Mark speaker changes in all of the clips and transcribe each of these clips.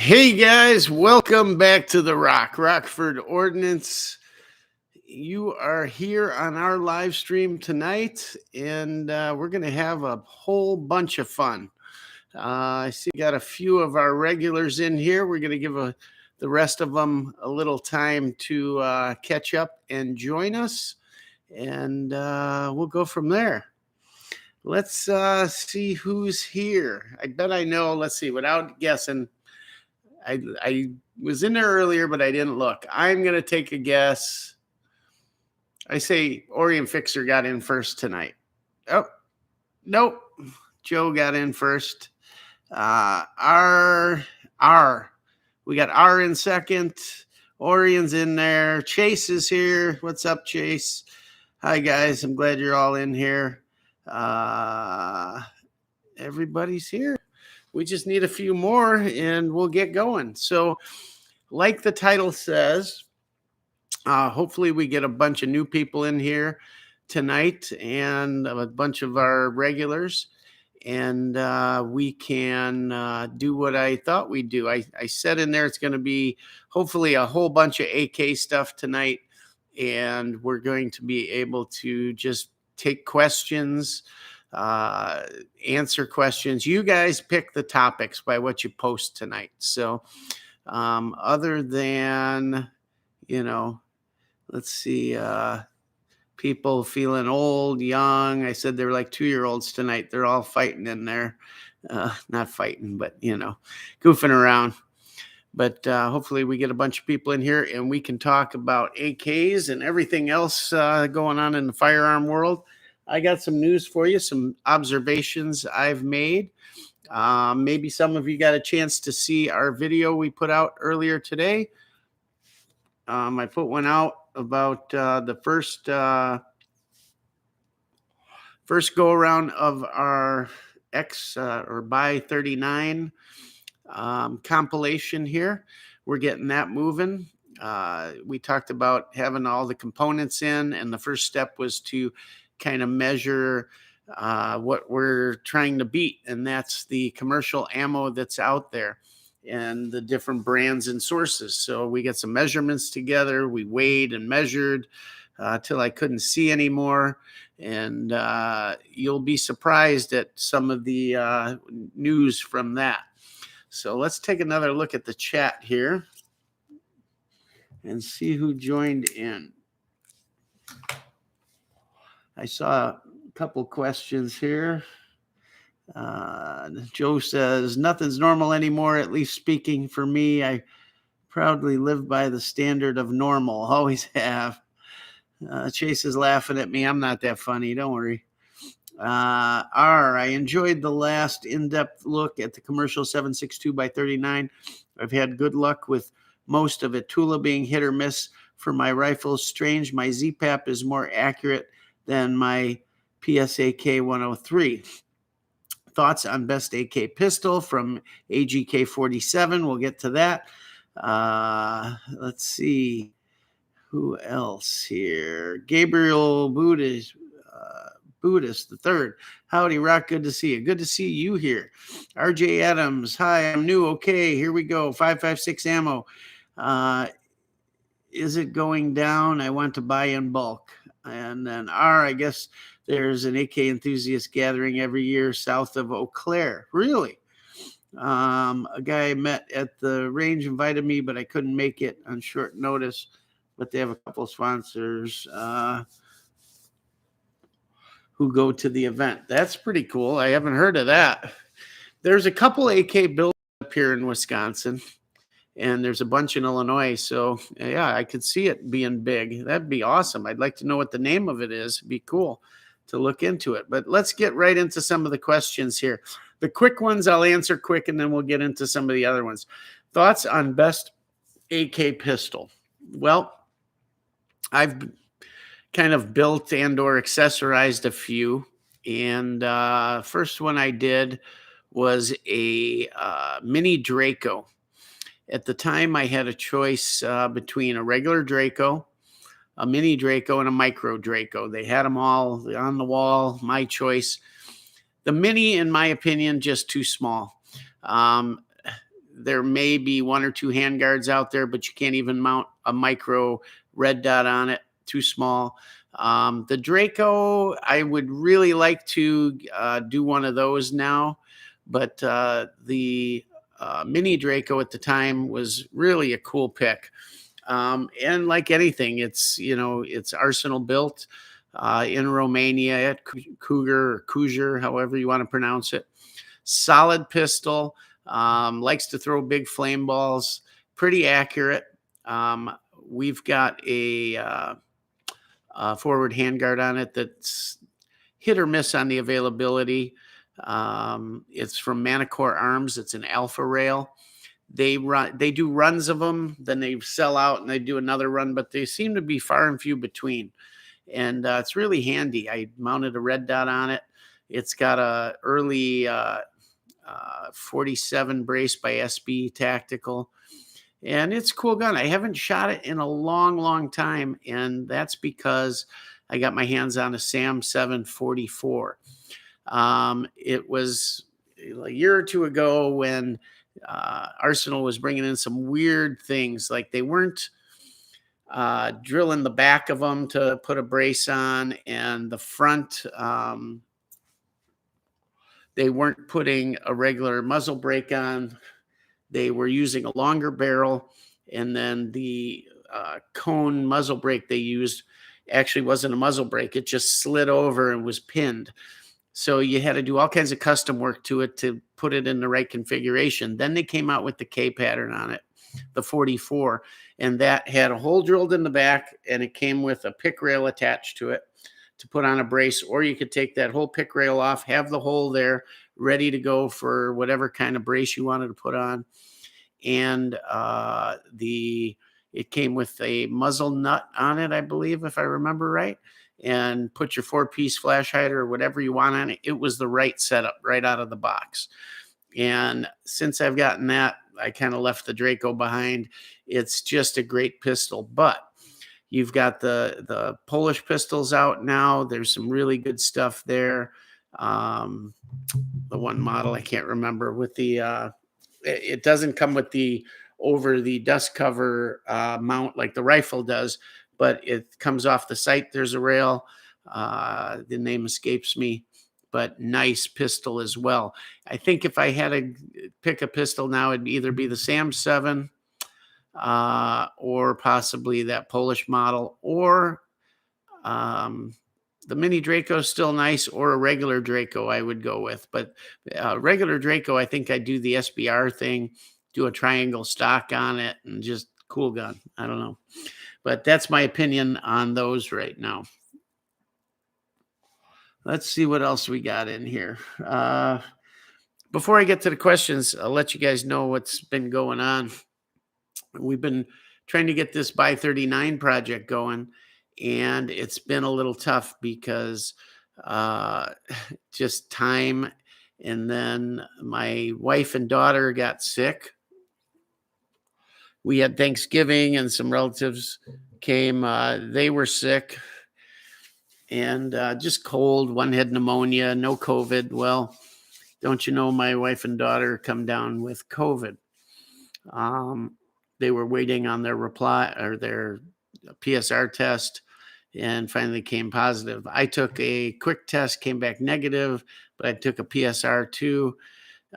Speaker 1: Hey guys, welcome back to the Rockford Ordnance. You are here on our live stream tonight, and we're going to have a whole bunch of fun. I see got a few of our regulars in here. We're going to give the rest of them a little time to catch up and join us, and we'll go from there. Let's see who's here. I bet I know. Let's see, without guessing. I was in there earlier, but I didn't look. I'm going to take a guess. I say Orient Fixer got in first tonight. Oh, nope. Joe got in first. R. We got R in second. Orion's in there. Chase is here. What's up, Chase? Hi, guys. I'm glad you're all in here. Everybody's here. We just need a few more and we'll get going. So like the title says, hopefully we get a bunch of new people in here tonight and a bunch of our regulars, and we can do what I thought we'd do. I said in there it's going to be hopefully a whole bunch of AK stuff tonight, and we're going to be able to just take questions, answer questions. You guys pick the topics by what you post tonight. So other than, let's see, people feeling old, young. I said they're like 2-year-olds tonight. They're all fighting in there. Not fighting, but, goofing around. But hopefully we get a bunch of people in here and we can talk about AKs and everything else going on in the firearm world. I got some news for you, some observations I've made. Maybe some of you got a chance to see our video we put out earlier today. I put one out about the first go around of our buy 39 compilation here. We're getting that moving. We talked about having all the components in, and the first step was to kind of measure what we're trying to beat, and that's the commercial ammo that's out there and the different brands and sources. So we got some measurements together. We weighed and measured till I couldn't see anymore, and you'll be surprised at some of the news from that. So let's take another look at the chat here and see who joined in. I saw a couple questions here. Joe says, nothing's normal anymore, at least speaking for me. I proudly live by the standard of normal. Always have. Chase is laughing at me. I'm not that funny. Don't worry. I enjoyed the last in-depth look at the commercial 7.62 by 39. I've had good luck with most of it. Tula being hit or miss for my rifles. Strange, my ZPAP is more accurate than my PSAK 103. Thoughts on best AK pistol from AGK 47. We'll get to that. Let's see. Who else here? Gabriel Buddhist the third. Howdy, Rock. Good to see you. Good to see you here. RJ Adams. Hi, I'm new. Okay, here we go. 5.56 ammo. Is it going down? I want to buy in bulk. And then I guess there's an AK enthusiast gathering every year south of Eau Claire. Really? A guy I met at the range invited me, but I couldn't make it on short notice. But they have a couple sponsors who go to the event. That's pretty cool. I haven't heard of that. There's a couple AK builds up here in Wisconsin, and there's a bunch in Illinois. So, yeah, I could see it being big. That'd be awesome. I'd like to know what the name of it is. It'd be cool to look into it. But let's get right into some of the questions here. The quick ones I'll answer quick, and then we'll get into some of the other ones. Thoughts on best AK pistol? Well, I've kind of built and or accessorized a few. And first one I did was a mini Draco. At the time, I had a choice between a regular Draco, a mini Draco, and a micro Draco. They had them all on the wall, my choice. The mini, in my opinion, just too small. there may be one or two handguards out there, but you can't even mount a micro red dot on it. Too small. The Draco, I would really like to do one of those now, but the mini Draco at the time was really a cool pick. And like anything, it's Arsenal built in Romania at Cougar or Cougar, however you want to pronounce it. Solid pistol, likes to throw big flame balls, pretty accurate. We've got a forward handguard on it that's hit or miss on the availability. It's from Manicore Arms. It's an alpha rail. They do runs of them, then they sell out and they do another run, but they seem to be far and few between. And it's really handy. I mounted a red dot on it. It's got a early 47 brace by SB Tactical. And it's a cool gun. I haven't shot it in a long, long time. And that's because I got my hands on a SAM 744. It was a year or two ago when Arsenal was bringing in some weird things. Like they weren't drilling the back of them to put a brace on, and the front, they weren't putting a regular muzzle brake on. They were using a longer barrel, and then the cone muzzle brake they used actually wasn't a muzzle brake. It just slid over and was pinned. So you had to do all kinds of custom work to it to put it in the right configuration. Then they came out with the K pattern on it, the 44, and that had a hole drilled in the back, and it came with a pick rail attached to it to put on a brace, or you could take that whole pick rail off, have the hole there ready to go for whatever kind of brace you wanted to put on. And it came with a muzzle nut on it, I believe, if I remember right, and put your 4-piece flash hider or whatever you want on it. It was the right setup right out of the box. And since I've gotten that, I kind of left the Draco behind. It's just a great pistol, but you've got the Polish pistols out now. There's some really good stuff there. The one model I can't remember with the it doesn't come with the over the dust cover mount like the rifle does, but it comes off the sight. There's a rail. The name escapes me, but nice pistol as well. I think if I had to pick a pistol now, it'd either be the SAM 7 or possibly that Polish model, or the mini Draco is still nice, or a regular Draco I would go with. But regular Draco, I think I'd do the SBR thing, do a triangle stock on it, and just cool gun. I don't know. But that's my opinion on those right now. Let's see what else we got in here. Before I get to the questions, I'll let you guys know what's been going on. We've been trying to get this Buy 39 project going, and it's been a little tough because just time. And then my wife and daughter got sick. We had Thanksgiving and some relatives came. They were sick and just cold. One had pneumonia, no COVID. Well, don't you know, my wife and daughter come down with COVID. They were waiting on their reply or their PSR test, and finally came positive. I took a quick test, came back negative, but I took a PSR too,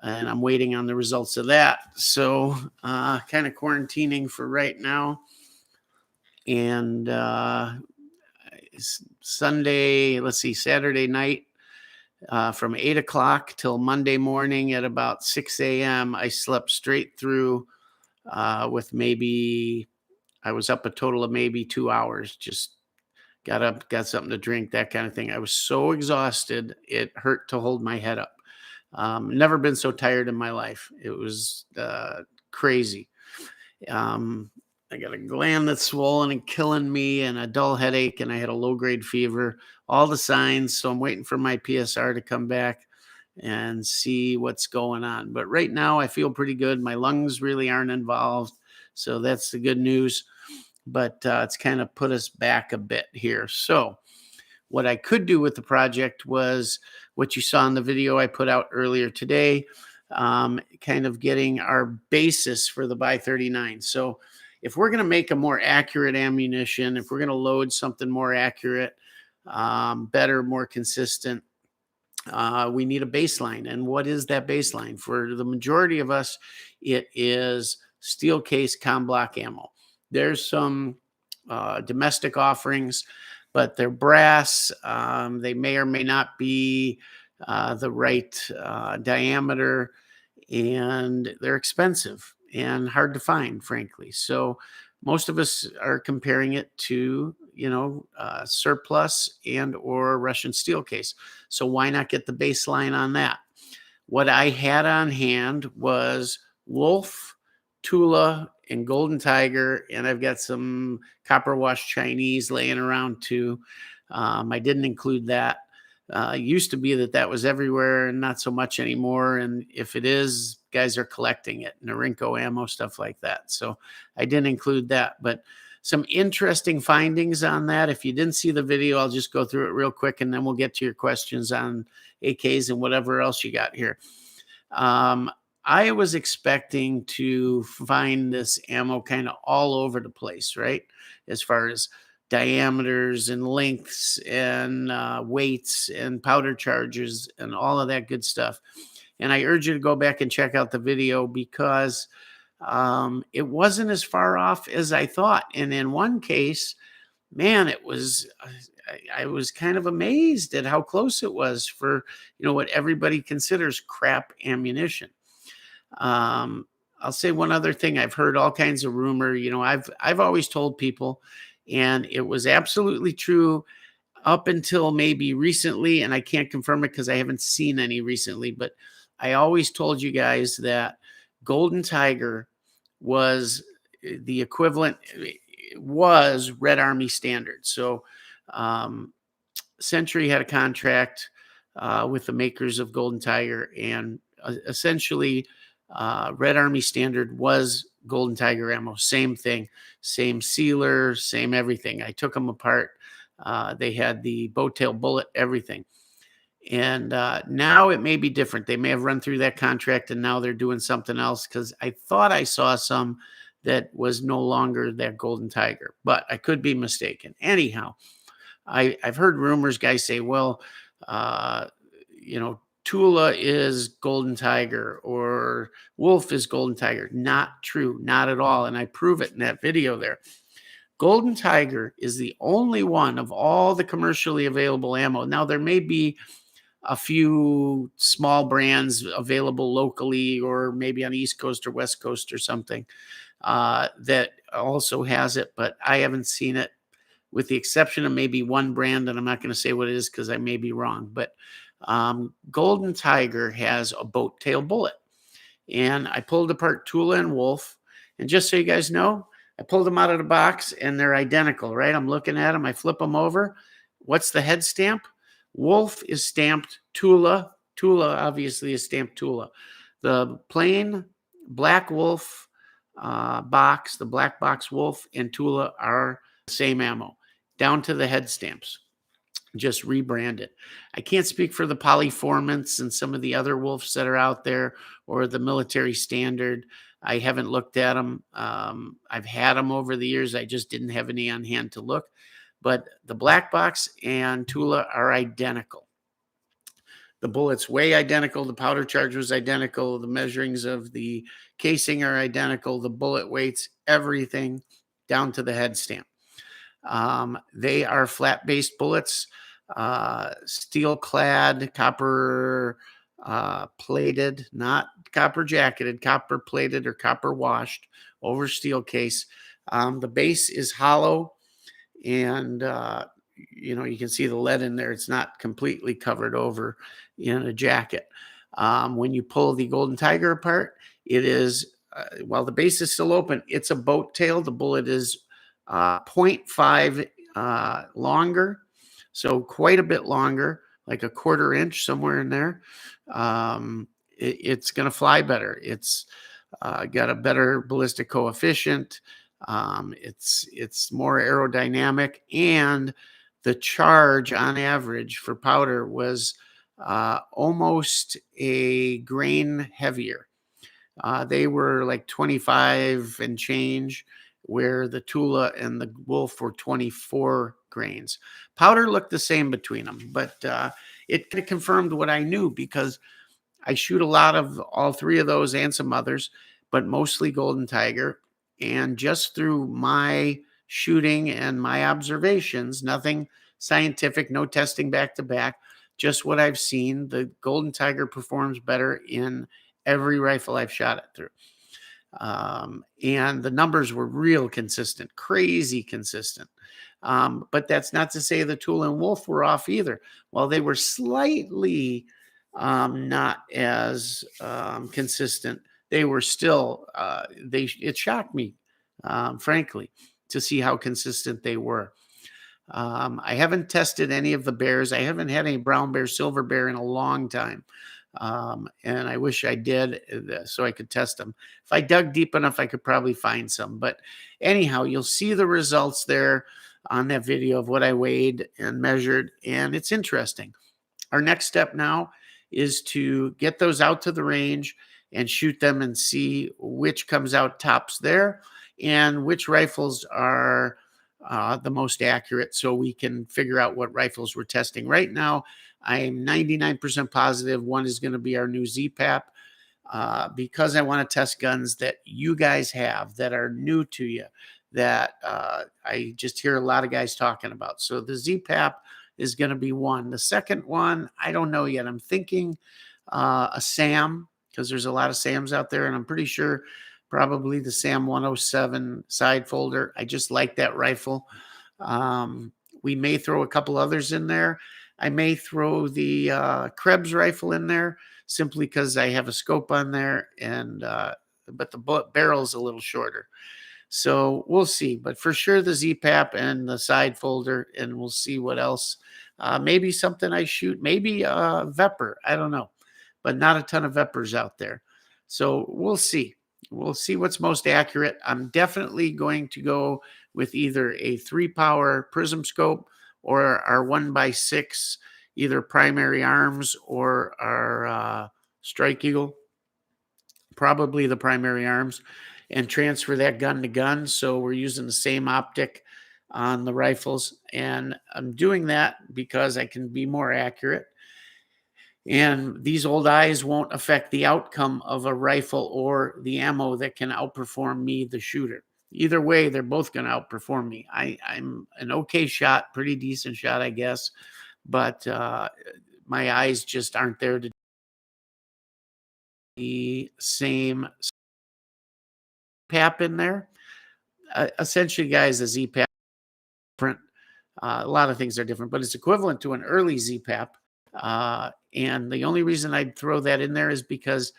Speaker 1: and I'm waiting on the results of that. So kind of quarantining for right now. And Saturday night from 8 o'clock till Monday morning at about 6 a.m., I slept straight through with I was up a total of maybe 2 hours, just got up, got something to drink, that kind of thing. I was so exhausted, it hurt to hold my head up. Never been so tired in my life. It was crazy. I got a gland that's swollen and killing me, and a dull headache, and I had a low-grade fever, all the signs. So I'm waiting for my PSR to come back and see what's going on. But right now I feel pretty good. My lungs really aren't involved, so that's the good news. But it's kind of put us back a bit here. So what I could do with the project was what you saw in the video I put out earlier today. kind of getting our basis for the by 39. So if we're going to make a more accurate ammunition, if we're going to load something more accurate, better, more consistent, we need a baseline. And what is that baseline? For the majority of us, it is steel case com block ammo. There's some domestic offerings, but they're brass. They may or may not be the right diameter, and they're expensive and hard to find, frankly. So most of us are comparing it to, surplus and or Russian steel case. So why not get the baseline on that? What I had on hand was Wolf, Tula, and Golden Tiger, and I've got some copper wash Chinese laying around too. I didn't include that. Used to be that was everywhere and not so much anymore. And if it is, guys are collecting it, Norinco ammo, stuff like that. So I didn't include that, but some interesting findings on that. If you didn't see the video, I'll just go through it real quick and then we'll get to your questions on AKs and whatever else you got here. I was expecting to find this ammo kind of all over the place, right? As far as diameters and lengths and weights and powder charges and all of that good stuff. And I urge you to go back and check out the video because it wasn't as far off as I thought. And in one case, man, I was kind of amazed at how close it was for, what everybody considers crap ammunition. I'll say one other thing. I've heard all kinds of rumor. I've always told people, and it was absolutely true up until maybe recently, and I can't confirm it because I haven't seen any recently, but I always told you guys that Golden Tiger was the equivalent, was Red Army standard. So Century had a contract with the makers of Golden Tiger, and essentially Red Army standard was Golden Tiger ammo. Same thing, same sealer, same everything. I took them apart. They had the bow tail bullet, everything. And now it may be different. They may have run through that contract and now they're doing something else, because I thought I saw some that was no longer that Golden Tiger, but I could be mistaken. Anyhow, I've heard rumors, guys say, well, Tula is Golden Tiger or Wolf is Golden Tiger. Not true, not at all. And I prove it in that video there. Golden Tiger is the only one of all the commercially available ammo. Now, there may be a few small brands available locally or maybe on the East Coast or West Coast or something that also has it, but I haven't seen it, with the exception of maybe one brand, and I'm not going to say what it is because I may be wrong, but Golden Tiger has a boat tail bullet. And I pulled apart Tula and Wolf, and just so you guys know, I pulled them out of the box and they're identical, right? I'm looking at them. I flip them over. What's the head stamp? Wolf is stamped Tula. Tula obviously is stamped Tula. The plain black Wolf box, the black box Wolf and Tula are the same ammo, down to the head stamps. Just rebrand it. I can't speak for the Polyformance and some of the other Wolves that are out there or the military standard. I haven't looked at them. I've had them over the years. I just didn't have any on hand to look. But the black box and Tula are identical. The bullet's way identical. The powder charge was identical. The measurings of the casing are identical. The bullet weights, everything down to the head stamp. They are flat-based bullets, steel clad, copper plated, not copper jacketed, copper plated or copper washed over steel case. The base is hollow, and you can see the lead in there. It's not completely covered over in a jacket. When you pull the Golden Tiger apart, it is while the base is still open, it's a boat tail. The bullet is 0.5 longer, so quite a bit longer, like a 1/4 inch, somewhere in there. It's going to fly better. It's got a better ballistic coefficient. It's more aerodynamic, and the charge on average for powder was almost a grain heavier. They were like 25 and change, where the Tula and the Wolf were 24 grains. Powder looked the same between them, but it kind of confirmed what I knew because I shoot a lot of all three of those and some others, but mostly Golden Tiger. And just through my shooting and my observations, nothing scientific, no testing back to back, just what I've seen, the Golden Tiger performs better in every rifle I've shot it through. And the numbers were real consistent, crazy consistent. But that's not to say the Tool and Wolf were off either. While they were slightly not as consistent, they were still, it shocked me, frankly, to see how consistent they were. I haven't tested any of the bears. I haven't had any brown bear, silver bear in a long time. And I wish I did so I could test them. If I dug deep enough, I could probably find some. But anyhow, you'll see the results there on that video of what I weighed and measured, and it's interesting. Our next step now is to get those out to the range and shoot them and see which comes out tops there and which rifles are the most accurate, so we can figure out what rifles we're testing. Right now, I'm 99% positive one is going to be our new ZPAP, because I want to test guns that you guys have that are new to you, that I just hear a lot of guys talking about. So the ZPAP is going to be one. The second one, I don't know yet. I'm thinking a SAM, because there's a lot of SAMs out there, and I'm pretty sure probably the SAM 107 side folder. I just like that rifle. We may throw a couple others in there. I may throw the Krebs rifle in there simply because I have a scope on there, and but the barrel's a little shorter. So we'll see. But for sure, the ZPAP and the side folder, and we'll see what else. Maybe something I shoot, maybe a Vepr. I don't know, but not a ton of Veprs out there. So we'll see. We'll see what's most accurate. I'm definitely going to go with either a 3-power prism scope or our 1x6, either primary arms or our Strike Eagle, probably the primary arms, and transfer that gun to gun. So we're using the same optic on the rifles. And I'm doing that because I can be more accurate. And these old eyes won't affect the outcome of a rifle or the ammo that can outperform me, the shooter. Either way, they're both going to outperform me. I'm an okay shot, pretty decent shot, I guess. But my eyes just aren't there to the same PAP in there. Essentially, guys, the ZPAP different. A lot of things are different, but it's equivalent to an early ZPAP. And the only reason I'd throw that in there is because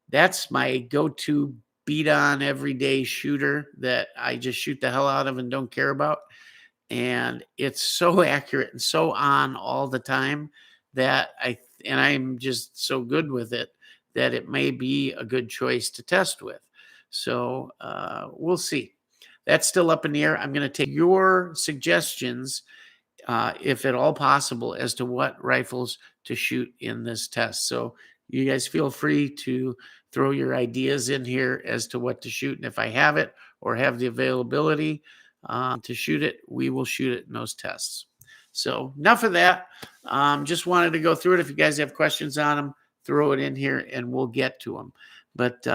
Speaker 1: that's my go-to beat on everyday shooter that I just shoot the hell out of and don't care about. And it's so accurate and so on all the time that I'm just so good with it that it may be a good choice to test with. So we'll see. That's still up in the air. I'm going to take your suggestions, if at all possible, as to what rifles to shoot in this test. So you guys feel free to throw your ideas in here as to what to shoot. And if I have it or have the availability to shoot it, we will shoot it in those tests. So enough of that. Just wanted to go through it. If you guys have questions on them, throw it in here and we'll get to them. But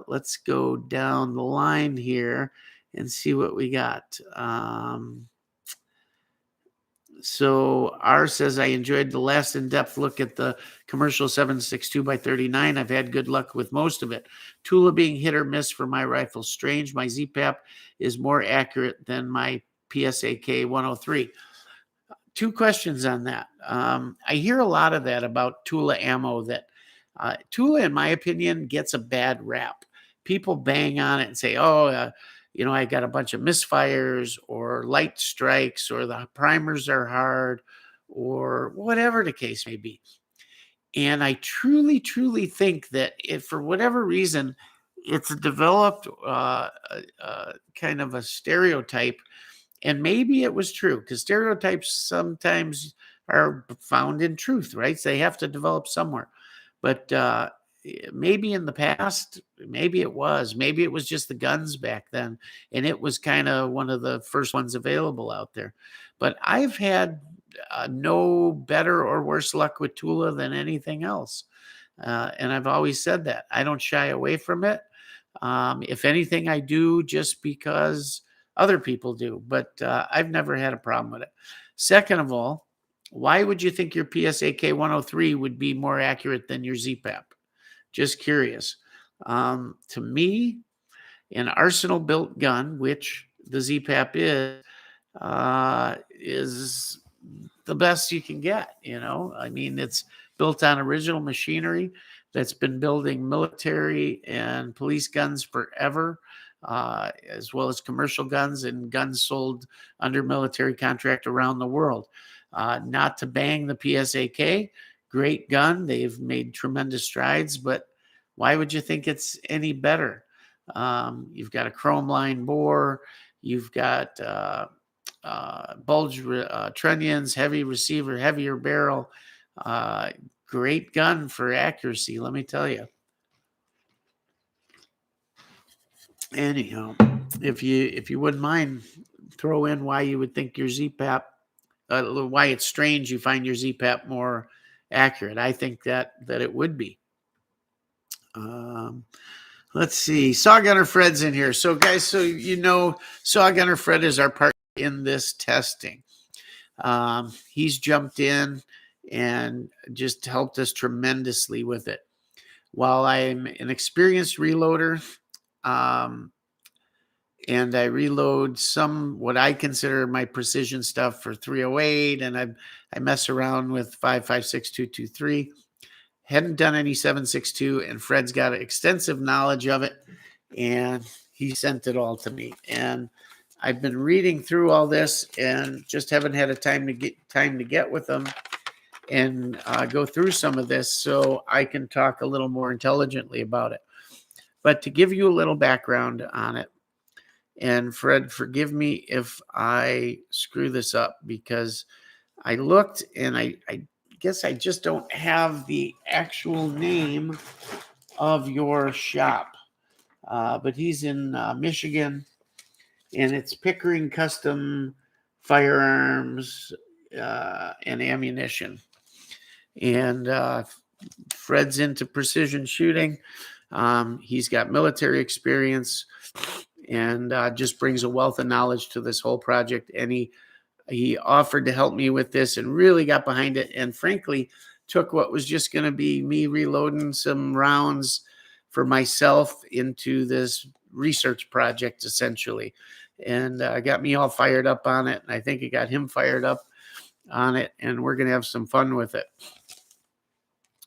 Speaker 1: let's go down the line here and see what we got. So R says, I enjoyed the last in-depth look at the commercial 7.62 by 39. I've had good luck with most of it. Tula being hit or miss for my rifle. Strange. My ZPAP is more accurate than my PSAK 103. Two questions on that. I hear a lot of that about Tula ammo, that Tula, in my opinion, gets a bad rap. People bang on it and say, I got a bunch of misfires or light strikes or the primers are hard or whatever the case may be. And I truly, truly think that if for whatever reason, it's developed kind of a stereotype, and maybe it was true because stereotypes sometimes are found in truth, right? So they have to develop somewhere. But maybe in the past, maybe it was just the guns back then, and it was kind of one of the first ones available out there. But I've had no better or worse luck with Tula than anything else. And I've always said that I don't shy away from it. If anything, I do just because other people do, but I've never had a problem with it. Second of all, why would you think your PSA K103 would be more accurate than your ZPAP? Just curious. To me, an arsenal built gun, which the ZPAP is the best you can get. I mean, it's built on original machinery that's been building military and police guns forever, as well as commercial guns and guns sold under military contract around the world. Not to bang the PSAK, great gun. They've made tremendous strides, but why would you think it's any better? You've got a chrome line bore. You've got bulge trunnions, heavy receiver, heavier barrel. Great gun for accuracy, let me tell you. Anyhow, if you wouldn't mind, throw in why you would think your ZPAP, why it's strange you find your ZPAP more accurate. I think that it would be. Let's see. Saw Gunner Fred's in here. So guys, Saw Gunner Fred is our partner in this testing. He's jumped in and just helped us tremendously with it. While I'm an experienced reloader, and I reload some what I consider my precision stuff for 308, and I mess around with 5.56 223. Hadn't done any 7.62, and Fred's got extensive knowledge of it, and he sent it all to me. And I've been reading through all this and just haven't had a time to get with them and go through some of this so I can talk a little more intelligently about it. But to give you a little background on it, and Fred, forgive me if I screw this up because I looked and I guess I just don't have the actual name of your shop. But he's in Michigan, and it's Pickering Custom Firearms and Ammunition. And Fred's into precision shooting. He's got military experience and just brings a wealth of knowledge to this whole project. And he offered to help me with this and really got behind it. And frankly, took what was just going to be me reloading some rounds for myself into this research project, essentially. And got me all fired up on it. And I think it got him fired up on it. And we're going to have some fun with it.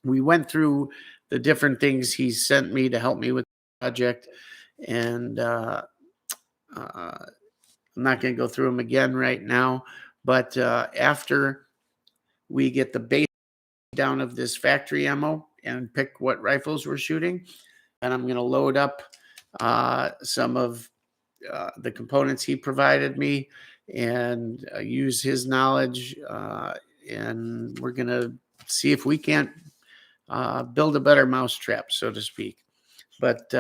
Speaker 1: We went through the different things he sent me to help me with the project. And I'm not going to go through them again right now. But after we get the base down of this factory ammo and pick what rifles we're shooting, and I'm going to load up some of the components he provided me and use his knowledge. And we're going to see if we can't build a better mousetrap, so to speak. But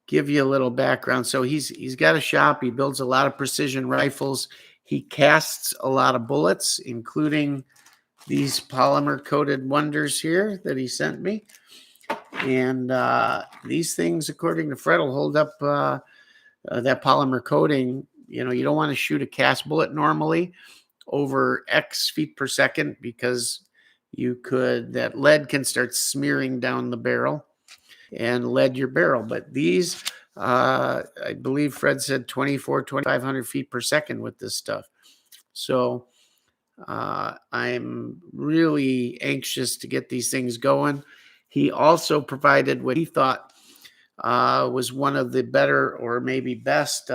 Speaker 1: give you a little background. So he's got a shop. He builds a lot of precision rifles. He casts a lot of bullets, including these polymer coated wonders here that he sent me. And these things, according to Fred, will hold up that polymer coating. You don't want to shoot a cast bullet normally over X feet per second because that lead can start smearing down the barrel and lead your barrel. But these, I believe Fred said 2,500 feet per second with this stuff. So I'm really anxious to get these things going. He also provided what he thought was one of the better or maybe best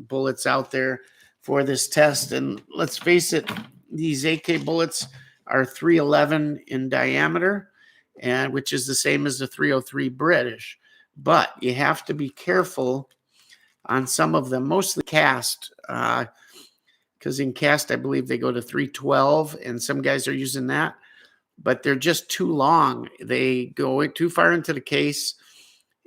Speaker 1: bullets out there for this test. And let's face it, these AK bullets are 311 in diameter, and which is the same as the 303 British. But you have to be careful on some of them, mostly cast, because in cast, I believe they go to 312, and some guys are using that, but they're just too long. They go too far into the case,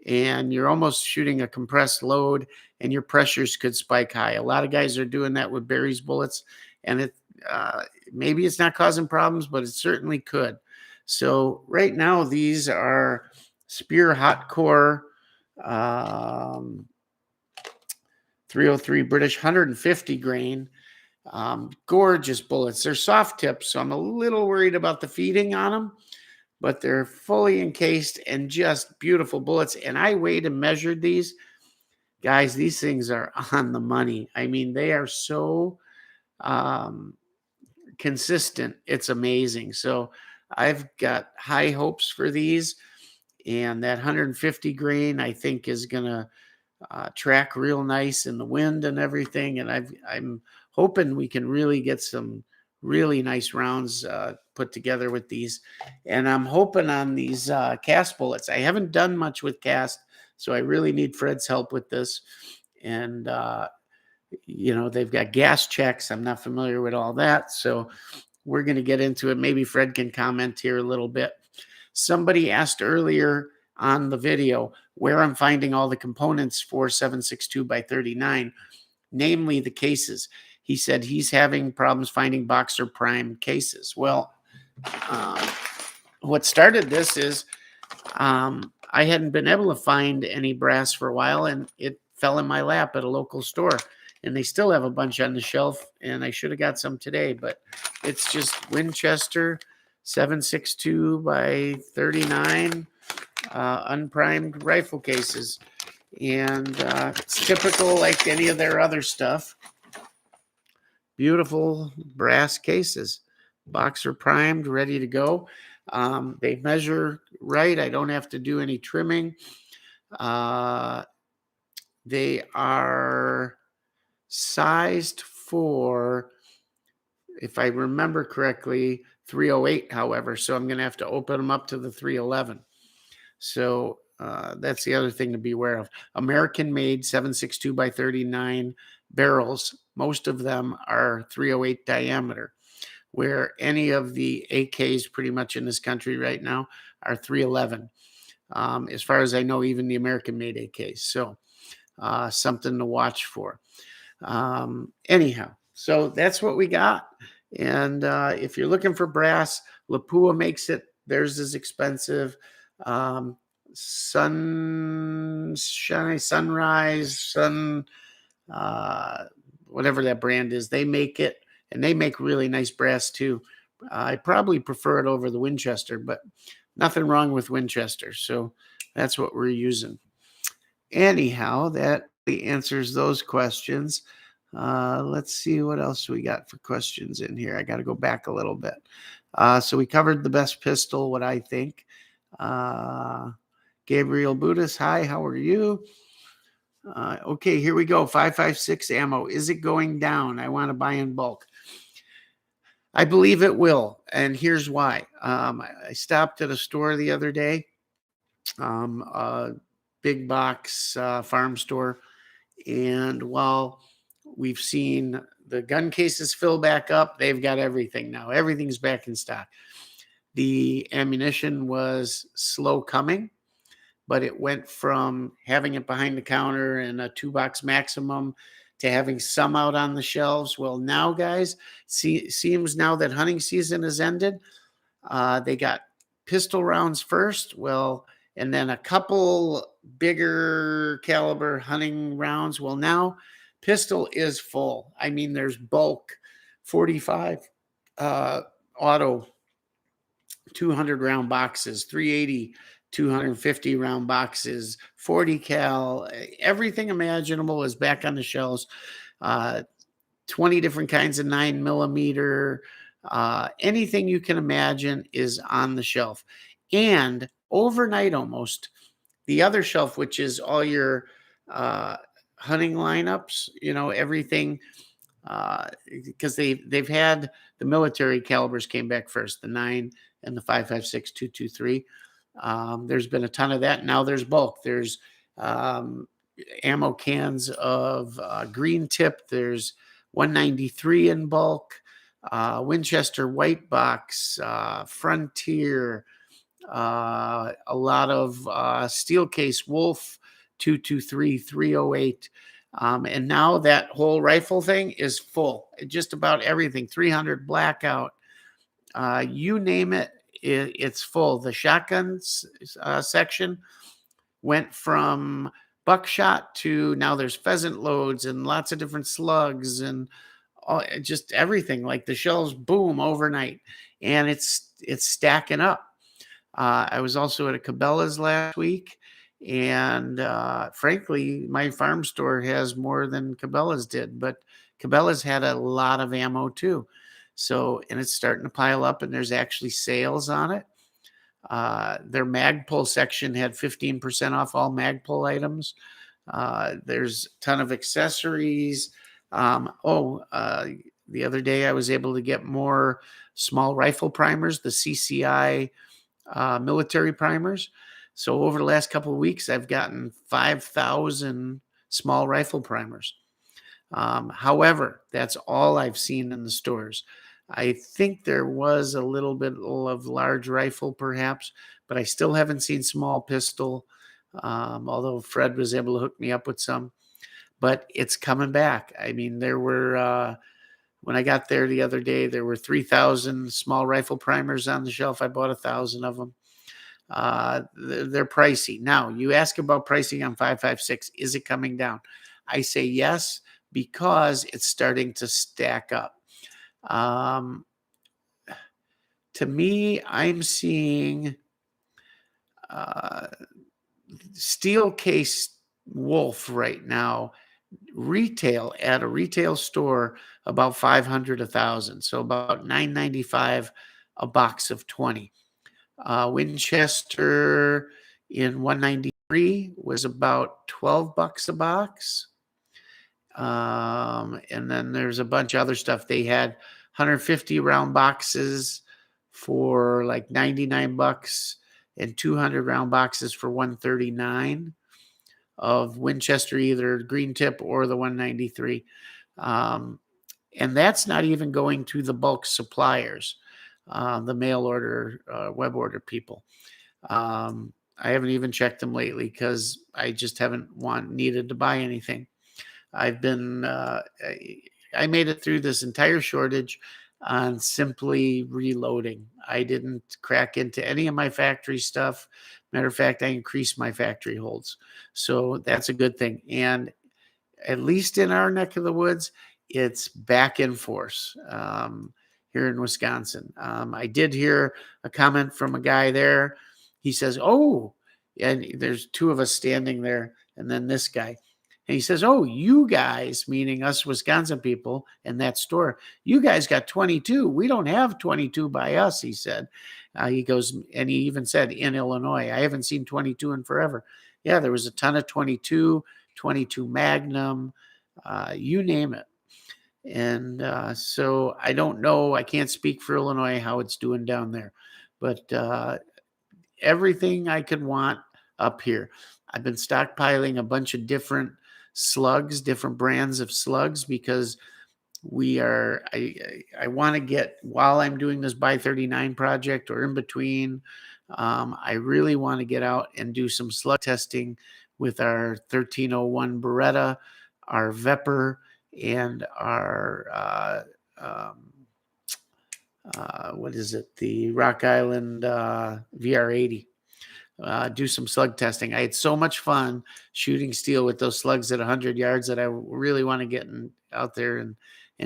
Speaker 1: and you're almost shooting a compressed load, and your pressures could spike high. A lot of guys are doing that with Barry's bullets, and maybe it's not causing problems, but it certainly could. So right now, these are Spear Hot Core 303 British 150 grain. Gorgeous bullets. They're soft tips, so I'm a little worried about the feeding on them, but they're fully encased and just beautiful bullets. And I weighed and measured these. Guys, these things are on the money. I mean, they are so consistent. It's amazing. So I've got high hopes for these. And that 150 grain, I think, is going to track real nice in the wind and everything. And I'm hoping we can really get some really nice rounds put together with these. And I'm hoping on these cast bullets. I haven't done much with cast, so I really need Fred's help with this. And, they've got gas checks. I'm not familiar with all that. So we're going to get into it. Maybe Fred can comment here a little bit. Somebody asked earlier on the video where I'm finding all the components for 7.62 by 39, namely the cases. He said he's having problems finding Boxer Prime cases. Well, what started this is I hadn't been able to find any brass for a while, and it fell in my lap at a local store. And they still have a bunch on the shelf, and I should have got some today, but it's just Winchester 7.62 by 39 unprimed rifle cases. And it's typical like any of their other stuff. Beautiful brass cases, Boxer primed, ready to go. They measure right. I don't have to do any trimming. They are sized for, if I remember correctly, 308, however. So I'm going to have to open them up to the 311. So that's the other thing to be aware of. American-made 7.62 by 39 barrels. Most of them are 308 diameter, where any of the AKs pretty much in this country right now are 311. As far as I know, even the American-made AKs. So something to watch for. Anyhow, so that's what we got. And if you're looking for brass, Lapua makes it. Theirs is expensive. Sunrise, whatever that brand is, they make it, and they make really nice brass too. I probably prefer it over the Winchester, but nothing wrong with Winchester. So that's what we're using. Anyhow, that answers those questions. Let's see what else we got for questions in here. I got to go back a little bit. So we covered the best pistol, what I think. Gabriel Budis, hi, how are you? Okay, here we go. 5.56 ammo. Is it going down? I want to buy in bulk. I believe it will, and here's why. I stopped at a store the other day, a big box farm store, and while we've seen the gun cases fill back up, they've got everything now. Everything's back in stock. The ammunition was slow coming, but it went from having it behind the counter and a 2-box maximum to having some out on the shelves. Well, now, guys, seems now that hunting season has ended, they got pistol rounds first. Well, and then a couple bigger caliber hunting rounds. Well, now pistol is full. I mean, there's bulk 45 auto 200 round boxes, 380 250 round boxes, 40 cal, everything imaginable is back on the shelves. 20 different kinds of 9mm, anything you can imagine is on the shelf. And overnight almost, the other shelf, which is all your hunting lineups, everything, because they've had the military calibers came back first, the 9 and the 5.56 223. There's been a ton of that. Now there's bulk. There's ammo cans of green tip. There's 193 in bulk, Winchester White Box, Frontier, a lot of steel case Wolf 223, 308. And now that whole rifle thing is full. Just about everything, 300 blackout, you name it, it's full. The shotguns section went from buckshot to now there's pheasant loads and lots of different slugs and just everything. Like the shelves boom overnight, and it's stacking up. I was also at a Cabela's last week, and frankly, my farm store has more than Cabela's did, but Cabela's had a lot of ammo too. So, and it's starting to pile up, and there's actually sales on it. Their Magpul section had 15% off all Magpul items. There's a ton of accessories. The other day I was able to get more small rifle primers, the CCI military primers. So over the last couple of weeks, I've gotten 5,000 small rifle primers. However, that's all I've seen in the stores. I think there was a little bit of large rifle perhaps, but I still haven't seen small pistol, although Fred was able to hook me up with some. But it's coming back. I mean, there were, when I got there the other day, there were 3,000 small rifle primers on the shelf. I bought 1,000 of them. They're pricey. Now, you ask about pricing on 5.56. Is it coming down? I say yes, because it's starting to stack up. To me, I'm seeing steel case Wolf right now retail at a retail store about 500, 1,000. So about $9.95 a box of 20. Winchester in 193 was about $12 a box. And then there's a bunch of other stuff. They had 150 round boxes for like $99 and 200 round boxes for $139 of Winchester, either green tip or the 193. And that's not even going to the bulk suppliers, the mail order, web order people. I haven't even checked them lately because I just haven't needed to buy anything. I've been, I made it through this entire shortage on simply reloading. I didn't crack into any of my factory stuff. Matter of fact, I increased my factory holds. So that's a good thing. And at least in our neck of the woods, it's back in force here in Wisconsin. I did hear a comment from a guy there. He says, oh, and there's two of us standing there, and then this guy. And he says, oh, you guys, meaning us Wisconsin people in that store, you guys got 22. We don't have 22 by us, he said. He goes, and he even said, in Illinois, I haven't seen 22 in forever. Yeah, there was a ton of 22, 22 Magnum, you name it. And so I don't know. I can't speak for Illinois how it's doing down there. But everything I could want up here. I've been stockpiling a bunch of different slugs, different brands of slugs, because I want to get, while I'm doing this Buy 39 project or in between, I really want to get out and do some slug testing with our 1301 Beretta, our Vepper, and our, what is it? The Rock Island VR80. Do some slug testing. I had so much fun shooting steel with those slugs at 100 yards that I really want to get out there and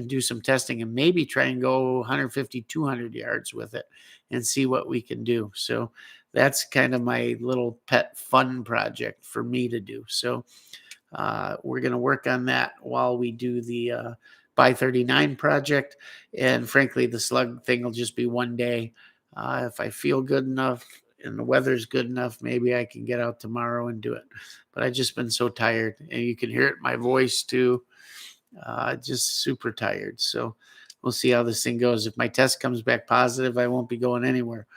Speaker 1: do some testing and maybe try and go 150, 200 yards with it and see what we can do. So that's kind of my little pet fun project for me to do. So we're going to work on that while we do the Buy 39 project. And frankly, the slug thing will just be one day. If I feel good enough and the weather's good enough, maybe I can get out tomorrow and do it. But I've just been so tired, and you can hear it in my voice too. Just super tired. So we'll see how this thing goes. If my test comes back positive, I won't be going anywhere.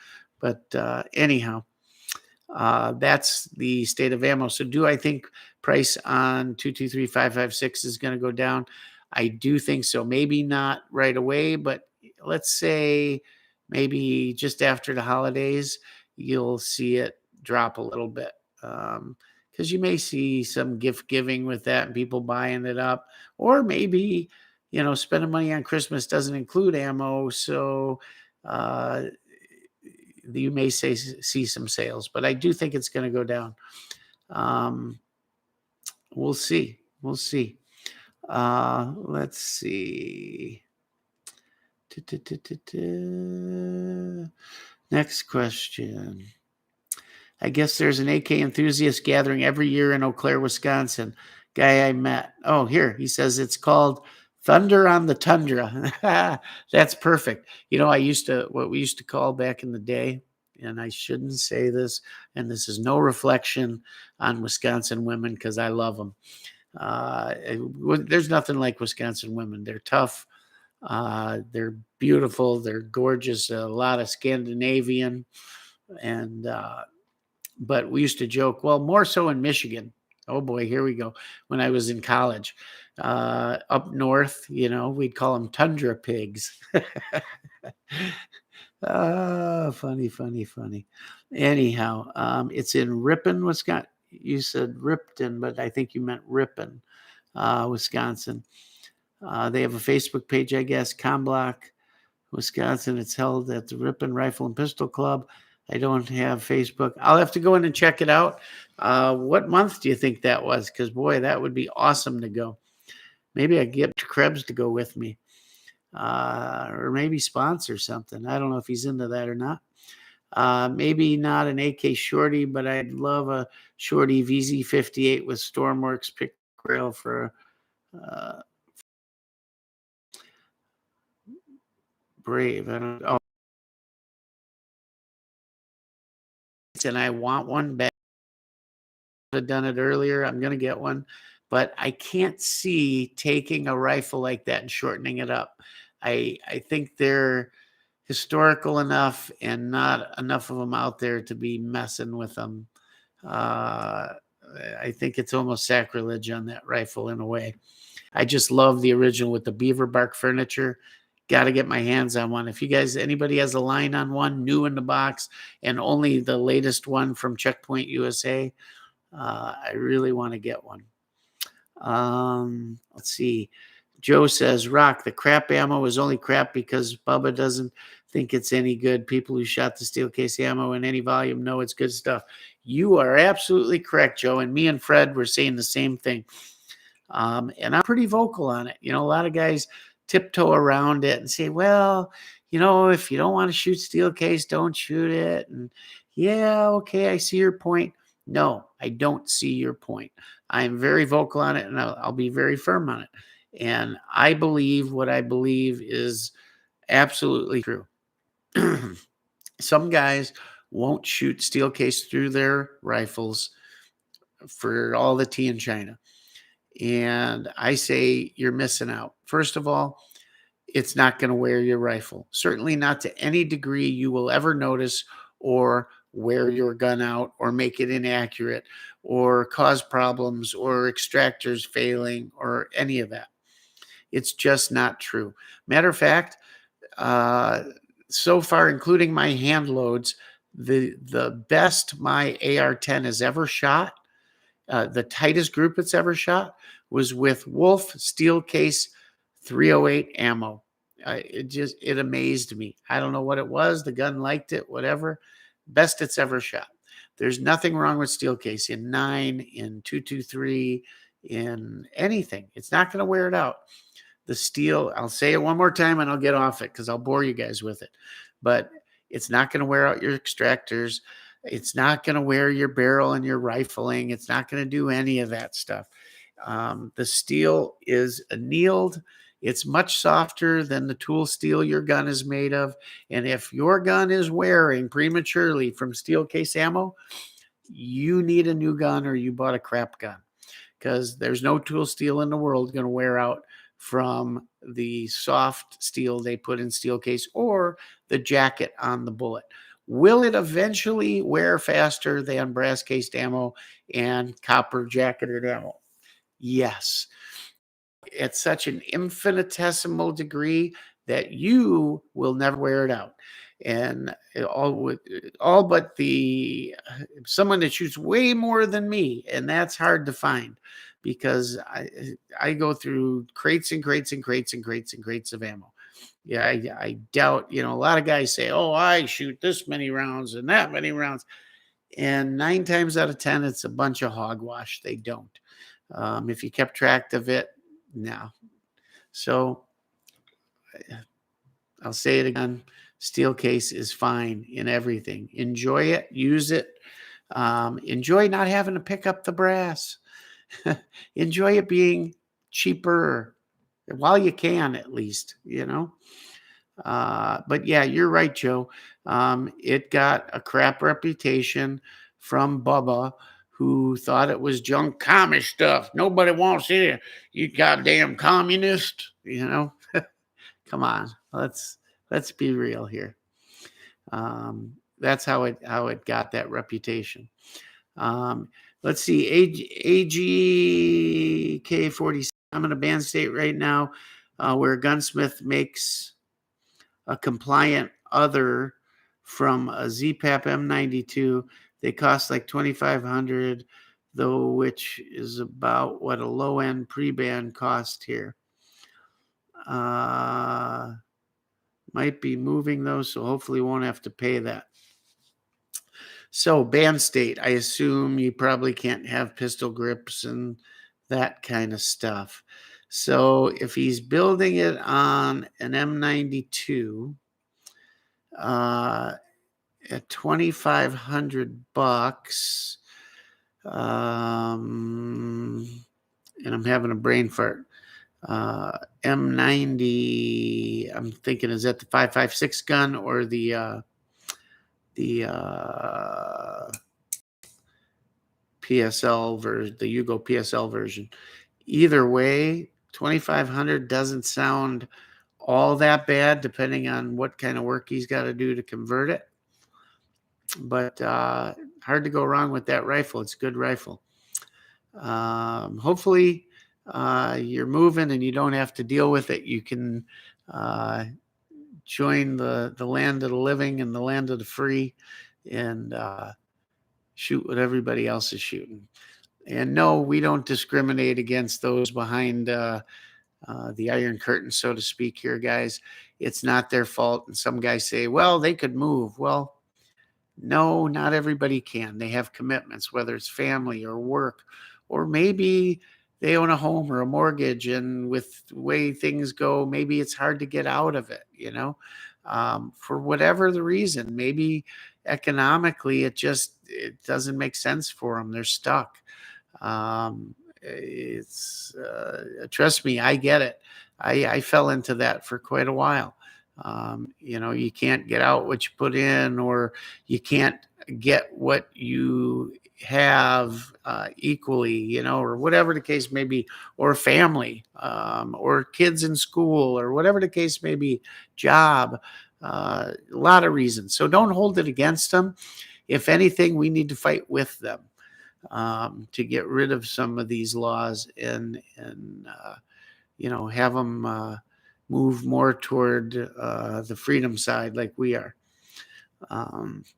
Speaker 1: But anyhow, that's the state of ammo. So do I think price on 223-556 is going to go down? I do think so. Maybe not right away, but let's say maybe just after the holidays, you'll see it drop a little bit. Because you may see some gift giving with that and people buying it up, or maybe spending money on Christmas doesn't include ammo, so uh, you may see some sales. But I do think it's going to go down. Um, we'll see. We'll see. Let's see. Next question. I guess there's an AK enthusiast gathering every year in Eau Claire, Wisconsin. Guy I met. Oh, here he says it's called Thunder on the Tundra. That's perfect. I used to what we used to call back in the day, and I shouldn't say this, and this is no reflection on Wisconsin women because I love them. There's nothing like Wisconsin women. They're tough. They're beautiful. They're gorgeous. A lot of Scandinavian, and but we used to joke. Well, more so in Michigan. Oh boy, here we go. When I was in college, up north, we'd call them tundra pigs. Funny, funny, funny. Anyhow, it's in Ripon, Wisconsin. You said Ripton, but I think you meant Ripon, Wisconsin. They have a Facebook page, I guess, Comblock, Wisconsin. It's held at the Ripon Rifle and Pistol Club. I don't have Facebook. I'll have to go in and check it out. What month do you think that was? Because, boy, that would be awesome to go. Maybe I get Krebs to go with me, or maybe sponsor something. I don't know if he's into that or not. Maybe not an AK Shorty, but I'd love a Shorty VZ58 with Stormworks pick rail for Brave. I don't. Oh, and I want one back. Have done it earlier. I'm going to get one, but I can't see taking a rifle like that and shortening it up. I think they're historical enough and not enough of them out there to be messing with them. Uh, I think it's almost sacrilege on that rifle in a way. I just love the original with the beaver bark furniture. Got to get my hands on one. If anybody has a line on one, new in the box, and only the latest one from Checkpoint USA, I really want to get one. Let's see. Joe says, Rock, the crap ammo is only crap because Bubba doesn't think it's any good. People who shot the steel case ammo in any volume know it's good stuff. You are absolutely correct, Joe. And me and Fred were saying the same thing. And I'm pretty vocal on it. A lot of guys tiptoe around it and say, well, if you don't want to shoot steel case, don't shoot it. And yeah, okay, I see your point. No, I don't see your point. I'm very vocal on it, and I'll be very firm on it. And I believe what I believe is absolutely true. Some guys won't shoot steel case through their rifles for all the tea in China. And I say you're missing out. First of all, it's not going to wear your rifle. Certainly not to any degree you will ever notice or wear your gun out or make it inaccurate or cause problems or extractors failing or any of that. It's just not true. Matter of fact, so far, including my hand loads, the best my AR-10 has ever shot, the tightest group it's ever shot, was with Wolf Steel Case 308 ammo. It amazed me. I don't know what it was. The gun liked it, whatever. Best it's ever shot. There's nothing wrong with steel case in 9, in 223, in anything. It's not going to wear it out. The steel, I'll say it one more time and I'll get off it because I'll bore you guys with it. But it's not going to wear out your extractors. It's not going to wear your barrel and your rifling. It's not going to do any of that stuff. The steel is annealed. It's much softer than the tool steel your gun is made of. And if your gun is wearing prematurely from steel case ammo, you need a new gun or you bought a crap gun, because there's no tool steel in the world going to wear out from the soft steel they put in steel case or the jacket on the bullet. Will it eventually wear faster than brass cased ammo and copper jacketed ammo? Yes. at such an infinitesimal degree that you will never wear it out. And all but the someone that shoots way more than me, and that's hard to find because I go through crates and crates and crates and crates and crates of ammo. Yeah, I doubt, a lot of guys say, "Oh, I shoot this many rounds and that many rounds." And 9 times out of 10, it's a bunch of hogwash. They don't. If you kept track of it, no. So I'll say it again. Steel case is fine in everything. Enjoy it, use it. Enjoy not having to pick up the brass. Enjoy it being cheaper while you can, at least. But yeah, you're right, Joe. It got a crap reputation from Bubba, who thought it was junk commie stuff. Nobody wants it. You goddamn communist. Come on, let's be real here. That's how it got that reputation. Let's see, AGK47. I'm in a band state right now where a gunsmith makes a compliant other from a ZPAP M92. They cost like $2,500, though, which is about what a low end pre-band cost here. Might be moving those, so hopefully won't have to pay that. So band state, I assume you probably can't have pistol grips and that kind of stuff. So if he's building it on an M92 at $2,500, and I'm having a brain fart. M90, I'm thinking, is that the 5.56 gun or the PSL version, the Yugo PSL version? Either way, 2,500 doesn't sound all that bad, depending on what kind of work he's got to do to convert it. But hard to go wrong with that rifle. It's a good rifle. Hopefully you're moving and you don't have to deal with it. You can join the land of the living and the land of the free and shoot what everybody else is shooting. And no, we don't discriminate against those behind the Iron Curtain, so to speak here, guys. It's not their fault. And some guys say, well, they could move. Well, no, not everybody can. They have commitments, whether it's family or work, or maybe they own a home or a mortgage, and with the way things go, maybe it's hard to get out of it, for whatever the reason. Maybe economically it doesn't make sense for them. They're stuck. It's trust me, I get it. I fell into that for quite a while. You can't get out what you put in, or you can't get what you have equally, or whatever the case may be, or family, or kids in school, or whatever the case may be, job, a lot of reasons. So don't hold it against them. If anything, we need to fight with them to get rid of some of these laws and have them move more toward the freedom side like we are.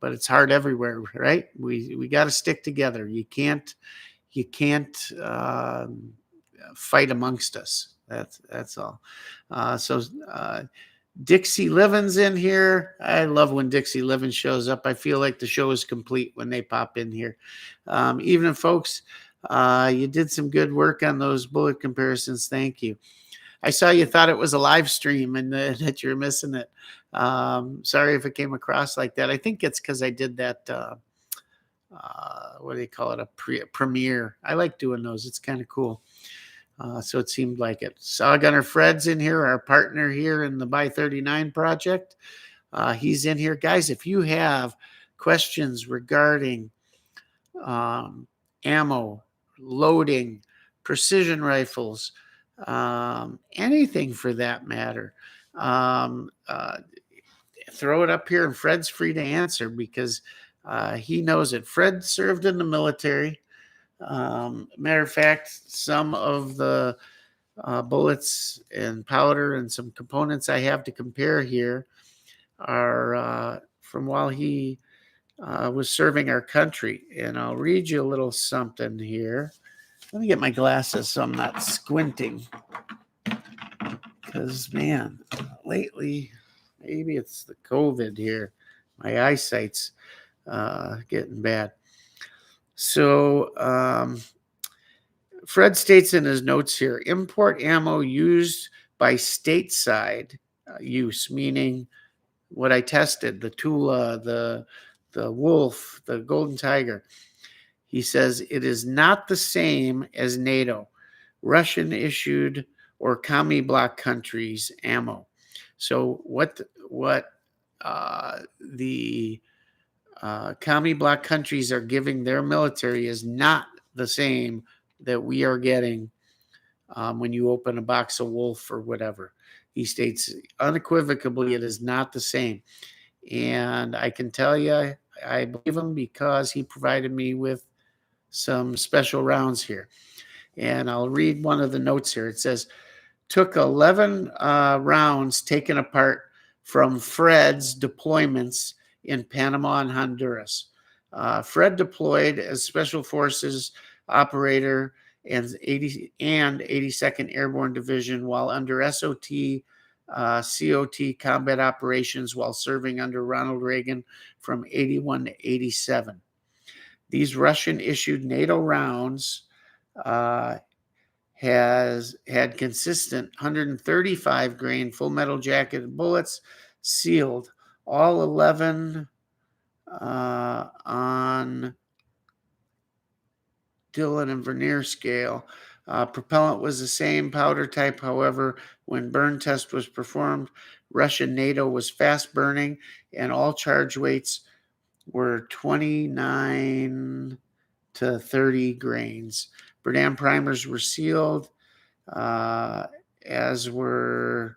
Speaker 1: But it's hard everywhere, right? We got to stick together. You can't fight amongst us. That's all. So Dixie Livin's in here. I love when Dixie Livin shows up. I feel like the show is complete when they pop in here. Evening, folks. You did some good work on those bullet comparisons. Thank you. I saw you thought it was a live stream and that you're missing it. Sorry if it came across like that. I think it's because I did that, what do they call it? A premiere. I like doing those. It's kind of cool. So it seemed like it. Saw Gunner Fred's in here, our partner here in the Buy 39 project. He's in here. Guys, if you have questions regarding ammo, loading, precision rifles, anything for that matter, throw it up here and Fred's free to answer because he knows it. Fred served in the military. Matter of fact, some of the bullets and powder and some components I have to compare here are from while he was serving our country. And I'll read you a little something here. Let me get my glasses so I'm not squinting. Because, man, lately, maybe it's the COVID here. My eyesight's getting bad. So, Fred states in his notes here, import ammo used by stateside use, meaning what I tested, the Tula, the Wolf, the Golden Tiger. He says it is not the same as NATO, Russian issued or commie bloc countries ammo. So what the commie bloc countries are giving their military is not the same that we are getting when you open a box of Wolf or whatever. He states unequivocally it is not the same. And I can tell you, I believe him because he provided me with some special rounds here. And I'll read one of the notes here. It says, took 11 rounds taken apart from Fred's deployments in Panama and Honduras. Fred deployed as Special Forces operator and 82nd Airborne Division while under SOT, COT combat operations while serving under Ronald Reagan from 81 to 87. These Russian-issued NATO rounds has had consistent 135 grain full metal jacketed bullets, sealed, all 11 on Dillon and Vernier scale. Propellant was the same powder type. However, when burn test was performed, Russian NATO was fast burning and all charge weights were 29 to 30 grains. Berdan primers were sealed, as were,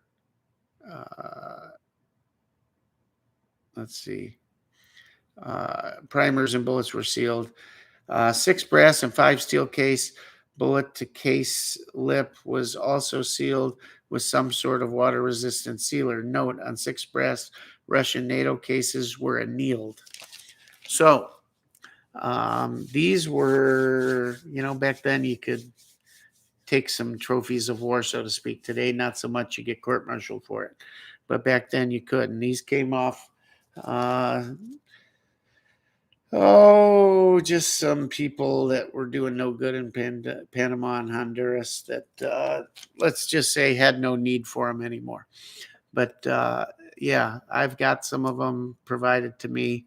Speaker 1: primers and bullets were sealed. 6 brass and 5 steel case. Bullet to case lip was also sealed with some sort of water resistant sealer. Note on 6 brass Russian NATO cases were annealed. So these were, back then you could take some trophies of war, so to speak. Today, not so much. You get court-martialed for it. But back then you could. And these came off, just some people that were doing no good in Panama and Honduras that, let's just say, had no need for them anymore. But, yeah, I've got some of them provided to me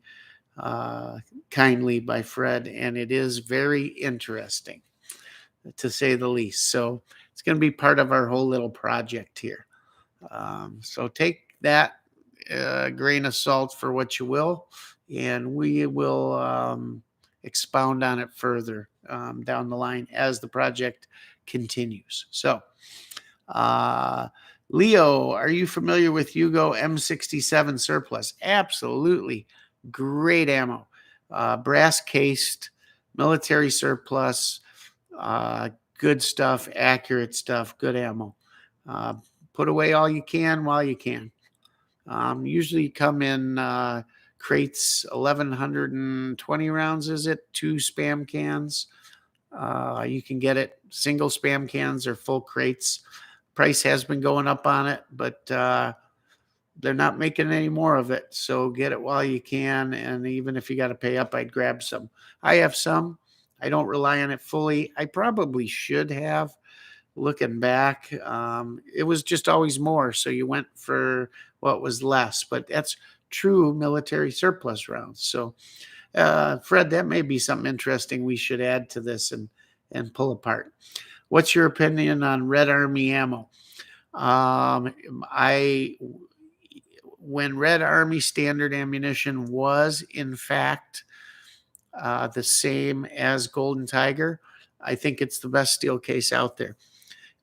Speaker 1: kindly by Fred, and it is very interesting, to say the least. So it's going to be part of our whole little project here. So take that grain of salt for what you will, and we will expound on it further down the line as the project continues. So, Leo, are you familiar with Hugo M67 surplus? Absolutely. Great ammo. Brass cased, military surplus, good stuff, accurate stuff, good ammo. Put away all you can while you can. Usually come in crates, 1,120 rounds, is it? 2 spam cans. You can get it single spam cans or full crates. Price has been going up on it, but they're not making any more of it. So get it while you can. And even if you got to pay up, I'd grab some. I have some. I don't rely on it fully. I probably should have. Looking back, it was just always more. So you went for what was less. But that's true military surplus rounds. So, Fred, that may be something interesting we should add to this and pull apart. What's your opinion on Red Army ammo? When Red Army standard ammunition was, in fact, the same as Golden Tiger, I think it's the best steel case out there.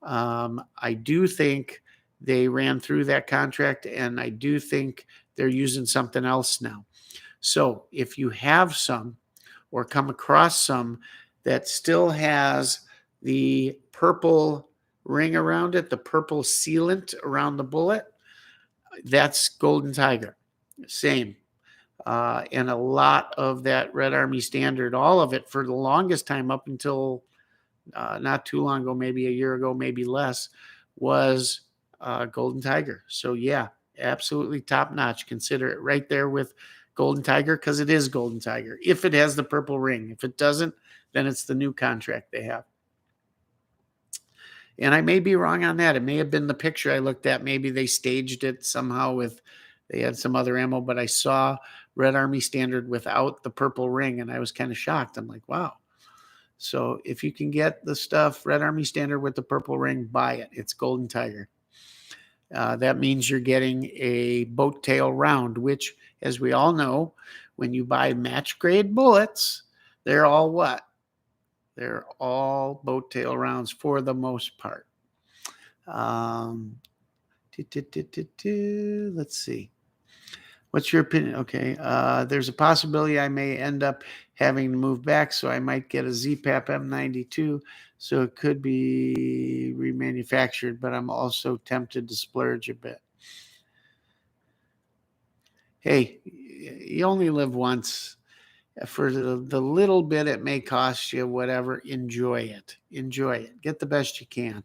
Speaker 1: I do think they ran through that contract, and I do think they're using something else now. So if you have some or come across some that still has the purple ring around it, the purple sealant around the bullet, that's Golden Tiger. Same. And a lot of that Red Army standard, all of it for the longest time up until not too long ago, maybe a year ago, maybe less, was Golden Tiger. So yeah, absolutely top notch. Consider it right there with Golden Tiger, because it is Golden Tiger if it has the purple ring. If it doesn't, then it's the new contract they have. And I may be wrong on that. It may have been the picture I looked at. Maybe they staged it somehow with, they had some other ammo, but I saw Red Army standard without the purple ring, and I was kind of shocked. I'm like, wow. So if you can get the stuff Red Army standard with the purple ring, buy it. It's Golden Tiger. That means you're getting a boat tail round, which, as we all know, when you buy match grade bullets, they're all what? They're all boat tail rounds for the most part. Let's see. What's your opinion? Okay. There's a possibility I may end up having to move back, so I might get a ZPAP M92. So it could be remanufactured, but I'm also tempted to splurge a bit. Hey, you only live once. For the little bit it may cost you, whatever, enjoy it. Enjoy it. Get the best you can.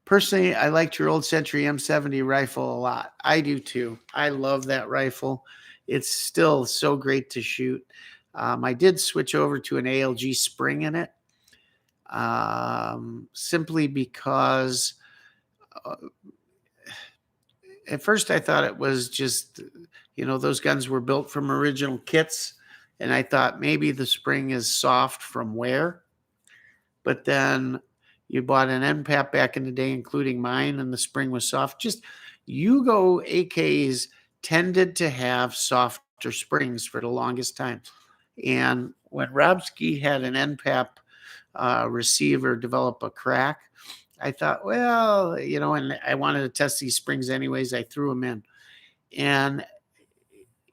Speaker 1: Personally, I liked your old Century M70 rifle a lot. I do too. I love that rifle. It's still so great to shoot. I did switch over to an ALG spring in it, simply because at first I thought it was just, those guns were built from original kits, and I thought maybe the spring is soft from wear. But then you bought an NPAP back in the day, including mine, and the spring was soft. Just Yugo AKs tended to have softer springs for the longest time. And when Robski had an NPAP receiver develop a crack, I thought, well, and I wanted to test these springs anyways. I threw them in. And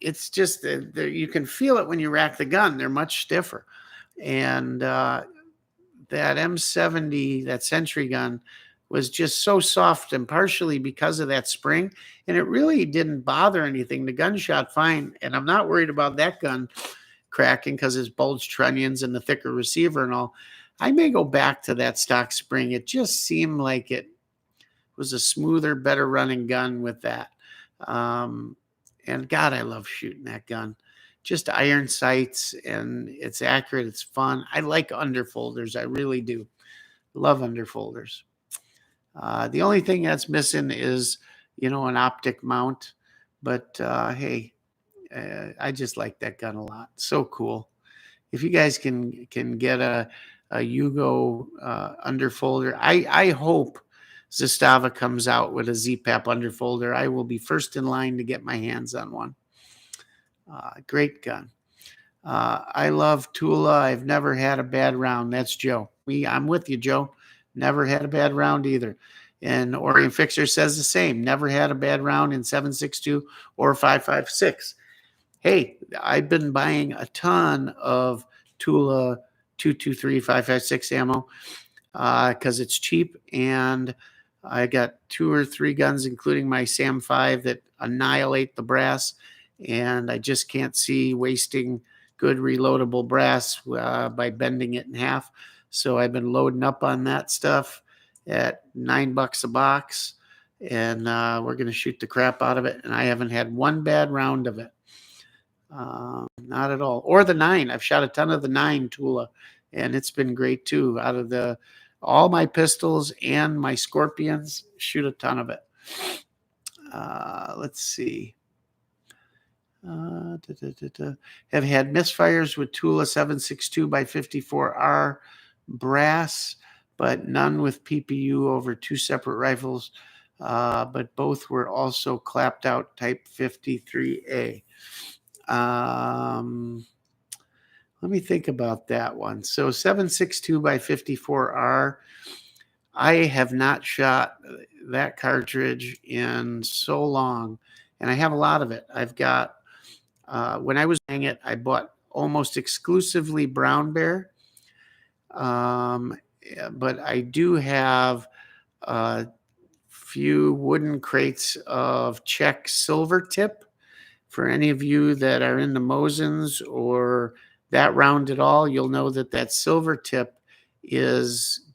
Speaker 1: it's just that you can feel it when you rack the gun. They're much stiffer. And that M70, that Century gun, was just so soft, and partially because of that spring. And it really didn't bother anything. The gun shot fine. And I'm not worried about that gun cracking because it's bulged trunnions and the thicker receiver and all. I may go back to that stock spring. It just seemed like it was a smoother, better running gun with that. And God, I love shooting that gun. Just iron sights, and it's accurate. It's fun. I like underfolders. I really do. Love underfolders. The only thing that's missing is, an optic mount. But hey, I just like that gun a lot. So cool. If you guys can get a Yugo underfolder, I hope Zastava comes out with a ZPAP underfolder. I will be first in line to get my hands on one. Great gun. I love Tula. I've never had a bad round. That's Joe. I'm with you, Joe. Never had a bad round either. And Orient Fixer says the same. Never had a bad round in 7.62 or 5.56. Hey, I've been buying a ton of Tula 223 5.56 ammo because it's cheap, and I got 2 or 3 guns, including my Sam 5, that annihilate the brass, and I just can't see wasting good reloadable brass by bending it in half. So I've been loading up on that stuff at $9 a box, and we're going to shoot the crap out of it. And I haven't had one bad round of it. Not at all. Or the 9. I've shot a ton of the 9 Tula, and it's been great too. Out of all my pistols and my Scorpions, shoot a ton of it. Let's see. Have had misfires with Tula 7.62 by 54R brass, but none with PPU over 2 separate rifles. But both were also clapped out type 53A. Let me think about that one. So 7.62 by 54R. I have not shot that cartridge in so long, and I have a lot of it. I've got, when I was buying it, I bought almost exclusively Brown Bear. But I do have a few wooden crates of Czech silver tip. For any of you that are in the Mosins or that round at all, you'll know that that silver tip is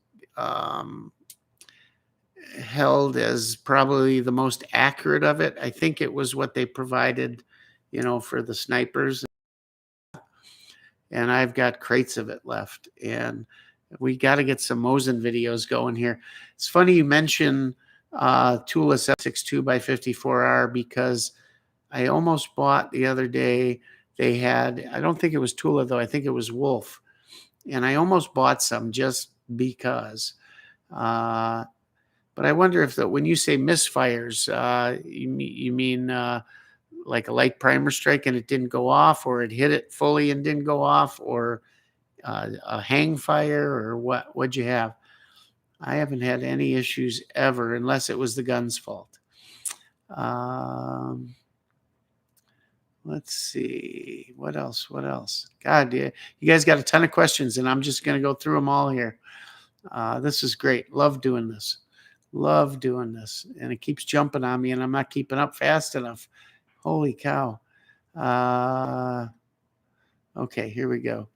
Speaker 1: held as probably the most accurate of it. I think it was what they provided, for the snipers. And I've got crates of it left. And we got to get some Mosin videos going here. It's funny you mention Tula 762 by 54R because I almost bought the other day. They had, I don't think it was Tula though, I think it was Wolf. And I almost bought some just because. But I wonder if when you say misfires, you mean like a light primer strike and it didn't go off, or it hit it fully and didn't go off, or a hang fire, or what? What'd you have? I haven't had any issues ever, unless it was the gun's fault. Let's see. What else? What else? God, you guys got a ton of questions, and I'm just going to go through them all here. This is great. Love doing this. Love doing this. And it keeps jumping on me, and I'm not keeping up fast enough. Holy cow. Okay, here we go.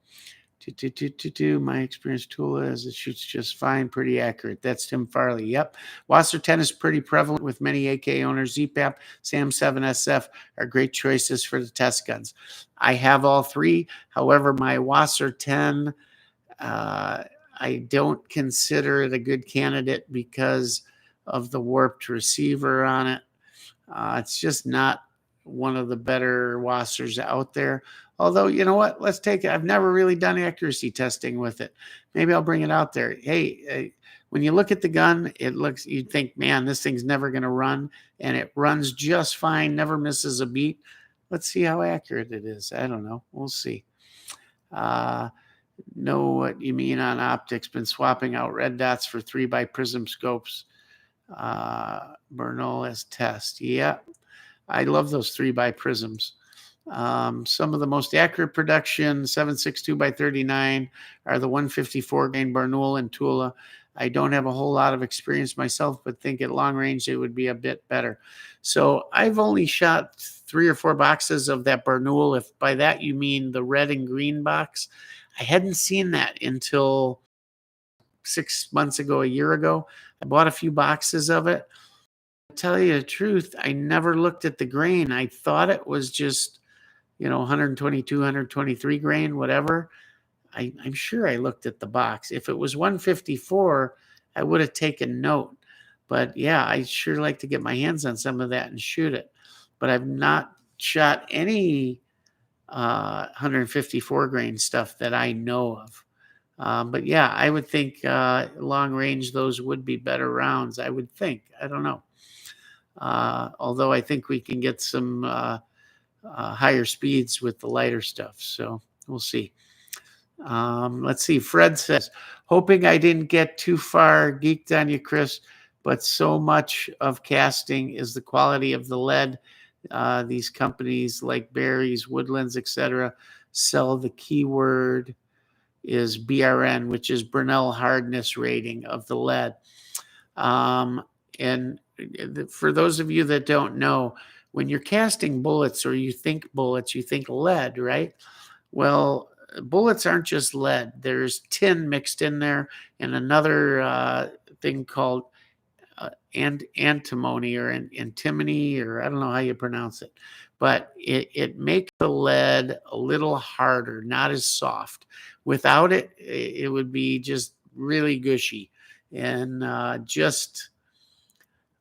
Speaker 1: My experience tool is it shoots just fine, pretty accurate. That's Tim Farley. Yep. Wasser 10 is pretty prevalent with many AK owners. ZPAP, SAM7 SF are great choices for the test guns. I have all three. However, my Wasser 10, I don't consider it a good candidate because of the warped receiver on it. It's just not one of the better Wassers out there. Although, you know what? Let's take it. I've never really done accuracy testing with it. Maybe I'll bring it out there. Hey, when you look at the gun, you'd think, man, this thing's never going to run. And it runs just fine, never misses a beat. Let's see how accurate it is. I don't know. We'll see. Know what you mean on optics. Been swapping out red dots for 3x prism scopes. Bernal as test. Yeah, I love those 3x prisms. Some of the most accurate production 7.62 by 39 are the 154 grain Bernoulli and Tula. I don't have a whole lot of experience myself, but think at long range it would be a bit better. So I've only shot 3 or 4 boxes of that Bernoulli. If by that you mean the red and green box, I hadn't seen that until 6 months ago, a year ago. I bought a few boxes of it. To tell you the truth, I never looked at the grain. I thought it was just, 122, 123 grain, whatever. I'm sure I looked at the box. If it was 154, I would have taken note. But yeah, I sure like to get my hands on some of that and shoot it. But I've not shot any 154 grain stuff that I know of. But yeah, I would think long range, those would be better rounds. I would think. I don't know. Although I think we can get some higher speeds with the lighter stuff. So we'll see. Let's see. Fred says, hoping I didn't get too far geeked on you, Chris, but so much of casting is the quality of the lead. These companies like Barry's, Woodlands, etc., sell the keyword is BRN, which is Brinell hardness rating of the lead. And for those of you that don't know, when you're casting bullets or you think bullets, you think lead, right? Well, bullets aren't just lead. There's tin mixed in there and another thing called antimony or antimony, or I don't know how you pronounce it. But it makes the lead a little harder, not as soft. Without it, it would be just really gushy. And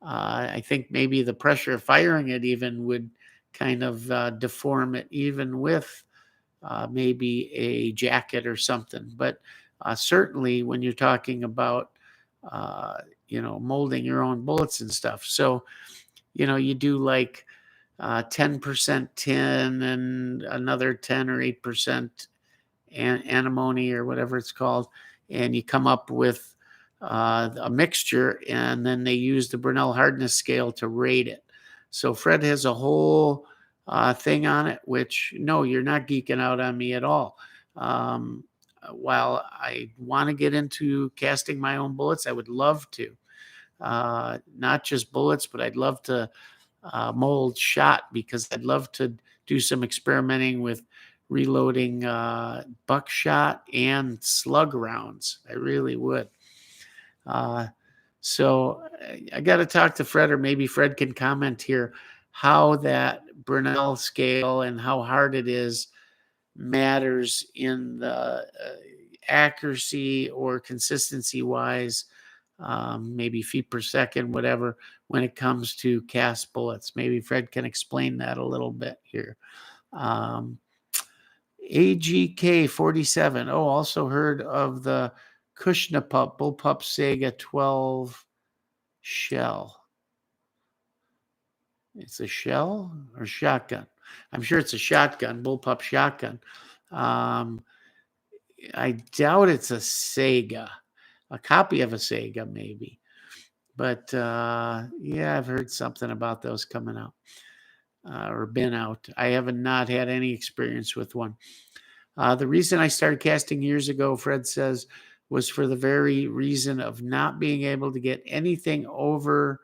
Speaker 1: I think maybe the pressure of firing it even would kind of deform it, even with maybe a jacket or something. But certainly when you're talking about, molding your own bullets and stuff. So, you do like 10% tin and another 10 or 8% antimony or whatever it's called. And you come up with a mixture, and then they use the Brinell hardness scale to rate it. So Fred has a whole thing on it, which, no, you're not geeking out on me at all. while I want to get into casting my own bullets, I would love to. Not just bullets, but I'd love to mold shot, because I'd love to do some experimenting with reloading buckshot and slug rounds. I really would. Uh, so I got to talk to Fred, or maybe Fred can comment here, how that Brinell scale and how hard it is matters in the accuracy or consistency wise, maybe feet per second, whatever, when it comes to cast bullets. Maybe Fred can explain that a little bit here. AGK 47. Oh, also heard of the Kalashnikovs Bullpup Sega 12 shell. It's a shell or shotgun? I'm sure it's a shotgun, bullpup shotgun. I doubt it's a Sega, a copy of a Sega maybe. But yeah, I've heard something about those coming out or been out. I haven't not had any experience with one. The reason I started casting years ago, Fred says, was for the very reason of not being able to get anything over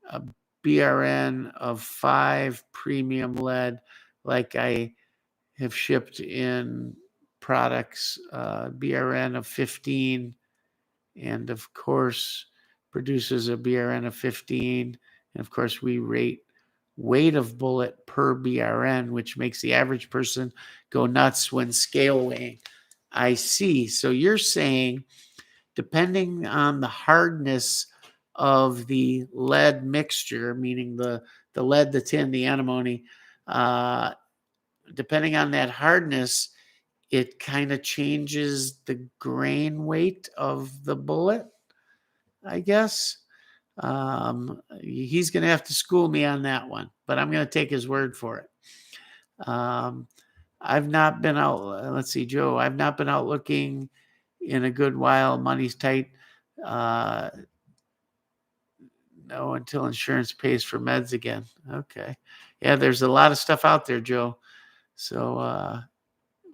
Speaker 1: a BRN of 5 premium lead, like I have shipped in products, BRN of 15, and of course produces a BRN of 15. And of course we rate weight of bullet per BRN, which makes the average person go nuts when scale weighing. I see. So you're saying, depending on the hardness of the lead mixture, meaning the lead, the tin, the antimony, depending on that hardness, it kind of changes the grain weight of the bullet, I guess. He's going to have to school me on that one, but I'm going to take his word for it. I've not been out. Let's see, Joe. I've not been out looking in a good while. Money's tight. No, until insurance pays for meds again. Okay. Yeah, there's a lot of stuff out there, Joe. So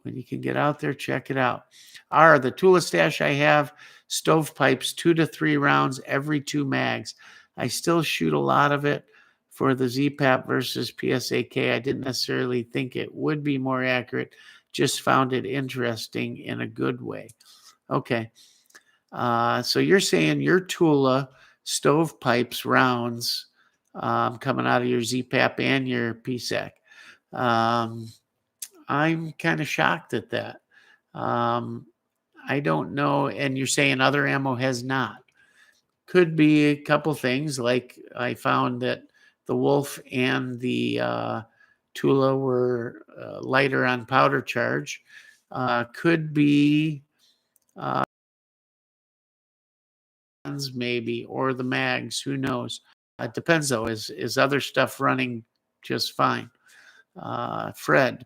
Speaker 1: when you can get out there, check it out. The Tula stash I have, stovepipes, 2 to 3 rounds every 2 mags. I still shoot a lot of it for the ZPAP versus PSAK. I didn't necessarily think it would be more accurate, just found it interesting in a good way. Okay. So you're saying your Tula stovepipes rounds coming out of your ZPAP and your PSAC. I'm kind of shocked at that. I don't know. And you're saying other ammo has not. Could be a couple things. Like I found that the Wolf and the Tula were lighter on powder charge. Could be maybe, or the mags. Who knows? It depends, though. Is other stuff running just fine? Fred,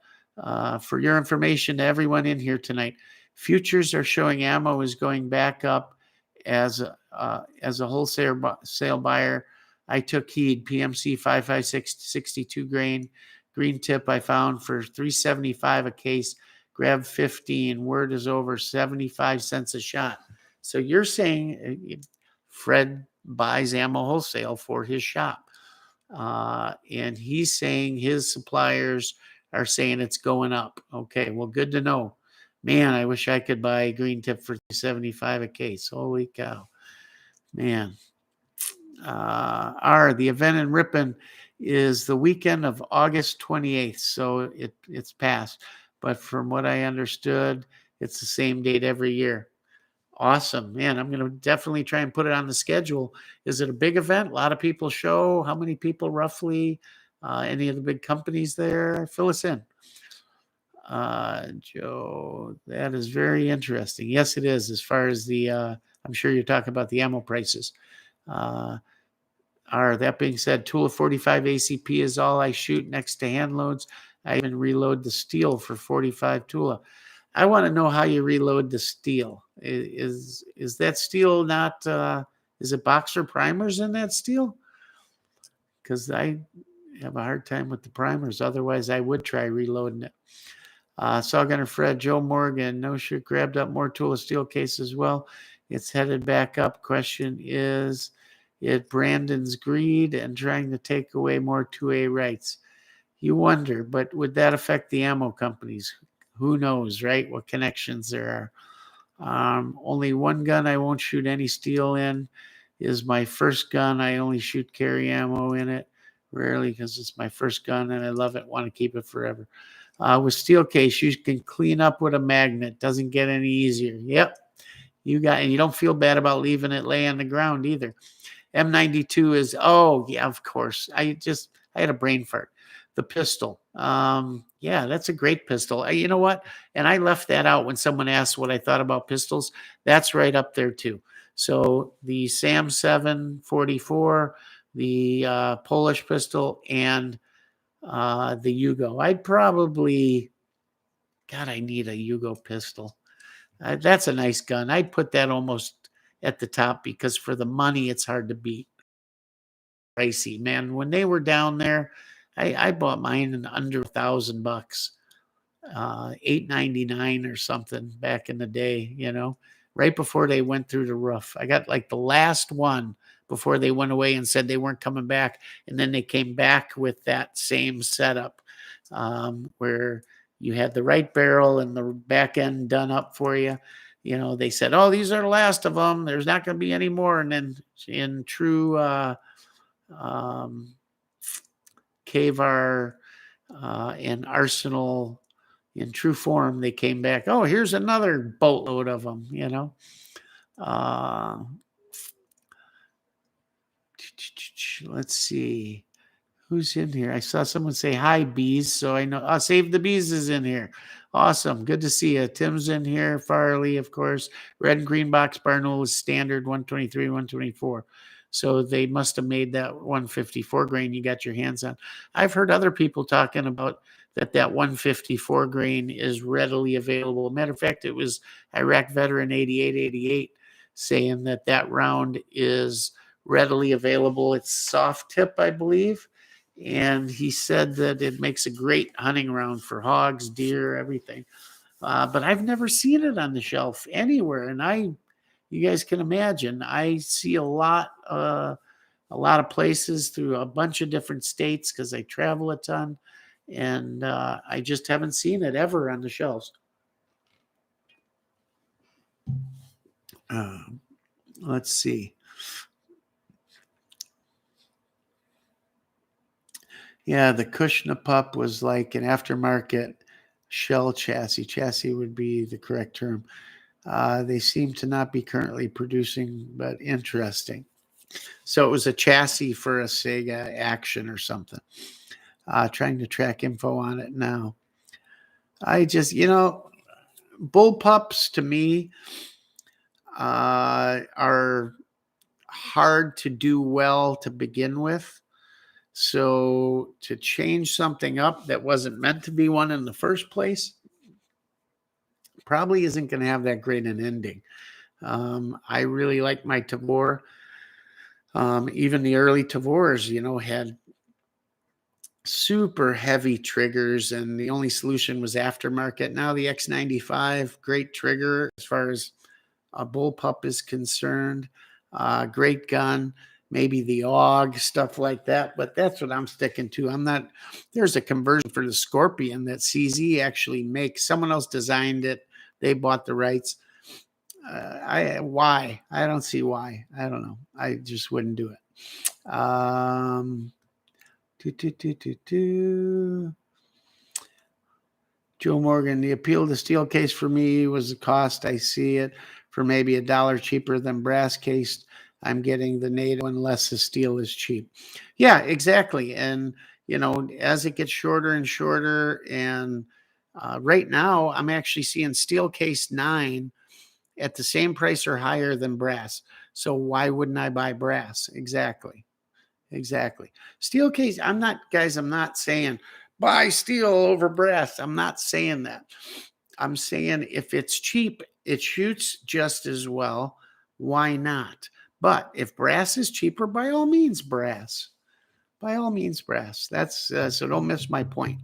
Speaker 1: for your information to everyone in here tonight, futures are showing ammo is going back up. As a wholesale buyer, I took heed. PMC 556 62 grain green tip I found for $3.75 a case. Grab 15. Word is over 75 cents a shot. So you're saying Fred buys ammo wholesale for his shop. And he's saying his suppliers are saying it's going up. Okay, well, good to know. Man, I wish I could buy a green tip for $75 a case. Holy cow. Man. The event in Ripon is the weekend of August 28th. So it's passed. But from what I understood, it's the same date every year. Awesome, man. I'm going to definitely try and put it on the schedule. Is it a big event? A lot of people show? How many people roughly? Any of the big companies there? Fill us in. Joe, that is very interesting. Yes, it is. As far as the, I'm sure you're talking about the ammo prices. That being said, Tula 45 ACP is all I shoot next to hand loads. I even reload the steel for 45 Tula. I want to know how you reload the steel. Is that steel not, is it boxer primers in that steel? Because I have a hard time with the primers. Otherwise, I would try reloading it. Saw Gunner Fred, Joe Morgan, no shoot, grabbed up more tool of steel case as well. It's headed back up. Question is it Brandon's greed and trying to take away more 2A rights? You wonder, but would that affect the ammo companies? Who knows, right? What connections there are. Only one gun I won't shoot any steel in is my first gun. I only shoot carry ammo in it, rarely because it's my first gun and I love it, want to keep it forever. With steel case, you can clean up with a magnet. Doesn't get any easier. Yep, and you don't feel bad about leaving it lay on the ground either. M92 is, oh yeah, of course. I had a brain fart. The pistol. Yeah, that's a great pistol. You know what? And I left that out when someone asked what I thought about pistols. That's right up there too. So the Sam 744, the Polish pistol, and the Yugo. I need a Yugo pistol. That's a nice gun. I'd put that almost at the top because for the money, it's hard to beat. Pricey, man. When they were down there, I bought mine in under $1,000, $899 or something back in the day. Right before they went through the roof. I got like the last one before they went away and said they weren't coming back, and then they came back with that same setup where you had the right barrel and the back end done up for you. They said, "Oh, these are the last of them. There's not going to be any more." And then in true Kavar and Arsenal in true form, they came back. Oh, here's another boatload of them. Let's see who's in here. I saw someone say hi, bees, so I know. Save the Bees is in here. Awesome, good to see you. Tim's in here. Farley, of course. Red and green box Barnoul is standard 123, 124. So they must have made that 154 grain you got your hands on. I've heard other people talking about that 154 grain is readily available. Matter of fact, it was Iraq veteran 8888 saying that round is readily available. It's soft tip, I believe. And he said that it makes a great hunting round for hogs, deer, everything. But I've never seen it on the shelf anywhere. And you guys can imagine, I see a lot of places through a bunch of different states because I travel a ton. And I just haven't seen it ever on the shelves. Let's see. Yeah, the Kushna pup was like an aftermarket shell chassis. Chassis would be the correct term. They seem to not be currently producing, but interesting. So it was a chassis for a Sega Action or something. Trying to track info on it now. I just, bullpups to me are hard to do well to begin with. So to change something up that wasn't meant to be one in the first place probably isn't going to have that great an ending. I really like my Tavor. Even the early Tavors, had super heavy triggers, and the only solution was aftermarket. Now the X95, great trigger as far as a bullpup is concerned. Great gun. Maybe the AUG, stuff like that. But that's what I'm sticking to. There's a conversion for the Scorpion that CZ actually makes. Someone else designed it. They bought the rights. Why? I don't see why. I don't know. I just wouldn't do it. Joe Morgan, the appeal of the steel case for me was the cost. I see it for maybe $1 cheaper than brass case. I'm getting the NATO unless the steel is cheap. Yeah, exactly. And, as it gets shorter and shorter, and right now I'm actually seeing steel case 9 at the same price or higher than brass. So why wouldn't I buy brass? Exactly. Steel case, I'm not saying buy steel over brass. I'm not saying that. I'm saying if it's cheap, it shoots just as well. Why not? But if brass is cheaper, by all means, brass. That's so don't miss my point.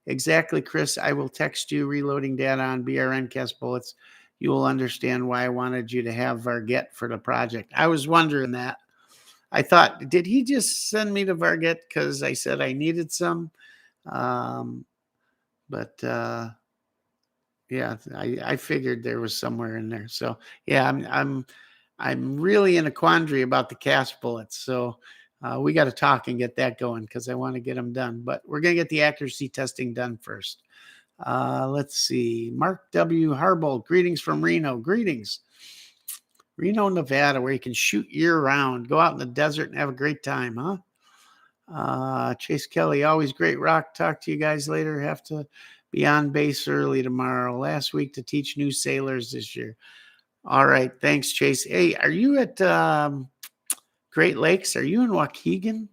Speaker 1: Exactly, Chris. I will text you reloading data on BRN cast bullets. You will understand why I wanted you to have Varget for the project. I was wondering that. I thought, did he just send me to Varget because I said I needed some? Um, but yeah, I figured there was somewhere in there. So yeah, I'm really in a quandary about the cast bullets. So we got to talk and get that going because I want to get them done. But we're gonna get the accuracy testing done first. Let's see. Mark W. Harbold, greetings from Reno. Greetings. Reno, Nevada, where you can shoot year round. Go out in the desert and have a great time, huh? Chase Kelly, always great rock. Talk to you guys later. Have to be on base early tomorrow. Last week to teach new sailors this year. All right. Thanks, Chase. Hey, are you at Great Lakes? Are you in Waukegan?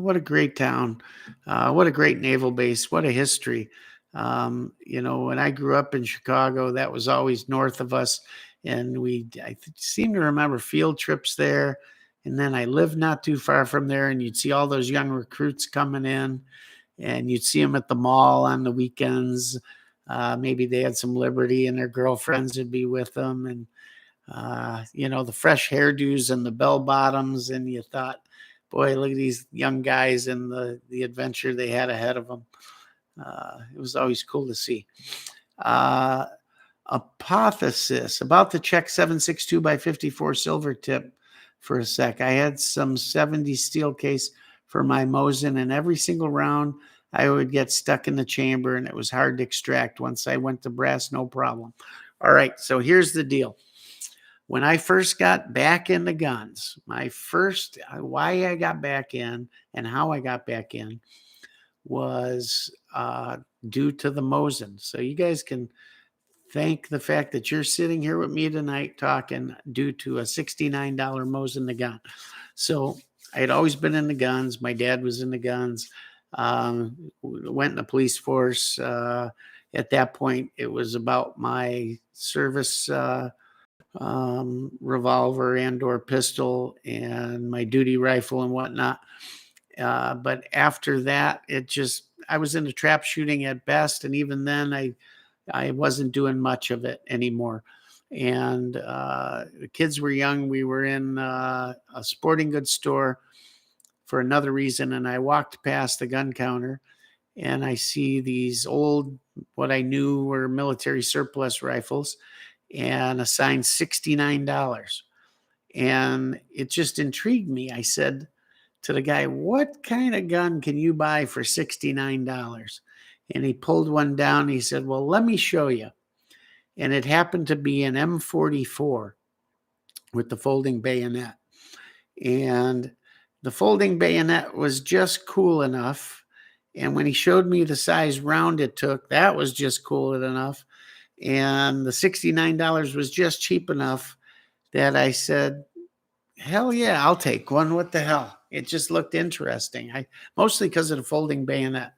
Speaker 1: What a great town. What a great naval base. What a history. When I grew up in Chicago, that was always north of us. And I seem to remember field trips there. And then I lived not too far from there, and you'd see all those young recruits coming in, and you'd see them at the mall on the weekends. Maybe they had some liberty, and their girlfriends would be with them. And the fresh hairdos and the bell bottoms, and you thought, boy, look at these young guys and the adventure they had ahead of them. It was always cool to see. Apotheosis about the Czech 762 by 54 silver tip for a sec. I had some 70 steel case for my Mosin, and every single round I would get stuck in the chamber, and it was hard to extract. Once I went to brass, no problem. All right, so here's the deal. When I first got back in the guns, why I got back in and how I got back in was due to the Mosin. So you guys can thank the fact that you're sitting here with me tonight talking due to a $69 Mosin the gun. So I had always been in the guns. My dad was in the guns. Went in the police force. At that point, it was about my service revolver and or pistol and my duty rifle and whatnot. But after that, I was into trap shooting at best. And even then I wasn't doing much of it anymore. And the kids were young. We were in a sporting goods store for another reason. And I walked past the gun counter and I see these old, what I knew were military surplus rifles, and assigned $69. And it just intrigued me. I said to the guy, what kind of gun can you buy for $69? And he pulled one down. He said, well, let me show you. And it happened to be an M44 with the folding bayonet. And the folding bayonet was just cool enough. And when he showed me the size round it took, that was just cool enough. And the $69 was just cheap enough that I said, hell yeah, I'll take one. What the hell? It just looked interesting. Mostly because of the folding bayonet.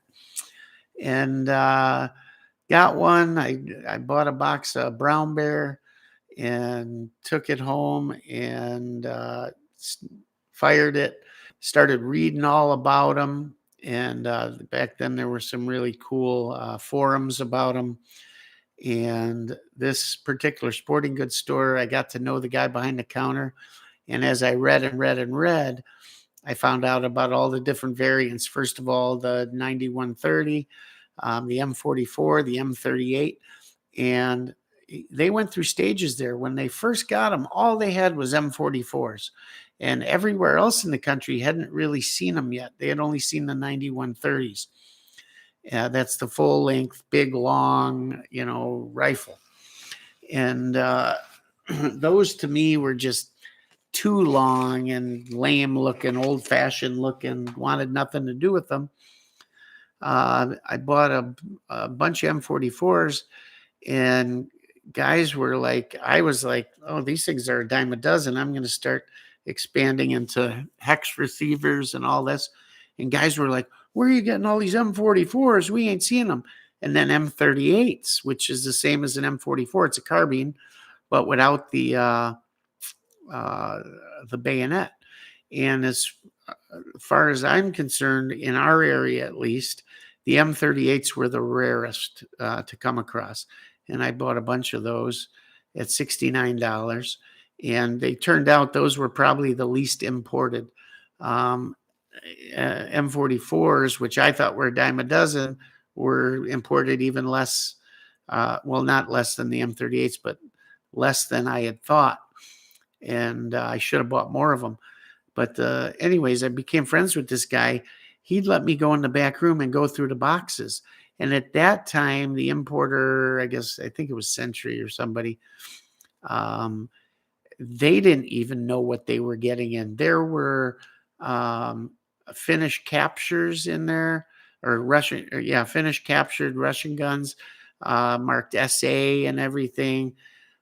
Speaker 1: And got one. I bought a box of Brown Bear and took it home and fired it. Started reading all about them. And back then there were some really cool forums about them. And this particular sporting goods store, I got to know the guy behind the counter. And as I read and read and read, I found out about all the different variants. First of all, the 9130, the M44, the M38. And they went through stages there. When they first got them, all they had was M44s. And everywhere else in the country hadn't really seen them yet. They had only seen the 9130s. That's the full length, big, long, rifle. And those to me were just too long and lame looking, old fashioned looking, wanted nothing to do with them. I bought a bunch of M44s, and guys were like, I was like, oh, these things are a dime a dozen. I'm going to start expanding into hex receivers and all this. And guys were like, where are you getting all these M44s? We ain't seeing them. And then M38s, which is the same as an M44. It's a carbine, but without the bayonet. And as far as I'm concerned, in our area at least, the M38s were the rarest to come across. And I bought a bunch of those at $69. And they turned out those were probably the least imported. Um, M44s, which I thought were a dime a dozen, were imported even less. Well, not less than the M38s, but less than I had thought. And I should have bought more of them. But anyways, I became friends with this guy. He'd let me go in the back room and go through the boxes. And at that time, the importer, I think it was Century or somebody, um, they didn't even know what they were getting in. There were um, Finnish captures in there, Finnish captured Russian guns, marked SA and everything.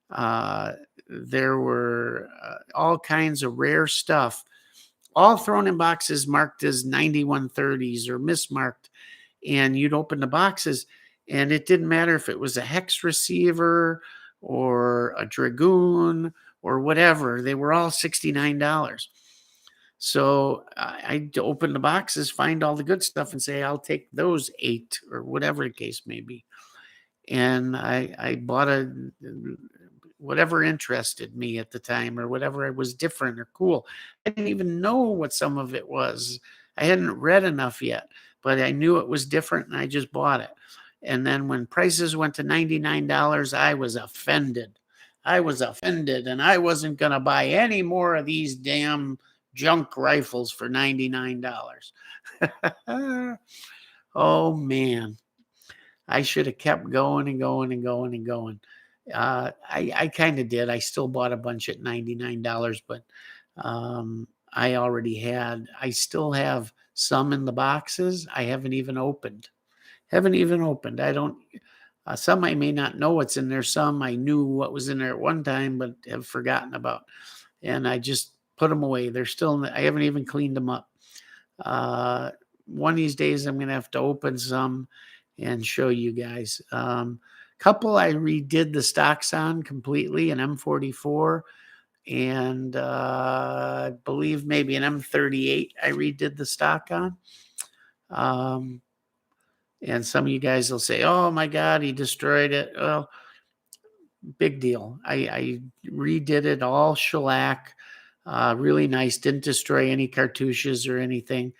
Speaker 1: Uh, there were all kinds of rare stuff, all thrown in boxes marked as 9130s or mismarked. And you'd open the boxes, and it didn't matter if it was a hex receiver or a Dragoon or whatever, they were all $69. So I'd open the boxes, find all the good stuff, and say, I'll take those 8 or whatever the case may be. And I bought whatever interested me at the time or whatever was different or cool. I didn't even know what some of it was. I hadn't read enough yet, but I knew it was different and I just bought it. And then when prices went to $99, I was offended. And I wasn't going to buy any more of these damn junk rifles for $99. Oh man. I should have kept going and going and going and going. I kind of did. I still bought a bunch at $99, but I still have some in the boxes. I haven't even opened. I don't, some I may not know what's in there. Some I knew what was in there at one time, but have forgotten about. And I just put them away. They're still, I haven't even cleaned them up. One of these days I'm going to have to open some and show you guys. Couple I redid the stocks on completely, an M44 and I believe maybe an M38 I redid the stock on. And some of you guys will say, oh my God, he destroyed it. Well, big deal. I redid it all shellac, really nice, didn't destroy any cartouches or anything.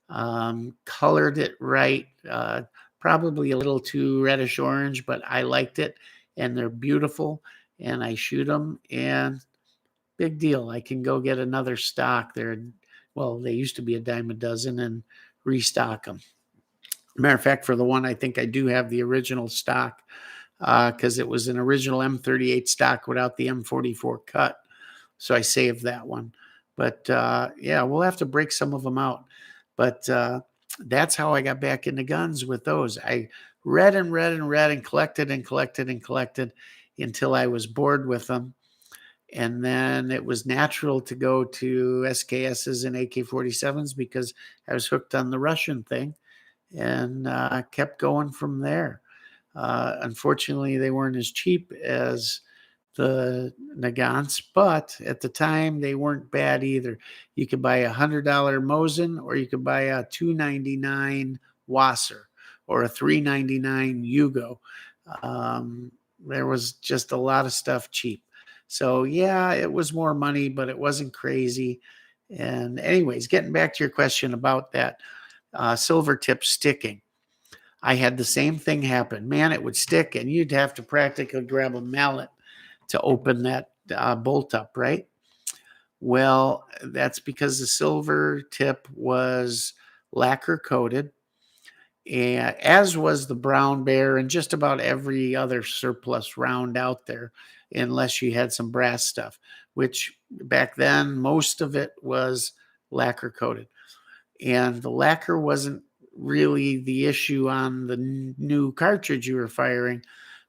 Speaker 1: Colored it right, probably a little too reddish orange, but I liked it and they're beautiful and I shoot them and big deal. I can go get another stock. They used to be a dime a dozen and restock them. Matter of fact, for the one, I think I do have the original stock because it was an original M38 stock without the M44 cut. So I saved that one. But yeah, we'll have to break some of them out. But that's how I got back into guns with those. I read and read and read and collected and collected and collected until I was bored with them. And then it was natural to go to SKSs and AK-47s because I was hooked on the Russian thing and kept going from there. Unfortunately, they weren't as cheap as the Nagants, but at the time they weren't bad either. You could buy $100 Mosin, or you could buy a $299 Wasser or a $399 Yugo. There was just a lot of stuff cheap. So yeah, it was more money, but it wasn't crazy. And anyways, getting back to your question about that silver tip sticking. I had the same thing happen. Man, it would stick and you'd have to practically grab a mallet to open that bolt up, right? Well, that's because the silver tip was lacquer coated, and as was the brown bear and just about every other surplus round out there, unless you had some brass stuff, which back then most of it was lacquer coated. And the lacquer wasn't really the issue on the new cartridge you were firing,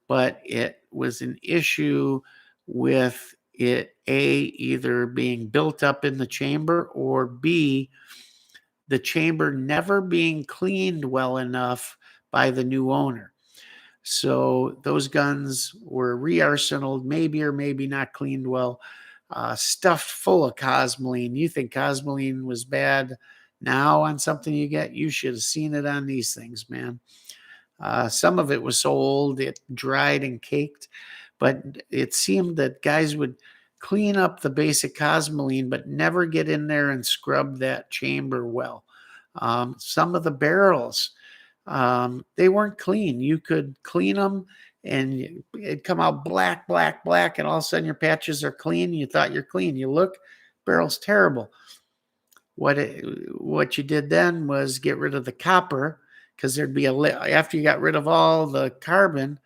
Speaker 1: but it was an issue with it, A, either being built up in the chamber, or B, the chamber never being cleaned well enough by the new owner. So those guns were re-arsenaled, maybe or maybe not cleaned well. stuffed full of cosmoline. You think cosmoline was bad now on something you get? You should have seen it on these things, man. Some of it was so old it dried and caked, but it seemed that guys would clean up the basic cosmoline, but never get in there and scrub that chamber well. Some of the barrels, they weren't clean. You could clean them and it'd come out black, black, black, and all of a sudden your patches are clean. You thought you're clean. You look, barrel's terrible. What you did then was get rid of the copper, because there'd be after you got rid of all the carbon,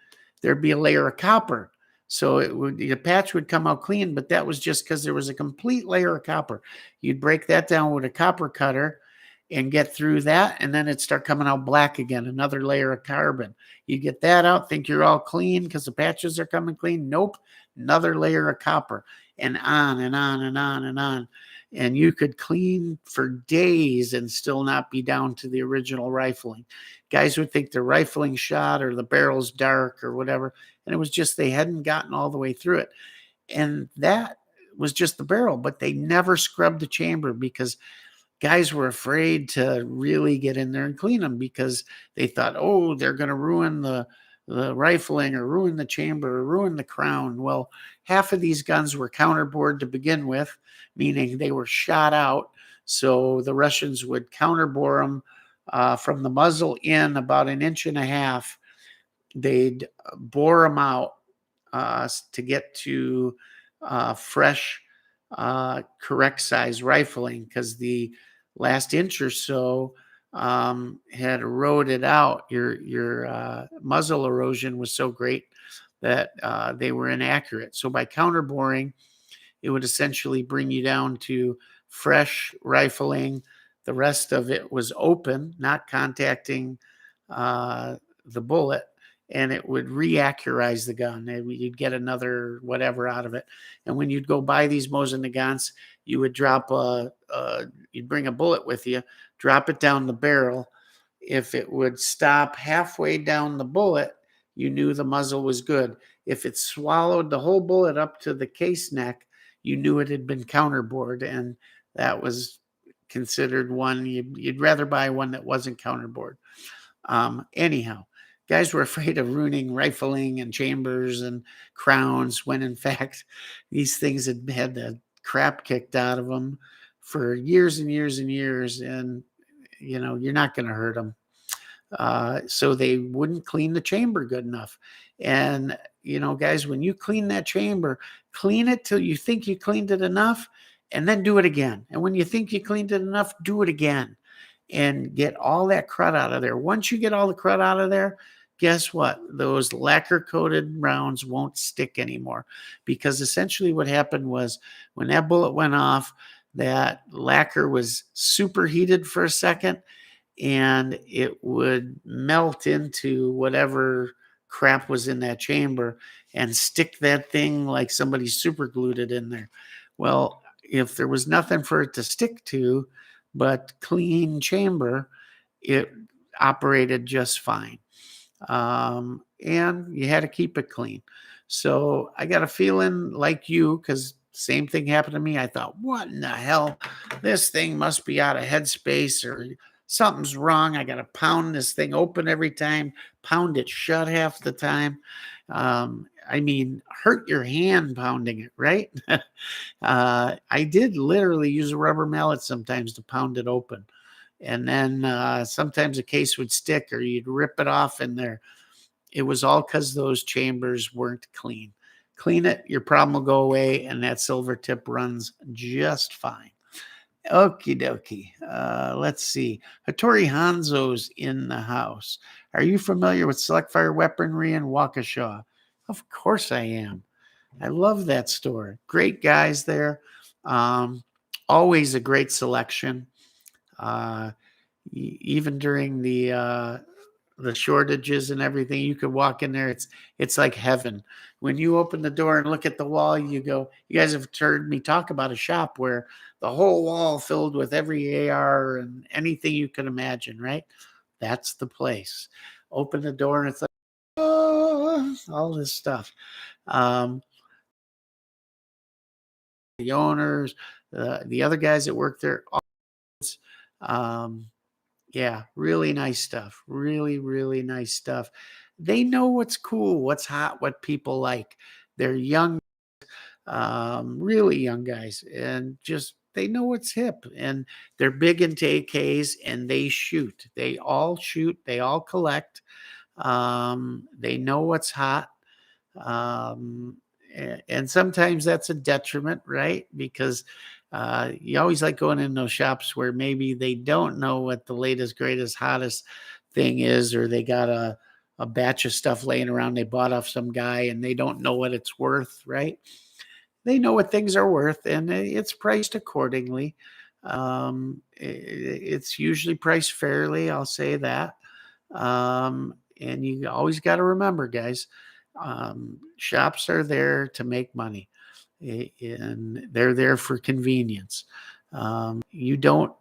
Speaker 1: there'd be a layer of copper. So the patch would come out clean, but that was just because there was a complete layer of copper. You'd break that down with a copper cutter and get through that, and then it'd start coming out black again, another layer of carbon. You get that out, think you're all clean because the patches are coming clean. Nope, another layer of copper, and on and on and on and on. And you could clean for days and still not be down to the original rifling. Guys would think the rifling shot or the barrel's dark or whatever, and it was just they hadn't gotten all the way through it. And that was just the barrel, but they never scrubbed the chamber because guys were afraid to really get in there and clean them because they thought, oh, they're going to ruin the rifling or ruin the chamber or ruin the crown. Well, half of these guns were counterbored to begin with, meaning they were shot out. So the Russians would counterbore them from the muzzle in about 1.5 inches. They'd bore them out to get to fresh, correct size rifling, because the last inch or so had eroded out. Your muzzle erosion was so great that they were inaccurate. So by counterboring, it would essentially bring you down to fresh rifling. The rest of it was open, not contacting the bullet, and it would reaccurize the gun. You'd get another whatever out of it. And when you'd go buy these Mosin Nagants, you would drop you'd bring a bullet with you, drop it down the barrel. If it would stop halfway down the bullet, you knew the muzzle was good. If it swallowed the whole bullet up to the case neck, you knew it had been counterbored, and that was considered one. You'd rather buy one that wasn't counterbored. Anyhow, guys were afraid of ruining rifling and chambers and crowns when in fact these things had the crap kicked out of them for years and years and years, and you're not going to hurt them. So they wouldn't clean the chamber good enough. And guys, when you clean that chamber, clean it till you think you cleaned it enough, and then do it again. And when you think you cleaned it enough, do it again, and get all that crud out of there. Once you get all the crud out of there, guess what? Those lacquer coated rounds won't stick anymore, because essentially what happened was when that bullet went off, that lacquer was superheated for a second, and it would melt into whatever crap was in that chamber and stick that thing like somebody super glued it in there. Well, if there was nothing for it to stick to but clean chamber, it operated just fine. And you had to keep it clean. So I got a feeling like you, because same thing happened to me. I thought, what in the hell? This thing must be out of headspace, or something's wrong. I got to pound this thing open every time, pound it shut half the time. Hurt your hand pounding it, right? I did literally use a rubber mallet sometimes to pound it open. And then sometimes a case would stick, or you'd rip it off in there. It was all because those chambers weren't clean. Clean it, your problem will go away, and that silver tip runs just fine. Okie dokie. Let's see. Hattori Hanzo's in the house. Are you familiar with Select Fire Weaponry in Waukesha? Of course I am. I love that store. Great guys there. Always a great selection. Even during the shortages and everything, you could walk in there. It's like heaven. When you open the door and look at the wall, you go, you guys have heard me talk about a shop where the whole wall filled with every AR and anything you can imagine, right? That's the place. Open the door and it's like, oh, 'cause, oh, all this stuff. the owners, the other guys that work there. Um, yeah, really nice stuff. Really, really nice stuff. They know what's cool, what's hot, what people like. They're young, really young guys, and just they know what's hip. And they're big into AKs, and they shoot. They all shoot. They all collect. They know what's hot. Um, and sometimes that's a detriment, right? Because you always like going in those shops where maybe they don't know what the latest, greatest, hottest thing is, or they got a batch of stuff laying around they bought off some guy and they don't know what it's worth, right? They know what things are worth, and it's priced accordingly. It's usually priced fairly, I'll say that. And you always got to remember, guys, shops are there to make money, and they're there for convenience. You don't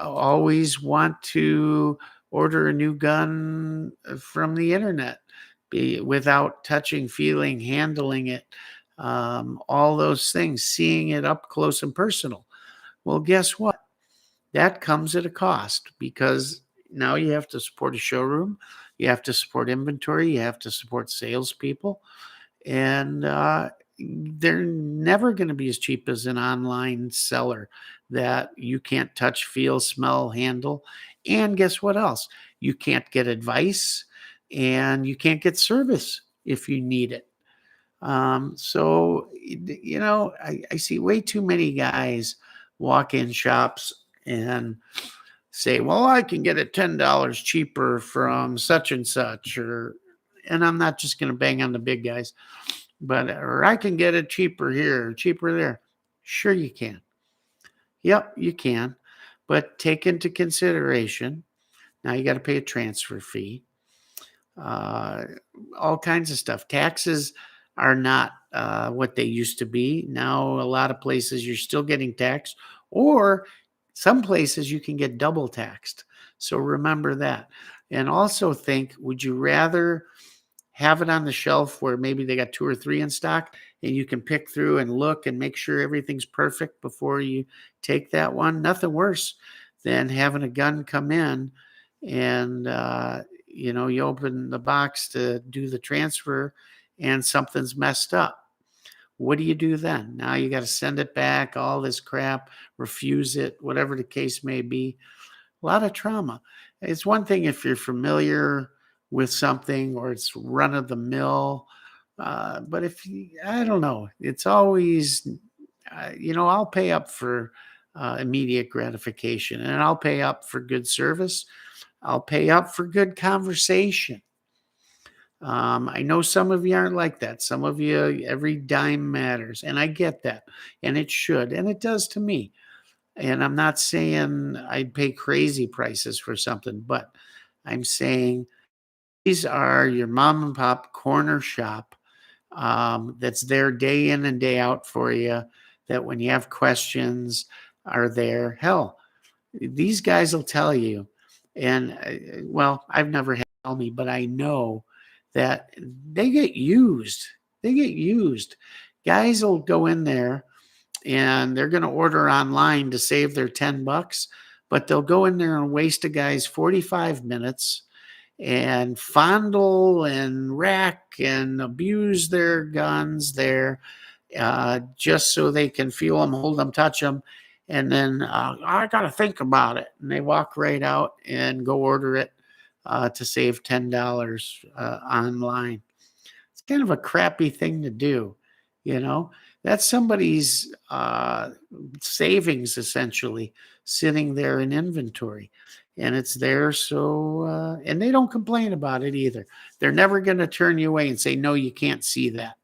Speaker 1: always want to order a new gun from the internet without touching, feeling, handling it, all those things, seeing it up close and personal. Well, guess what? That comes at a cost, because now you have to support a showroom, you have to support inventory, you have to support salespeople, and they're never going to be as cheap as an online seller that you can't touch, feel, smell, handle. And guess what else? You can't get advice, and you can't get service if you need it. I see way too many guys walk in shops and say, well, I can get it $10 cheaper from such and such, and I'm not just going to bang on the big guys, or I can get it cheaper here, cheaper there. Sure, you can. Yep, you can. But take into consideration, now you got to pay a transfer fee, uh, all kinds of stuff. Taxes are not what they used to be. Now, a lot of places you're still getting taxed, or some places you can get double taxed. So remember that. And also think, would you rather have it on the shelf where maybe they got two or three in stock and you can pick through and look and make sure everything's perfect before you take that one? Nothing worse than having a gun come in and you open the box to do the transfer and something's messed up. What do you do then? Now you got to send it back, all this crap, refuse it, whatever the case may be. A lot of trauma. It's one thing if you're familiar with something or it's run of the mill. But I don't know, it's always, I'll pay up for immediate gratification, and I'll pay up for good service. I'll pay up for good conversation. I know some of you aren't like that. Some of you, every dime matters, and I get that, and it should, and it does to me. And I'm not saying I'd pay crazy prices for something, but I'm saying these are your mom and pop corner shop, that's there day in and day out for you, that when you have questions are there. Hell, these guys will tell you. And well, I've never had tell me, but I know that they get used. They get used. Guys will go in there and they're going to order online to save their $10, but they'll go in there and waste a guy's 45 minutes and fondle and rack and abuse their guns there, just so they can feel them, hold them, touch them. And then I got to think about it. And they walk right out and go order it to save $10 online. It's kind of a crappy thing to do, you know. That's somebody's savings essentially sitting there in inventory, and it's there. So, and they don't complain about it either. They're never going to turn you away and say, no, you can't see that.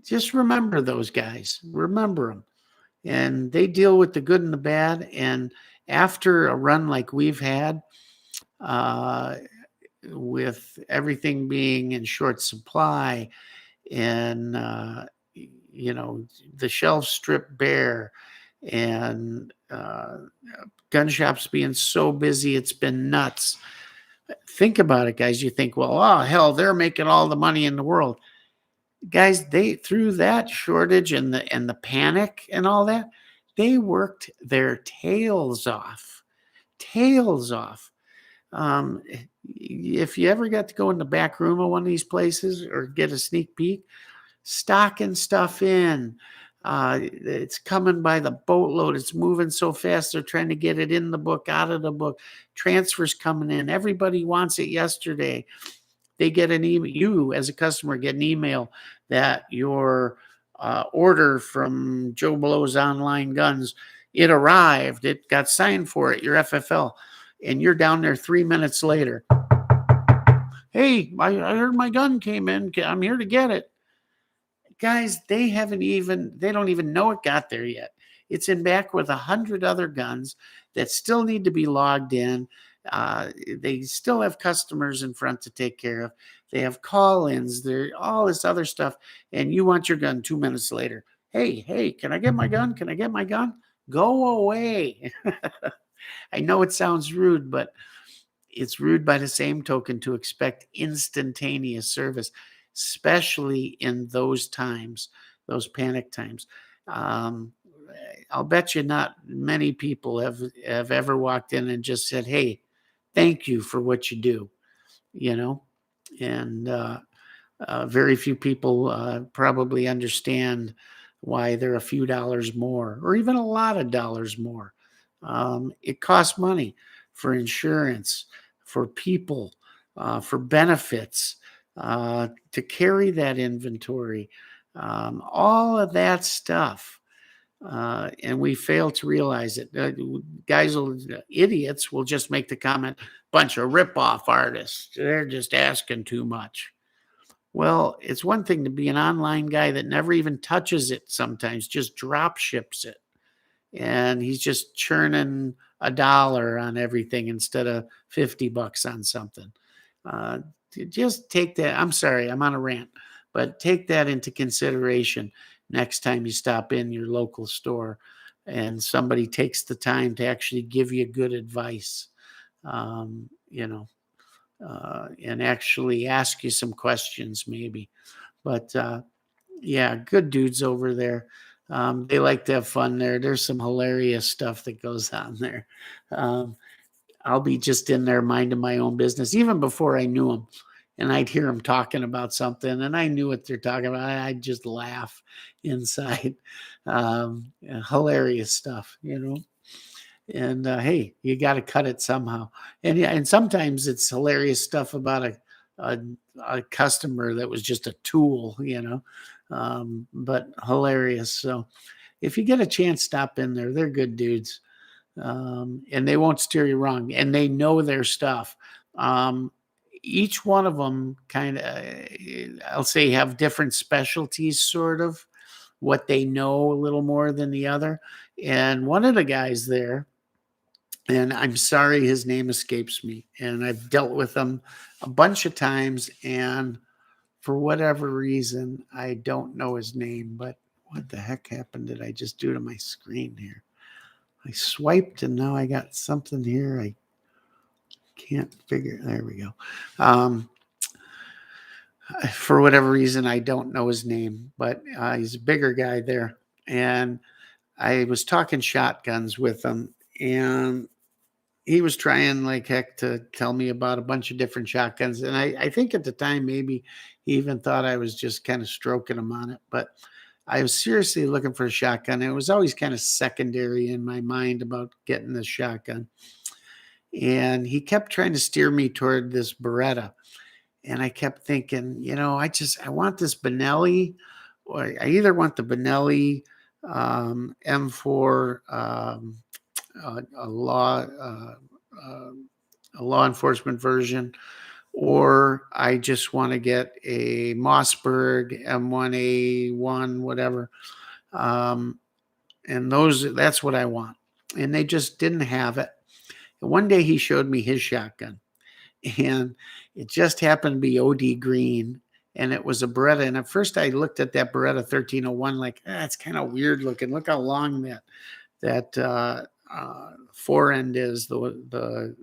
Speaker 1: Just remember those guys, remember them, and they deal with the good and the bad. And after a run like we've had, uh, with everything being in short supply, and the shelves stripped bare, and gun shops being so busy, it's been nuts. Think about it, guys. You think, well, oh hell, they're making all the money in the world. Guys, they through that shortage and the panic and all that, they worked their tails off. If you ever got to go in the back room of one of these places or get a sneak peek, stocking stuff in. It's coming by the boatload. It's moving so fast. They're trying to get it in the book, out of the book. Transfers coming in. Everybody wants it yesterday. They get an email. You, as a customer, get an email that your order from Joe Blow's Online Guns, it arrived. It got signed for it. Your FFL, and you're down there 3 minutes later. Hey, I heard my gun came in. I'm here to get it. Guys, they don't even know it got there yet. It's in back with 100 other guns that still need to be logged in. They still have customers in front to take care of. They have call-ins. There all this other stuff, and you want your gun 2 minutes later. Hey, can I get my gun? Can I get my gun? Go away. I know it sounds rude, but it's rude by the same token to expect instantaneous service, especially in those times, those panic times. Um, I'll bet you not many people have ever walked in and just said, "Hey, thank you for what you do," you know, and very few people probably understand why they're a few dollars more or even a lot of dollars more. It costs money for insurance, for people, for benefits, to carry that inventory, all of that stuff. And we fail to realize it. Idiots will just make the comment, bunch of rip-off artists. They're just asking too much. Well, it's one thing to be an online guy that never even touches it sometimes, just drop ships it. And he's just churning $1 on everything instead of $50 on something. Uh, just take that. I'm sorry, I'm on a rant, but take that into consideration next time you stop in your local store and somebody takes the time to actually give you good advice. Um, you know, and actually ask you some questions, maybe. But yeah, good dudes over there. They like to have fun there. There's some hilarious stuff that goes on there. Um, I'll be just in there minding my own business, even before I knew them. And I'd hear them talking about something, and I knew what they're talking about. I'd just laugh inside. Hilarious stuff, you know. And hey, you got to cut it somehow. And yeah, and sometimes it's hilarious stuff about a, a customer that was just a tool, you know, but hilarious. So if you get a chance, stop in there. They're good dudes, and they won't steer you wrong, and they know their stuff. Um, each one of them kind of, I'll say, have different specialties, sort of what they know a little more than the other. And one of the guys there, and I'm sorry his name escapes me, and I've dealt with him a bunch of times, and for whatever reason, I don't know his name, but what the heck happened did I just do to my screen here? I swiped and now I got something here. I can't figure. There we go. For whatever reason, I don't know his name, but he's a bigger guy there. And I was talking shotguns with him, and he was trying like heck to tell me about a bunch of different shotguns. And I think at the time, maybe he even thought I was just kind of stroking him on it. But I was seriously looking for a shotgun. It was always kind of secondary in my mind about getting this shotgun. And he kept trying to steer me toward this Beretta. And I kept thinking, I want this Benelli, or I either want the Benelli M4 a uh, law enforcement version, or I just want to get a Mossberg M1A1, whatever. Um, and that's what I want. And they just didn't have it. And one day he showed me his shotgun, and it just happened to be OD green, and it was a Beretta. And at first I looked at that Beretta 1301 like, it's kind of weird looking. Look how long that fore end is, the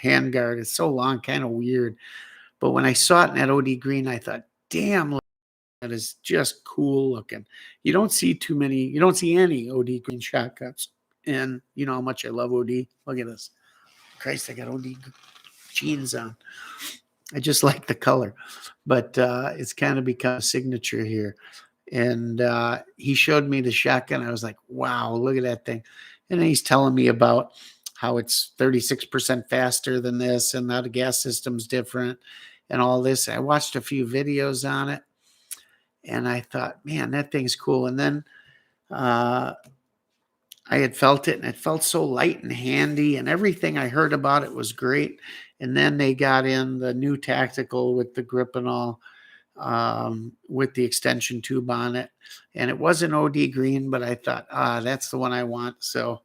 Speaker 1: handguard. It's so long, kind of weird. But when I saw it in that OD green, I thought, damn, that is just cool looking. You don't see too many, you don't see any OD green shotguns. And you know how much I love OD. Look at this. Christ, I got OD jeans on. I just like the color, but it's kind of become a signature here. And he showed me the shotgun. I was like, wow, look at that thing. And then he's telling me about how it's 36% faster than this and how the gas system's different and all this. I watched a few videos on it and I thought, man, that thing's cool. And then uh, I had felt it and it felt so light and handy and everything I heard about it was great. And then they got in the new tactical with the grip and all, with the extension tube on it. And it wasn't OD green, but I thought, that's the one I want. So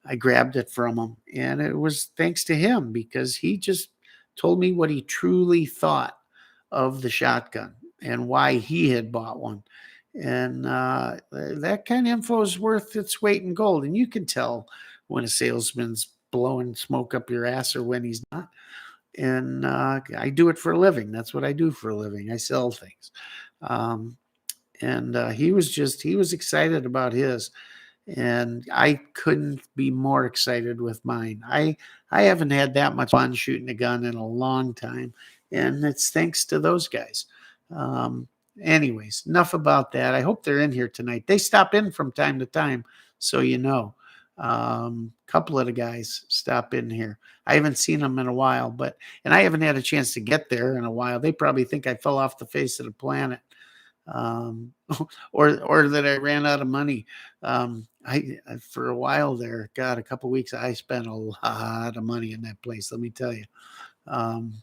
Speaker 1: I grabbed it from him. And it was thanks to him because he just told me what he truly thought of the shotgun and why he had bought one. And that kind of info is worth its weight in gold. And you can tell when a salesman's blowing smoke up your ass or when he's not. And I do it for a living. That's what I do for a living. I sell things. Um, and he was excited about his. And I couldn't be more excited with mine. I haven't had that much fun shooting a gun in a long time. And it's thanks to those guys. Um, Anyways, enough about that. I hope they're in here tonight. They stop in from time to time, so you know. Couple of the guys stop in here. I haven't seen them in a while, and I haven't had a chance to get there in a while. They probably think I fell off the face of the planet, um, or that I ran out of money. I for a while there, God, a couple weeks, I spent a lot of money in that place. Let me tell you. Um,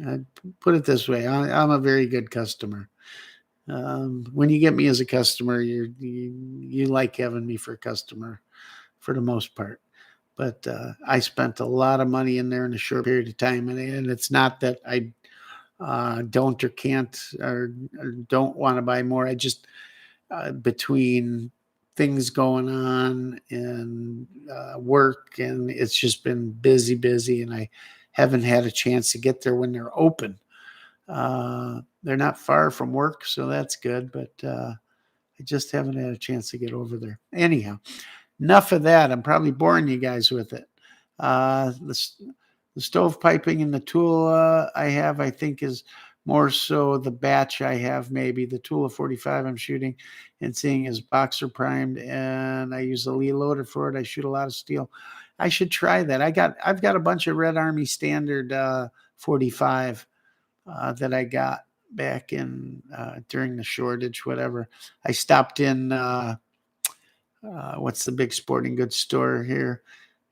Speaker 1: I put it this way: I'm a very good customer. When you get me as a customer, you like having me for a customer for the most part. But I spent a lot of money in there in a short period of time, and it's not that I don't or can't or don't want to buy more. I just between things going on and work, and it's just been busy, and I haven't had a chance to get there when they're open. They're not far from work, so that's good, but I just haven't had a chance to get over there. Anyhow, enough of that. I'm probably boring you guys with it. The stove piping and the tool I have, I think, is more so the batch I have, maybe the tool of 45 I'm shooting and seeing is boxer primed, and I use a Lee loader for it. I shoot a lot of steel. I should try that. I've got a bunch of Red Army standard 45 that I got back in during the shortage, whatever. I stopped in what's the big sporting goods store here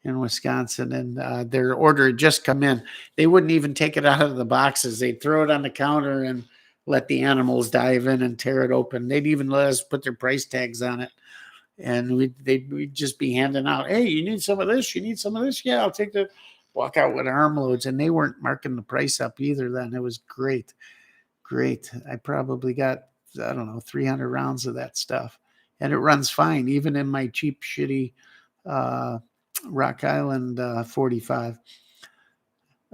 Speaker 1: in Wisconsin, and their order had just come in. They wouldn't even take it out of the boxes. They'd throw it on the counter and let the animals dive in and tear it open. They'd even let us put their price tags on it. And we'd just be handing out, hey, you need some of this? You need some of this? Yeah, I'll take the walk out with arm loads. And they weren't marking the price up either then. It was great. I probably got, I don't know, 300 rounds of that stuff. And it runs fine, even in my cheap, shitty Rock Island 45.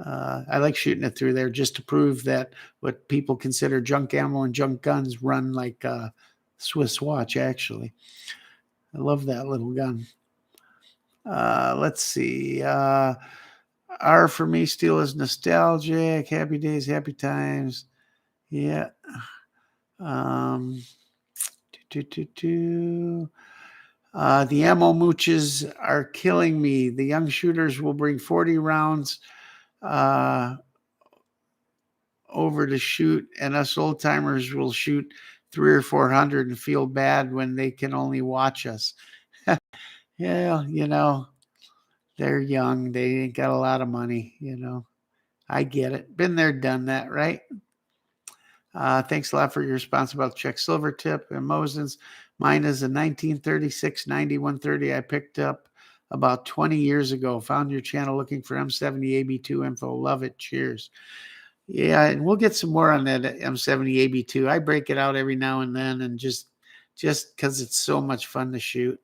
Speaker 1: I like shooting it through there just to prove that what people consider junk ammo and junk guns run like a Swiss watch, actually. I love that little gun. Let's see. R for me, steel is nostalgic. Happy days, happy times. Yeah. Um, the ammo mooches are killing me. The young shooters will bring 40 rounds over to shoot, and us old timers will shoot 300 or 400 and feel bad when they can only watch us. Yeah, they're young. They ain't got a lot of money. I get it. Been there, done that, right? Thanks a lot for your response about Czech Silver Tip and Mosin's. Mine is a 1936 9130 I picked up about 20 years ago. Found your channel looking for M70 AB2 info. Love it. Cheers. Yeah, and we'll get some more on that M70 AB2. I break it out every now and then, and just because it's so much fun to shoot.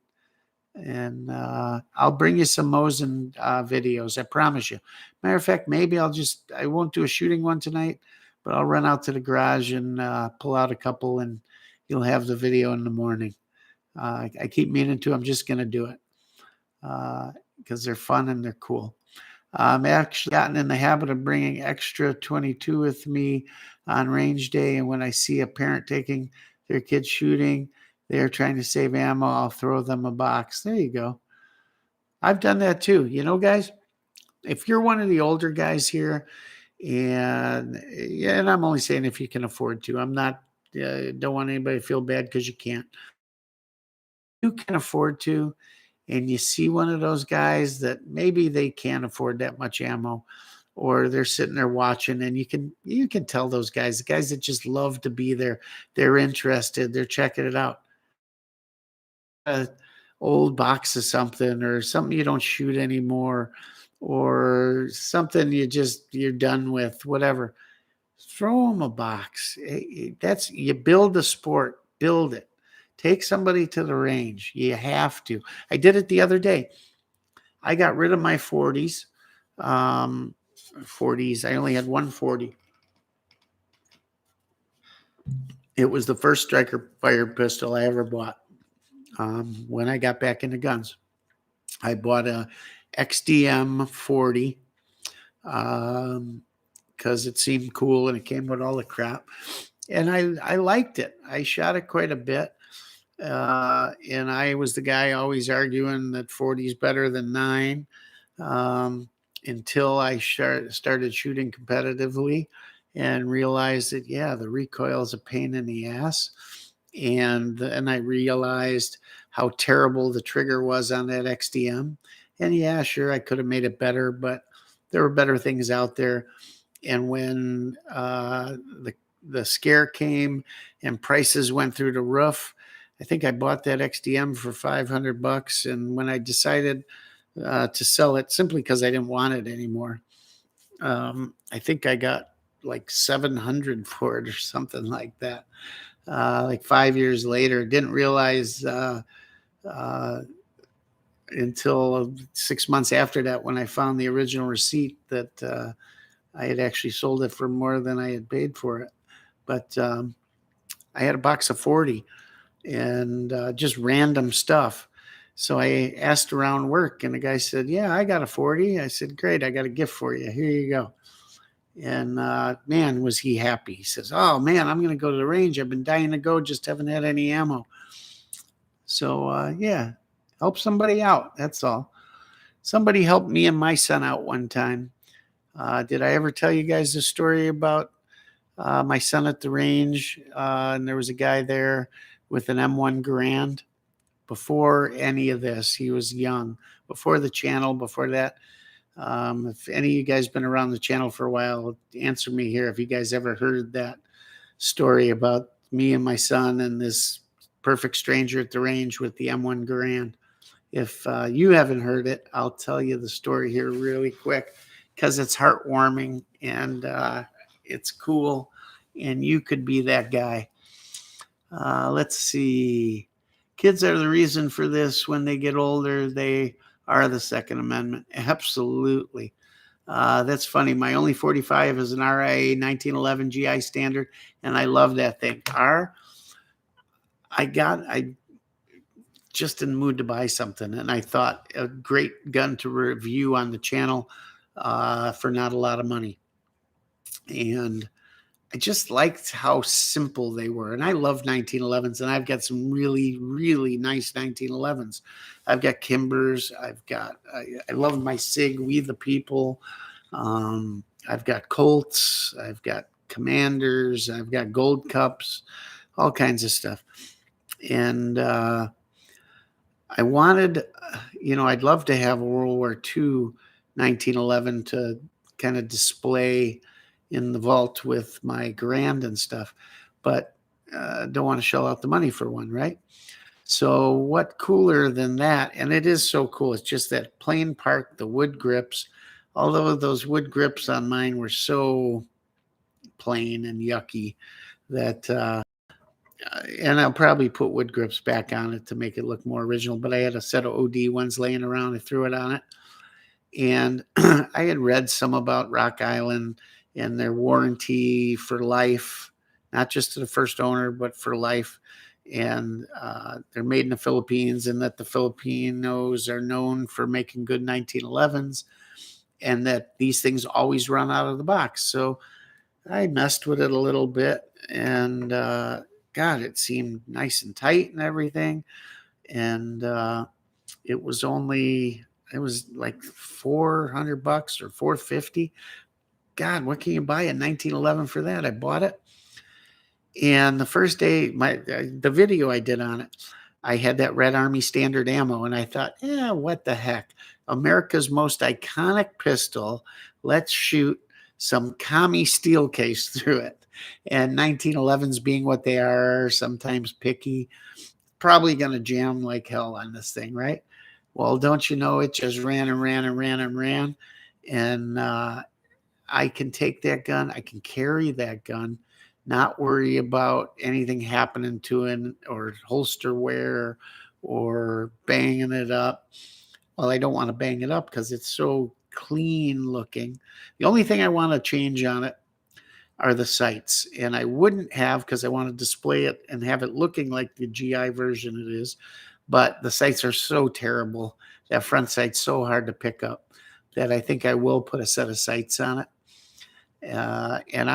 Speaker 1: And I'll bring you some Mosin videos. I promise you. Matter of fact, maybe I won't do a shooting one tonight, but I'll run out to the garage and pull out a couple and you'll have the video in the morning. I keep meaning to. I'm just going to do it because they're fun and they're cool. I've actually gotten in the habit of bringing extra 22 with me on range day. And when I see a parent taking their kid shooting, they're trying to save ammo, I'll throw them a box. There you go. I've done that too. You know, guys, if you're one of the older guys here, and yeah, and I'm only saying if you can afford to, I'm not, don't want anybody to feel bad because you can't. You can afford to, and you see one of those guys that maybe they can't afford that much ammo, or they're sitting there watching, and you can tell those guys, the guys that just love to be there, they're interested, they're checking it out. A old box of something, or something you don't shoot anymore, or something you're done with, whatever. Throw them a box. That's, you build the sport, build it. Take somebody to the range. You have to. I did it the other day. I got rid of my 40s. Um, 40s. I only had one 40. It was the first striker fired pistol I ever bought. When I got back into guns, I bought a XDM 40 because it seemed cool and it came with all the crap. And I liked it. I shot it quite a bit. And I was the guy always arguing that 40 is better than 9, until I started shooting competitively and realized that, yeah, the recoil is a pain in the ass. And then I realized how terrible the trigger was on that XDM. And yeah, sure, I could have made it better, but there were better things out there. And when the scare came and prices went through the roof, I think I bought that XDM for $500. And when I decided to sell it, simply because I didn't want it anymore, I think I got like 700 for it or something like that. Like 5 years later, didn't realize uh, until 6 months after that, when I found the original receipt, that I had actually sold it for more than I had paid for it. But I had a box of 40 and just random stuff. So I asked around work, and the guy said, "Yeah, I got a 40." I said, "Great, I got a gift for you. Here you go." And man, was he happy. He says, "Oh man, I'm going to go to the range. I've been dying to go, just haven't had any ammo." So yeah, help somebody out. That's all. Somebody helped me and my son out one time. Did I ever tell you guys the story about my son at the range? And there was a guy there with an M1 Garand. Before any of this, he was young. Before the channel, before that. If any of you guys been around the channel for a while, answer me here if you guys ever heard that story about me and my son and this perfect stranger at the range with the M1 Garand. If you haven't heard it, I'll tell you the story here really quick because it's heartwarming and it's cool, and you could be that guy. Let's see. Kids are the reason for this. When they get older, they are the Second Amendment. Absolutely. That's funny. My only 45 is an RIA 1911 GI standard, and I love that thing. I just in the mood to buy something, and I thought a great gun to review on the channel for not a lot of money. And I just liked how simple they were. And I love 1911s, and I've got some really, really nice 1911s. I've got Kimbers. I love my SIG, We the People. I've got Colts. I've got Commanders. I've got Gold Cups, all kinds of stuff. And I wanted, I'd love to have a World War II 1911 to kind of display in the vault with my Garand and stuff, but don't want to shell out the money for one, right? So what cooler than that? And it is so cool. It's just that plain part, the wood grips, although those wood grips on mine were so plain and yucky that and I'll probably put wood grips back on it to make it look more original. But I had a set of OD ones laying around. I threw it on it. And I had read some about Rock Island and their warranty for life, not just to the first owner, but for life. And they're made in the Philippines, and that the Filipinos are known for making good 1911s, and that these things always run out of the box. So I messed with it a little bit, and God, it seemed nice and tight and everything. And it was only, it was like $400 or 450. God, what can you buy in 1911 for that? I bought it. And the first day, the video I did on it, I had that Red Army standard ammo, and I thought, yeah, what the heck? America's most iconic pistol. Let's shoot some commie steel case through it. And 1911s being what they are, sometimes picky, probably going to jam like hell on this thing, right? Well, don't you know, it just ran and ran and ran and ran. And I can take that gun, I can carry that gun, not worry about anything happening to it or holster wear or banging it up. Well, I don't want to bang it up because it's so clean looking. The only thing I want to change on it are the sights. And I wouldn't have, because I want to display it and have it looking like the GI version it is. But the sights are so terrible. That front sight's so hard to pick up that I think I will put a set of sights on it. And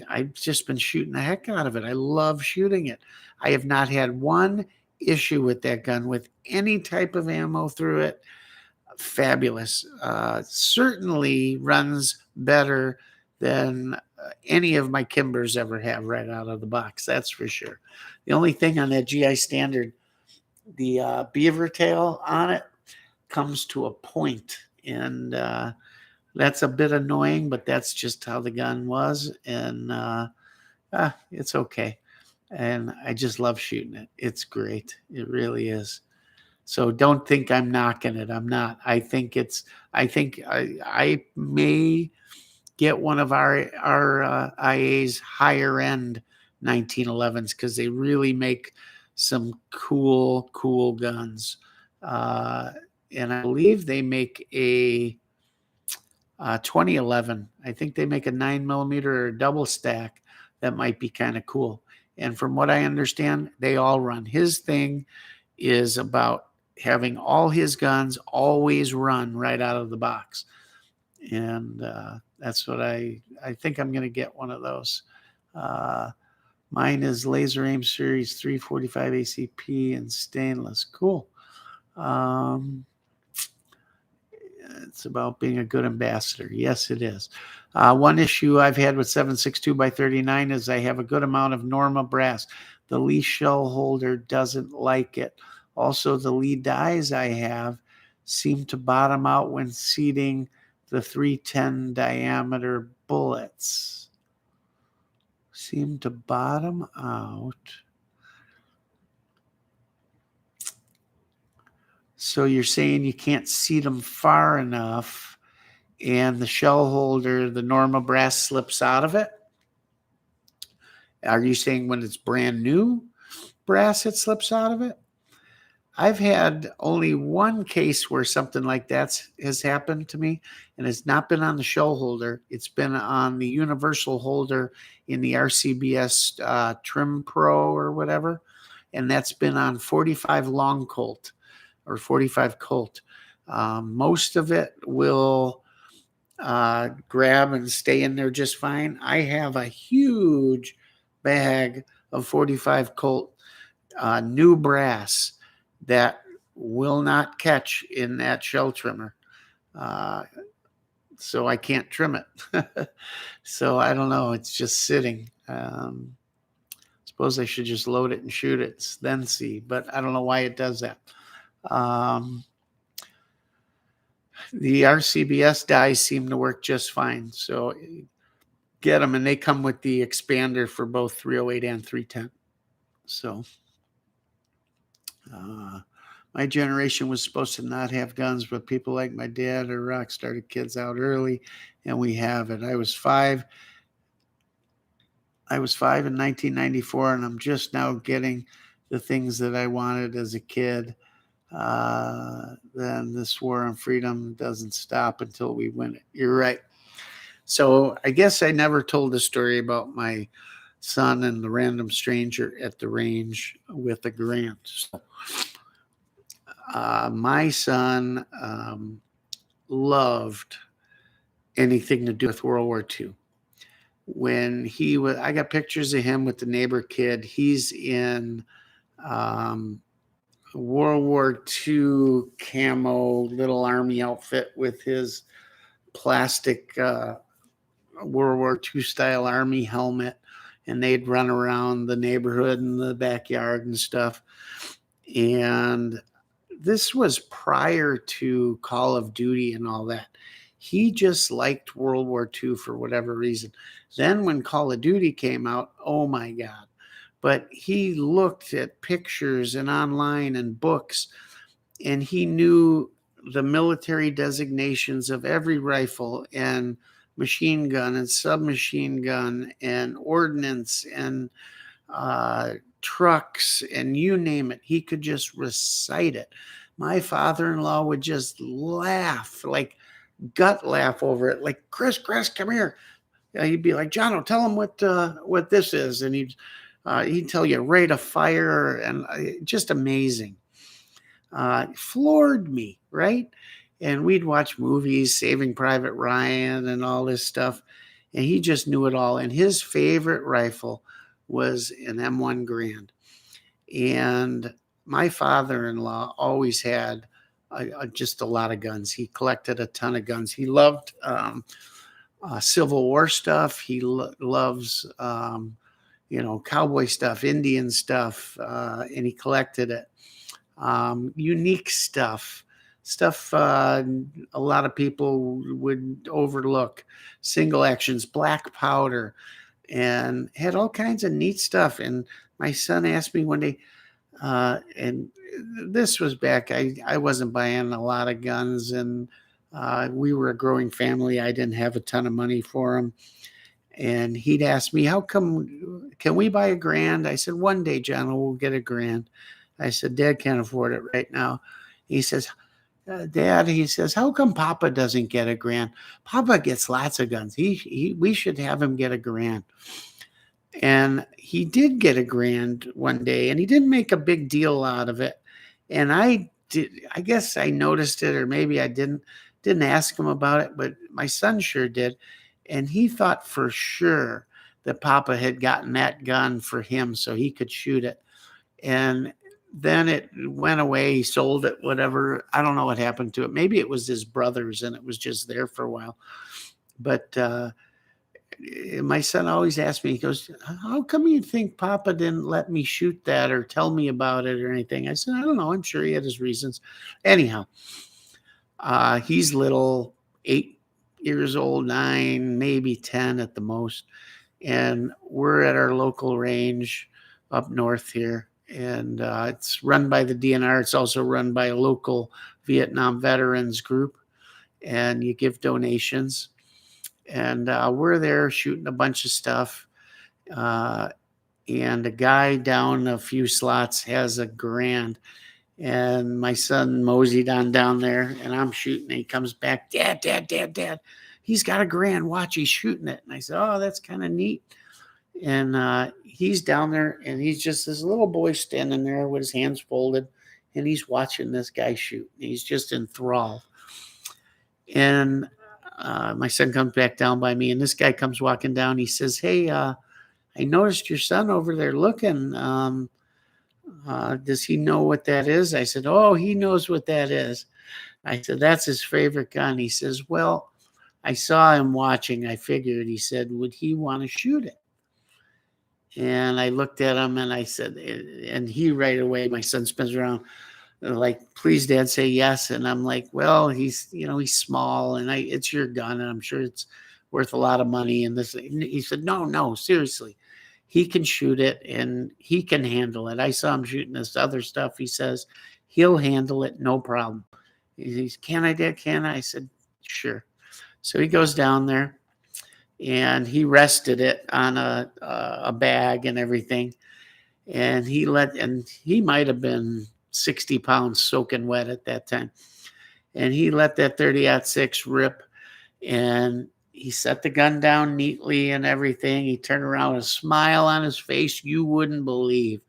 Speaker 1: I've just been shooting the heck out of it. I love shooting it. I have not had one issue with that gun with any type of ammo through it. Fabulous. Certainly runs better than any of my Kimbers ever have right out of the box. That's for sure. The only thing on that GI standard, the beaver tail on it comes to a point, and that's a bit annoying, but that's just how the gun was. And it's okay. And I just love shooting it. It's great. It really is. So don't think I'm knocking it. I'm not. I think I may get one of our IA's higher end 1911s, because they really make some cool guns. And I believe they make a 2011. I think they make a 9mm or a double stack that might be kind of cool. And from what I understand, they all run. His thing is about having all his guns always run right out of the box. And that's what I think I'm going to get one of those. Mine is Laser Aim Series 345 ACP and stainless. Cool. It's about being a good ambassador. Yes, it is. One issue I've had with 7.62x39 is I have a good amount of Norma brass. The Lee shell holder doesn't like it. Also, the Lee dies I have seem to bottom out when seating the 310 diameter bullets. Seem to bottom out. So you're saying you can't seat them far enough, and the shell holder, the Norma brass, slips out of it? Are you saying when it's brand new brass, it slips out of it? I've had only one case where something like that has happened to me, and it's not been on the shell holder. It's been on the universal holder in the RCBS Trim Pro or whatever, and that's been on 45 Long Colt or 45 Colt. Most of it will grab and stay in there just fine. I have a huge bag of 45 Colt new brass that will not catch in that shell trimmer. So I can't trim it. So I don't know. It's just sitting. Suppose I should just load it and shoot it, then see. But I don't know why it does that. The RCBS dies seem to work just fine. So get them, and they come with the expander for both 308 and 310. So my generation was supposed to not have guns, but people like my dad or Rock started kids out early, and we have it. I was five in 1994, and I'm just now getting the things that I wanted as a kid. Then this war on freedom doesn't stop until we win it. You're right. So I guess I never told the story about my son and the random stranger at the range with a grant. So, my son loved anything to do with World War II. When he was, I got pictures of him with the neighbor kid. He's in um, World War II camo little army outfit with his plastic World War II style army helmet, and they'd run around the neighborhood and the backyard and stuff. And this was prior to Call of Duty and all that. He just liked World War II for whatever reason. Then when Call of Duty came out, oh my God. But he looked at pictures and online and books, and he knew the military designations of every rifle and machine gun and submachine gun and ordnance and trucks and you name it. He could just recite it. My father-in-law would just laugh, like gut laugh over it, like, Chris, come here. He'd be like, Jono, tell him what this is. And he'd tell you rate of fire, and just amazing. Floored me, right? And we'd watch movies, Saving Private Ryan and all this stuff. And he just knew it all. And his favorite rifle was an M1 Garand. And my father-in-law always had just a lot of guns. He collected a ton of guns. He loved Civil War stuff. He loves, cowboy stuff, Indian stuff, and he collected it. Unique stuff a lot of people would overlook, single actions, black powder, and had all kinds of neat stuff. And my son asked me one day, and this was back, I wasn't buying a lot of guns, and we were a growing family. I didn't have a ton of money for him. And he'd ask me, can we buy a Garand? I said, one day, John, we'll get a Garand. I said, Dad can't afford it right now. He says, Dad, he says, how come Papa doesn't get a Garand? Papa gets lots of guns. We should have him get a Garand. And he did get a Garand one day, and he didn't make a big deal out of it. And I guess I noticed it, or maybe I didn't ask him about it, but my son sure did. And he thought for sure that Papa had gotten that gun for him so he could shoot it. And then it went away. He sold it, whatever. I don't know what happened to it. Maybe it was his brother's and it was just there for a while. But my son always asked me, he goes, how come you think Papa didn't let me shoot that or tell me about it or anything? I said, I don't know. I'm sure he had his reasons. Anyhow, he's little, 8 years old, 9, maybe 10 at the most. And we're at our local range up north here. And it's run by the DNR. It's also run by a local Vietnam veterans group. And you give donations. And we're there shooting a bunch of stuff. And a guy down a few slots has a Garand. And my son moseyed on down there. And I'm shooting. And he comes back, Dad. He's got a Garand. Watch, he's shooting it. And I said, oh, that's kind of neat. And he's down there, and he's just this little boy standing there with his hands folded, and he's watching this guy shoot. He's just enthralled. And my son comes back down by me, and this guy comes walking down. He says, hey, I noticed your son over there looking. Does he know what that is? I said, oh, he knows what that is. I said, that's his favorite gun. He says, well, I saw him watching. I figured. He said, would he want to shoot it? And I looked at him and I said, and he right away, my son spins around like, please, Dad, say yes. And I'm like, well, he's small, and it's your gun, and I'm sure it's worth a lot of money. And this, he said, no, seriously, he can shoot it and he can handle it. I saw him shooting this other stuff. He says he'll handle it, no problem. He's, can I, Dad? Can I? I said, sure. So he goes down there. And he rested it on a bag and everything. And he might have been 60 pounds soaking wet at that time. And he let that 30-06 rip. And He set the gun down neatly and everything. He turned around with a smile on his face you wouldn't believe.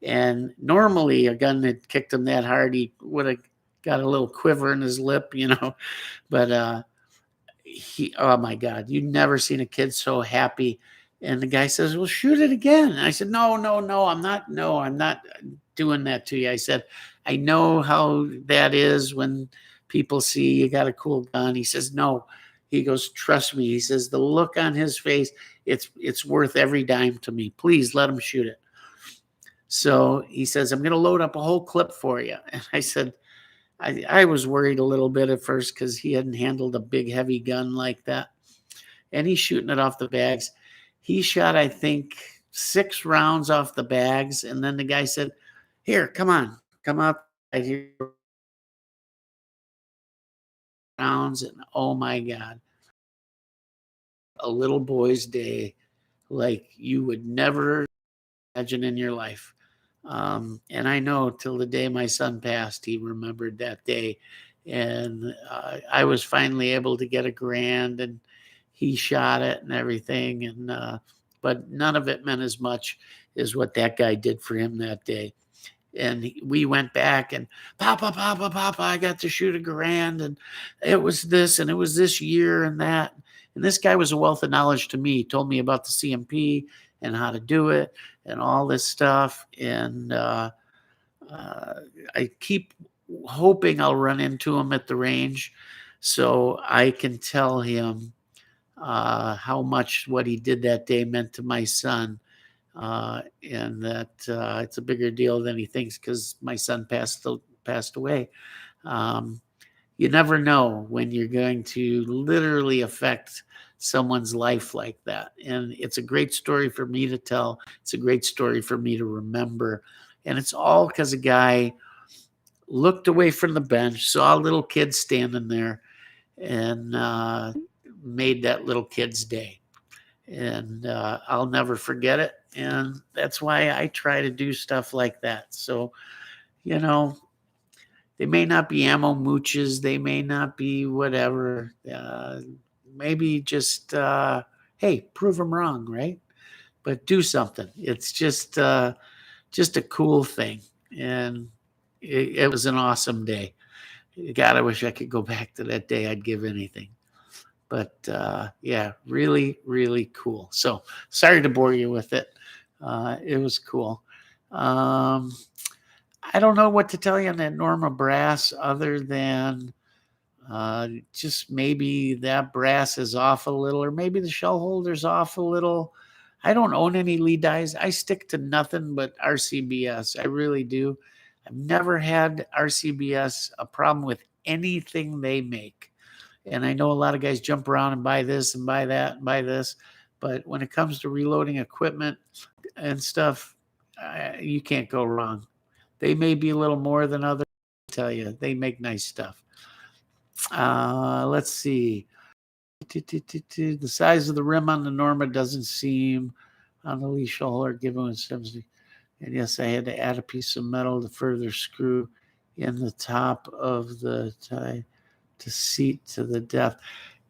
Speaker 1: And normally, a gun that kicked him that hard, he would have got a little quiver in his lip, you know. But oh my God, you've never seen a kid so happy. And the guy says, "Well, shoot it again." And I said, "No, no, no, I'm not. No, I'm not doing that to you." I said, "I know how that is when people see you got a cool gun." He says, "No." He goes, "Trust me." He says, "The look on his face, it's worth every dime to me. Please let him shoot it." So he says, "I'm going to load up a whole clip for you." And I said, I was worried a little bit at first because he hadn't handled a big, heavy gun like that. And he's shooting it off the bags. He shot, I think, 6 rounds off the bags. And then the guy said, "Here, come on, come out." Here, rounds. And oh my God, a little boy's day like you would never imagine in your life. And I know till the day my son passed, he remembered that day. And I was finally able to get a grand, and he shot it and everything. And but none of it meant as much as what that guy did for him that day. And we went back and Papa, Papa, Papa, I got to shoot a grand, and it was this, and it was this year and that. And this guy was a wealth of knowledge to me. He told me about the CMP and how to do it and all this stuff. And uh, I keep hoping I'll run into him at the range so I can tell him how much what he did that day meant to my son, and that it's a bigger deal than he thinks because my son passed away. Um, you never know when you're going to literally affect someone's life like that, and it's a great story for me to tell. It's a great story for me to remember, and it's all because a guy looked away from the bench, saw a little kid standing there, and made that little kid's day. And I'll never forget it. And that's why I try to do stuff like that. So, you know, they may not be ammo mooches, they may not be whatever. Maybe just, hey, prove them wrong, right? But do something. It's just a cool thing. And it was an awesome day. God, I wish I could go back to that day. I'd give anything. But yeah, really, really cool. So sorry to bore you with it. It was cool. Um, I don't know what to tell you on that Norma brass other than just maybe that brass is off a little, or maybe the shell holder's off a little. I don't own any lead dies. I stick to nothing but RCBS. I really do. I've never had RCBS a problem with anything they make. And I know a lot of guys jump around and buy this and buy that and buy this. But when it comes to reloading equipment and stuff, you can't go wrong. They may be a little more than others. I tell you, they make nice stuff. Let's see. The size of the rim on the Norma doesn't seem on the leash holder given with 70. And yes, I had to add a piece of metal to further screw in the top of the tie to seat to the depth.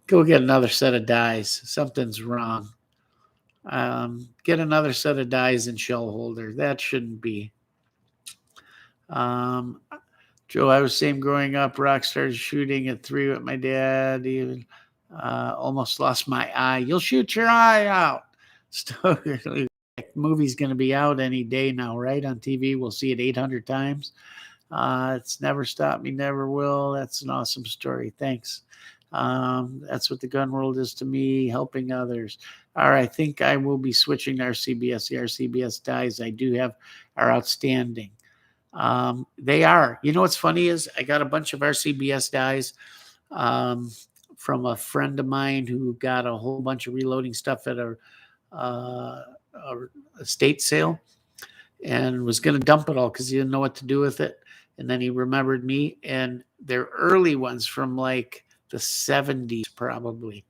Speaker 1: Go get another set of dies. Something's wrong. Get another set of dies and shell holder. That shouldn't be. Um, Joe, I was same growing up. Rock started shooting at 3 with my dad. Even almost lost my eye. You'll shoot your eye out. Stoker, movie's going to be out any day now, right? On TV, we'll see it 800 times. It's never stopped me, never will. That's an awesome story. Thanks. That's what the gun world is to me, helping others. All right, I think I will be switching to RCBS. The RCBS dies I do have are outstanding. They are. You know what's funny is I got a bunch of RCBS dies from a friend of mine who got a whole bunch of reloading stuff at a estate sale and was going to dump it all because he didn't know what to do with it. And then he remembered me, and they're early ones from like the 70s probably.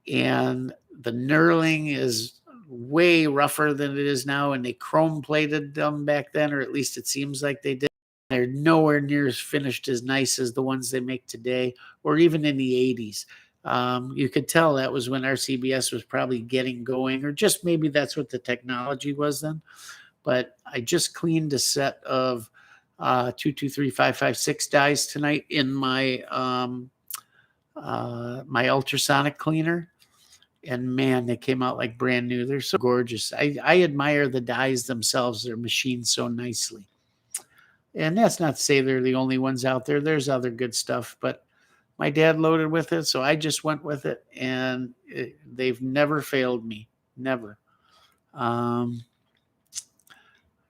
Speaker 1: And the knurling is way rougher than it is now, and they chrome plated them back then, or at least it seems like they did. They're nowhere near as finished as nice as the ones they make today, or even in the 80s. You could tell that was when RCBS was probably getting going, or just maybe that's what the technology was then. But I just cleaned a set of 223-556 dies tonight in my ultrasonic cleaner, and man, they came out like brand new. They're so gorgeous. I admire the dies themselves. They're machined so nicely. And that's not to say they're the only ones out there. There's other good stuff, but my dad loaded with it, so I just went with it, and they've never failed me. Never. Um,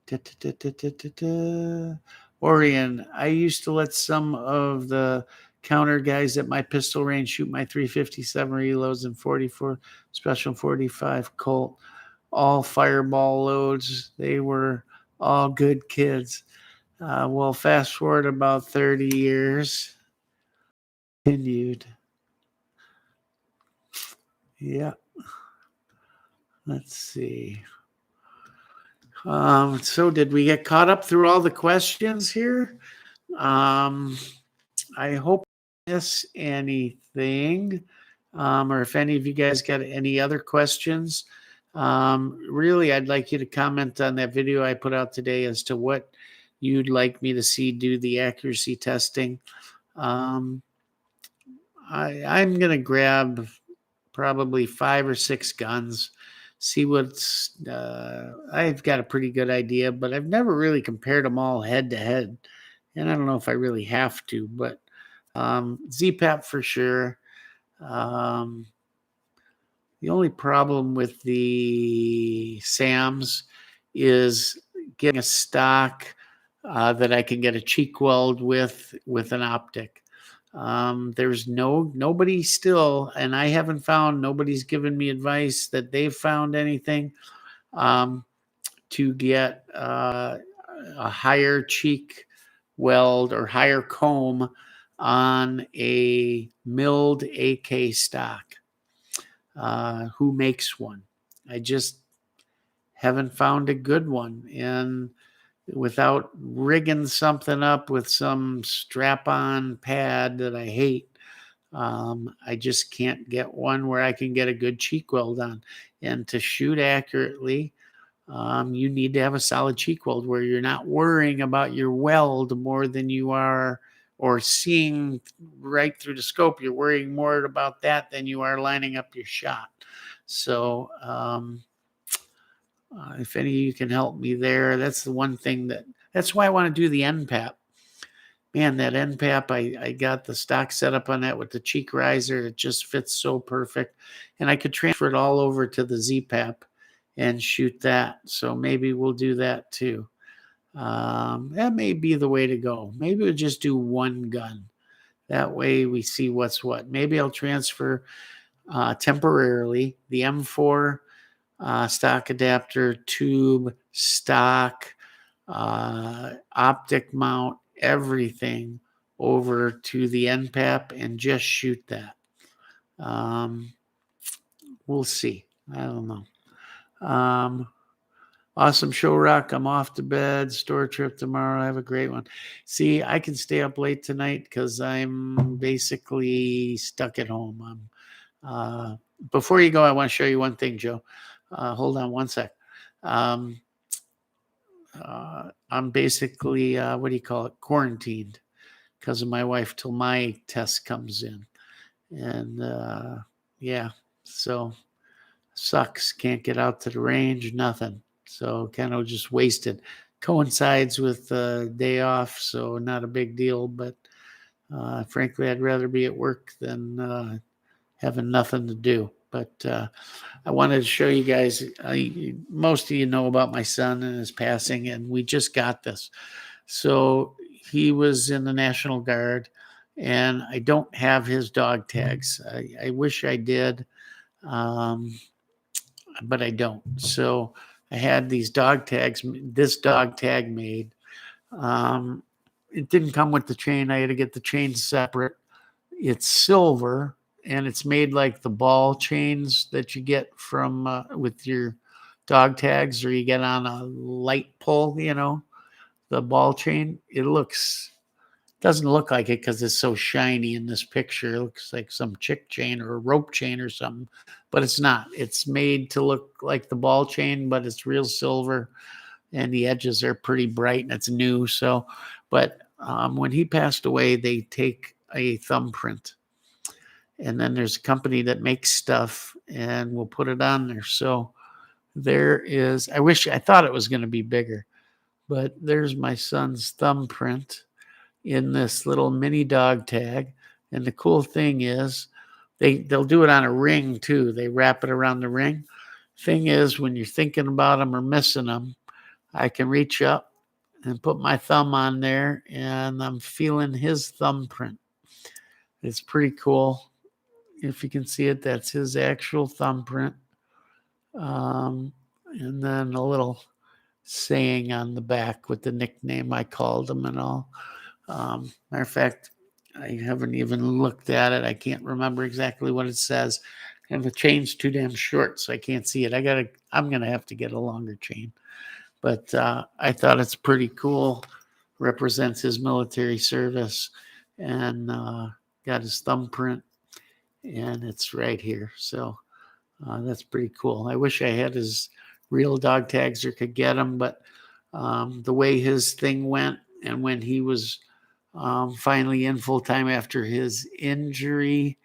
Speaker 1: da, da, da, da, da, da. Orion, I used to let some of the counter guys at my pistol range shoot my 357 reloads and 44 special 45 Colt, all fireball loads. They were all good kids. Well, fast forward about 30 years. Continued. Yeah. Let's see. So did we get caught up through all the questions here? I hope I miss anything. Or if any of you guys got any other questions, really, I'd like you to comment on that video I put out today as to what you'd like me to see do the accuracy testing. I'm going to grab probably 5 or 6 guns, see what's, I've got a pretty good idea, but I've never really compared them all head to head. And I don't know if I really have to, but ZPAP for sure. The only problem with the SAMs is getting a stock that I can get a cheek weld with an optic. There's nobody still, and I haven't found, nobody's given me advice that they've found anything to get a higher cheek weld or higher comb on a milled AK stock. Who makes one? I just haven't found a good one. And without rigging something up with some strap-on pad that I hate, I just can't get one where I can get a good cheek weld on. And to shoot accurately, you need to have a solid cheek weld where you're not worrying about your weld more than you are, or seeing right through the scope. You're worrying more about that than you are lining up your shot. So if any of you can help me there, that's the one thing that's why I want to do the NPAP. Man, that NPAP, I got the stock set up on that with the cheek riser. It just fits so perfect. And I could transfer it all over to the ZPAP and shoot that. So maybe we'll do that too. That may be the way to go. Maybe we'll just do one gun. That way we see what's what. Maybe I'll transfer temporarily the M4 stock adapter, tube, stock, optic mount, everything over to the NPAP and just shoot that. We'll see. I don't know. Awesome show, Rock. I'm off to bed. Store trip tomorrow. Have a great one. See, I can stay up late tonight because I'm basically stuck at home. Before you go, I want to show you one thing, Joe. Hold on one sec. I'm basically, what do you call it, quarantined because of my wife till my test comes in. And yeah, so sucks. Can't get out to the range, nothing. So kind of just wasted. Coincides with day off, so not a big deal. But frankly, I'd rather be at work than having nothing to do. But I wanted to show you guys, most of you know about my son and his passing, and we just got this. So he was in the National Guard, and I don't have his dog tags. I wish I did, but I don't. So I had these dog tags, this dog tag made. It didn't come with the chain. I had to get the chain separate. It's silver, and it's made like the ball chains that you get from with your dog tags, or you get on a light pole, the ball chain. It looks Doesn't look like it because it's so shiny in this picture. It looks like some chick chain or a rope chain or something, but it's not. It's made to look like the ball chain, but it's real silver, and the edges are pretty bright, and it's new. So, but when he passed away, they take a thumbprint, and then there's a company that makes stuff, and we'll put it on there. So there is. I thought it was going to be bigger, but there's my son's thumbprint in this little mini dog tag. And the cool thing is they'll do it on a ring too. They wrap it around the ring. Thing is, when you're thinking about them or missing them, I can reach up and put my thumb on there and I'm feeling his thumbprint. It's pretty cool. If you can see it, that's his actual thumbprint. And then a little saying on the back with the nickname I called him and all. Matter of fact, I haven't even looked at it. I can't remember exactly what it says. And the chain's too damn short, so I can't see it. I'm gonna have to get a longer chain. But I thought it's pretty cool. Represents his military service, and got his thumbprint, and it's right here. So that's pretty cool. I wish I had his real dog tags or could get them, but the way his thing went, and when he was finally in full time after his injury,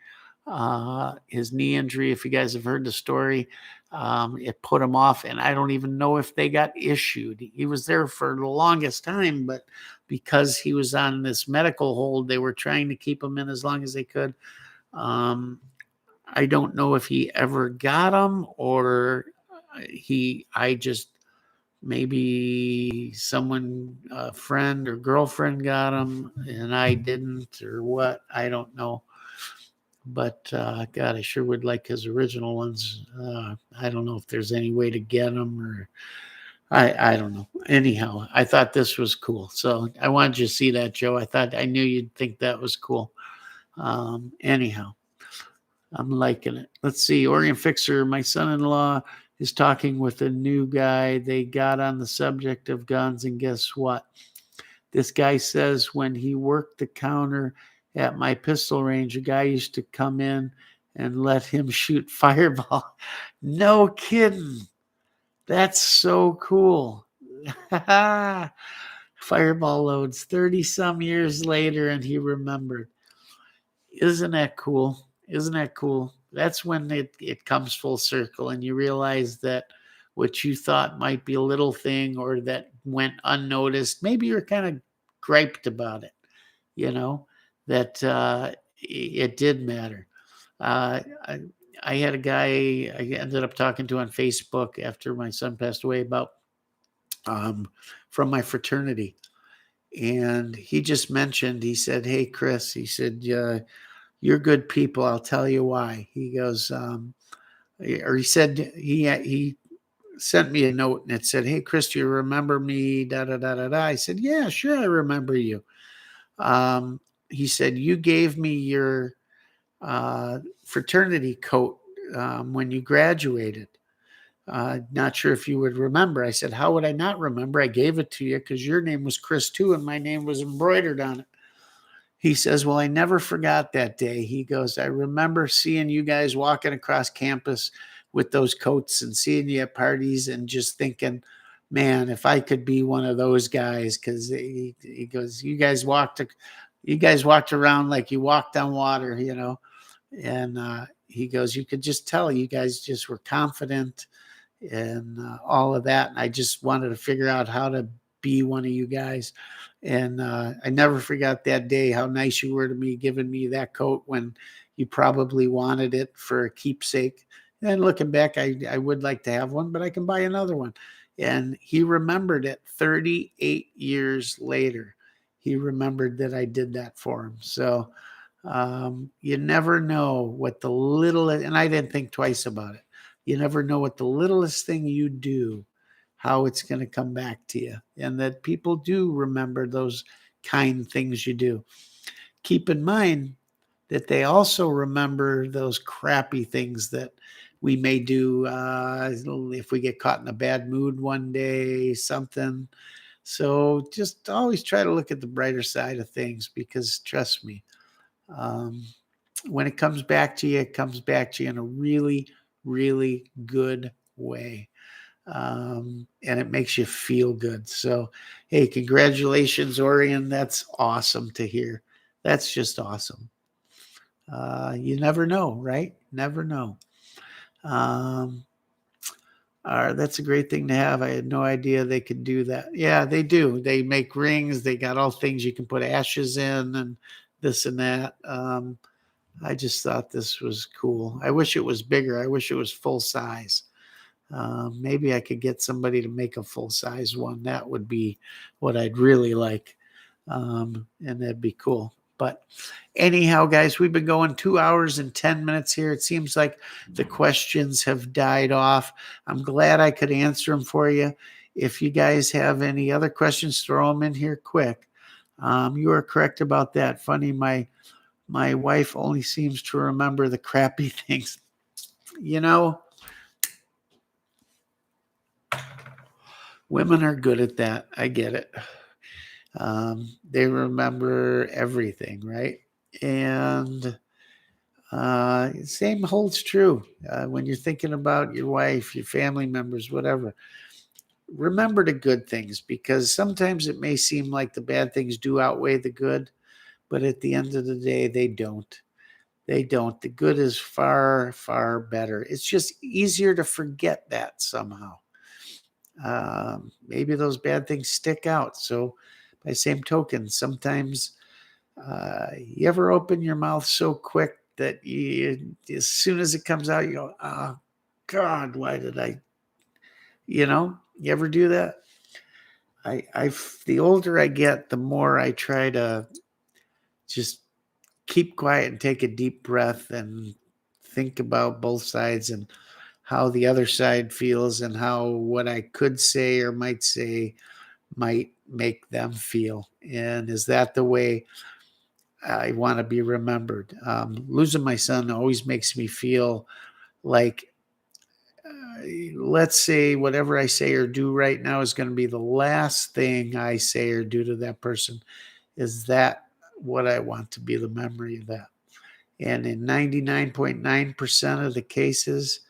Speaker 1: his knee injury. If you guys have heard the story, it put him off, and I don't even know if they got issued. He was there for the longest time, but because he was on this medical hold, they were trying to keep him in as long as they could. I don't know if he ever got them or I just maybe someone, a friend or girlfriend got them and I didn't or what. I don't know. But God, I sure would like his original ones. I don't know if there's any way to get them or I don't know. Anyhow, I thought this was cool. So I wanted you to see that, Joe. I knew you'd think that was cool. Anyhow, I'm liking it. Let's see. Oregon Fixer, my son-in-law is talking with a new guy. They got on the subject of guns, and guess what? This guy says when he worked the counter at my pistol range, a guy used to come in and let him shoot fireball. No kidding. That's so cool. Fireball loads 30 some years later, and he remembered. Isn't that cool? Isn't that cool? That's when it comes full circle and you realize that what you thought might be a little thing or that went unnoticed, maybe you're kind of griped about it, you know, that it did matter. Uh, I, I had a guy I ended up talking to on Facebook after my son passed away about from my fraternity. And he just mentioned, he said, "Hey, Chris," he said, "you're good people. I'll tell you why." He goes, or he said, he sent me a note and it said, "Hey, Chris, do you remember me? Da da da da da." I said, "Yeah, sure, I remember you." Um, he said, "You gave me your fraternity coat when you graduated. Not sure if you would remember." I said, "How would I not remember? I gave it to you because your name was Chris too, and my name was embroidered on it." He says, "Well, I never forgot that day." He goes, "I remember seeing you guys walking across campus with those coats and seeing you at parties and just thinking, man, if I could be one of those guys," because he goes, you guys walked around like you walked on water, you know." And he goes, "You could just tell you guys just were confident and all of that. And I just wanted to figure out how to be one of you guys." And I never forgot that day, how nice you were to me, giving me that coat when you probably wanted it for a keepsake. And looking back, I would like to have one, but I can buy another one. And he remembered it 38 years later. He remembered that I did that for him. So you never know what the little, and I didn't think twice about it. You never know what the littlest thing you do, how it's going to come back to you. And that people do remember those kind things you do. Keep in mind that they also remember those crappy things that we may do if we get caught in a bad mood one day, something So just always try to look at the brighter side of things, because trust me, um, when it comes back to you, it comes back to you in a really, really good way. And it makes you feel good. So, hey, congratulations, Orion. That's awesome to hear. That's just awesome. You never know, right? Never know. Um, that's a great thing to have. I had no idea they could do that. Yeah, they do. They make rings. They got all things you can put ashes in and this and that. I just thought this was cool. I wish it was bigger. I wish it was full size. Maybe I could get somebody to make a full size one. That would be what I'd really like. And that'd be cool. But anyhow, guys, we've been going 2 hours and 10 minutes here. It seems like the questions have died off. I'm glad I could answer them for you. If you guys have any other questions, throw them in here quick. You are correct about that. Funny, my wife only seems to remember the crappy things. You know, women are good at that. I get it. They remember everything, right? And same holds true when you're thinking about your wife, your family members, whatever. Remember the good things, because sometimes it may seem like the bad things do outweigh the good, but at the end of the day, they don't. They don't. The good is far, far better. It's just easier to forget that somehow. Maybe those bad things stick out. So, by same token, sometimes you ever open your mouth so quick that as soon as it comes out, you go, "Oh God, why did I?" You ever do that? The older I get, the more I try to just keep quiet and take a deep breath and think about both sides and how the other side feels and how what I could say or might say might make them feel. And is that the way I want to be remembered? Losing my son always makes me feel like, let's say whatever I say or do right now is going to be the last thing I say or do to that person. Is that what I want to be the memory of that? And in 99.9% of the cases,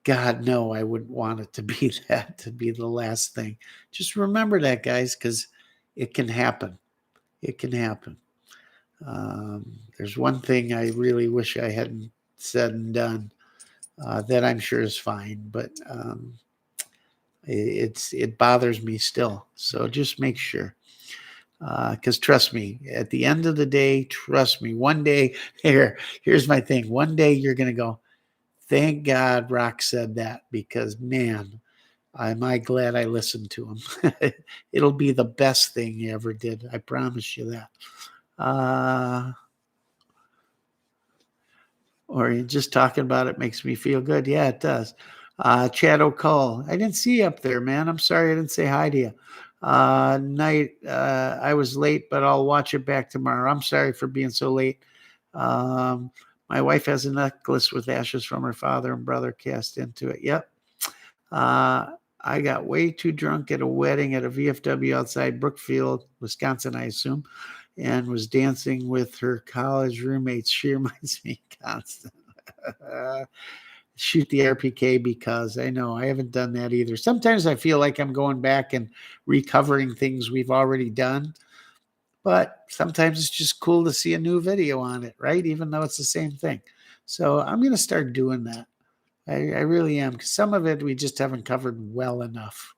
Speaker 1: God, no, I wouldn't want it to be that, to be the last thing. Just remember that, guys, because it can happen. It can happen. There's one thing I really wish I hadn't said and done that I'm sure is fine, but it bothers me still. So just make sure. Because trust me, at the end of the day, trust me, one day, here's my thing. One day you're going to go, thank God Rock said that, because man, am I glad I listened to him. It'll be the best thing you ever did. I promise you that. Or just talking about it makes me feel good. Yeah, it does. Chad O'Call, I didn't see you up there, man. I'm sorry I didn't say hi to you. I was late, but I'll watch it back tomorrow. I'm sorry for being so late. Um, my wife has a necklace with ashes from her father and brother cast into it. Yep. Uh, I got way too drunk at a wedding at a VFW outside Brookfield, Wisconsin, I assume, and was dancing with her college roommates. She reminds me constant. Shoot the RPK, because I know I haven't done that either. Sometimes I feel like I'm going back and recovering things we've already done, but sometimes it's just cool to see a new video on it, right? Even though it's the same thing. So I'm going to start doing that. I really am, because some of it we just haven't covered well enough.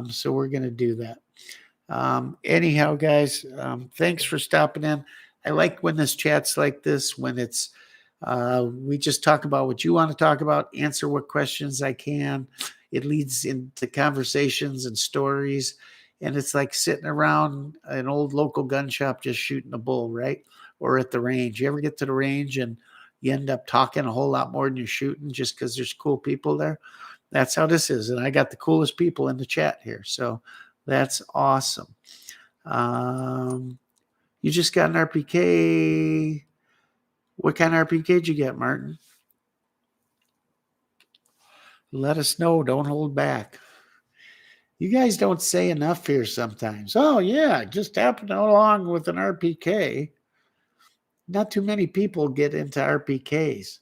Speaker 1: So we're going to do that. Anyhow, guys, thanks for stopping in. I like when this chat's like this, when it's we just talk about what you want to talk about, answer what questions I can. It leads into conversations and stories. And it's like sitting around an old local gun shop just shooting a bull, right? Or at the range. You ever get to the range and you end up talking a whole lot more than you're shooting just because there's cool people there? That's how this is. And I got the coolest people in the chat here. So that's awesome. You just got an RPK. What kind of RPK did you get, Martin? Let us know. Don't hold back. You guys don't say enough here sometimes. Oh, yeah, just happened along with an RPK. Not too many people get into RPKs.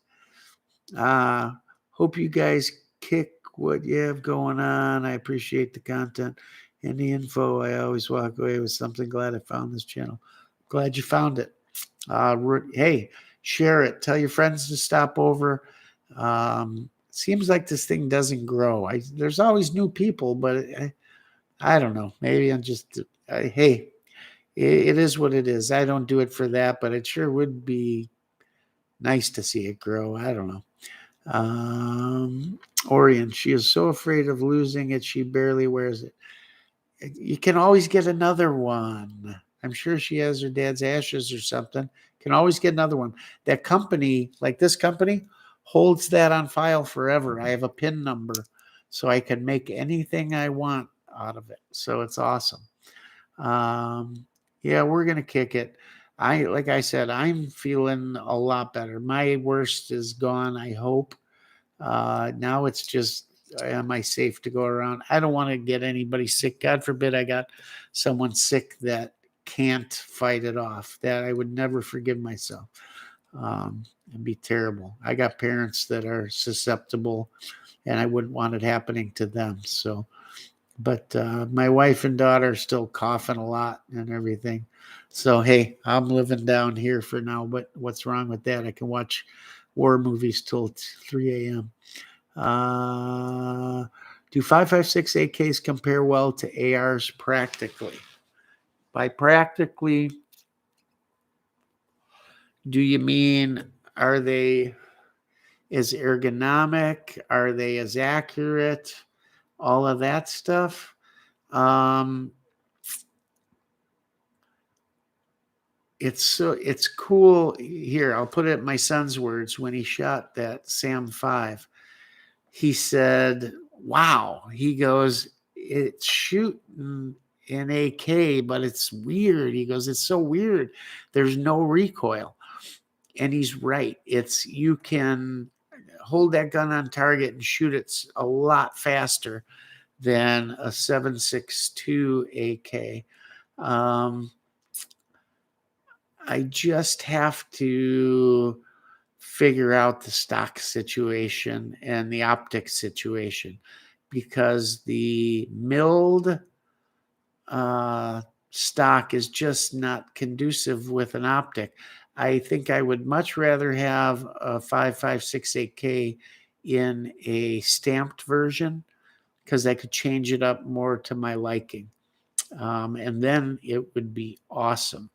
Speaker 1: Hope you guys kick what you have going on. I appreciate the content and the info. I always walk away with something. Glad I found this channel. Glad you found it. Hey, share it. Tell your friends to stop over. Seems like this thing doesn't grow. There's always new people, but I don't know. Maybe I'm just, hey, it is what it is. I don't do it for that, but it sure would be nice to see it grow. I don't know. Orion, she is so afraid of losing it, she barely wears it. You can always get another one. I'm sure she has her dad's ashes or something. Can always get another one. That company, like this company, holds that on file forever. I have a PIN number, so I can make anything I want out of it. So it's awesome. Yeah, we're gonna kick it. Like I said, I'm feeling a lot better. My worst is gone, I hope. Now it's just, am I safe to go around? I don't want to get anybody sick. God forbid I got someone sick that can't fight it off. That I would never forgive myself. It'd be terrible. I got parents that are susceptible, and I wouldn't want it happening to them. So, but my wife and daughter are still coughing a lot and everything. So, hey, I'm living down here for now, but what's wrong with that? I can watch war movies till 3 a.m. Do 5.56 AKs compare well to ARs practically? By practically, do you mean, are they as ergonomic? Are they as accurate? All of that stuff. It's cool. Here, I'll put it in my son's words. When he shot that Sam 5, he said, wow. He goes, it's shooting an AK, but it's weird. He goes, it's so weird. There's no recoil. And he's right. You can hold that gun on target and shoot it a lot faster than a 7.62 AK. I just have to figure out the stock situation and the optic situation, because the milled stock is just not conducive with an optic. I think I would much rather have a 5.56 AK in a stamped version, because I could change it up more to my liking. And then it would be awesome.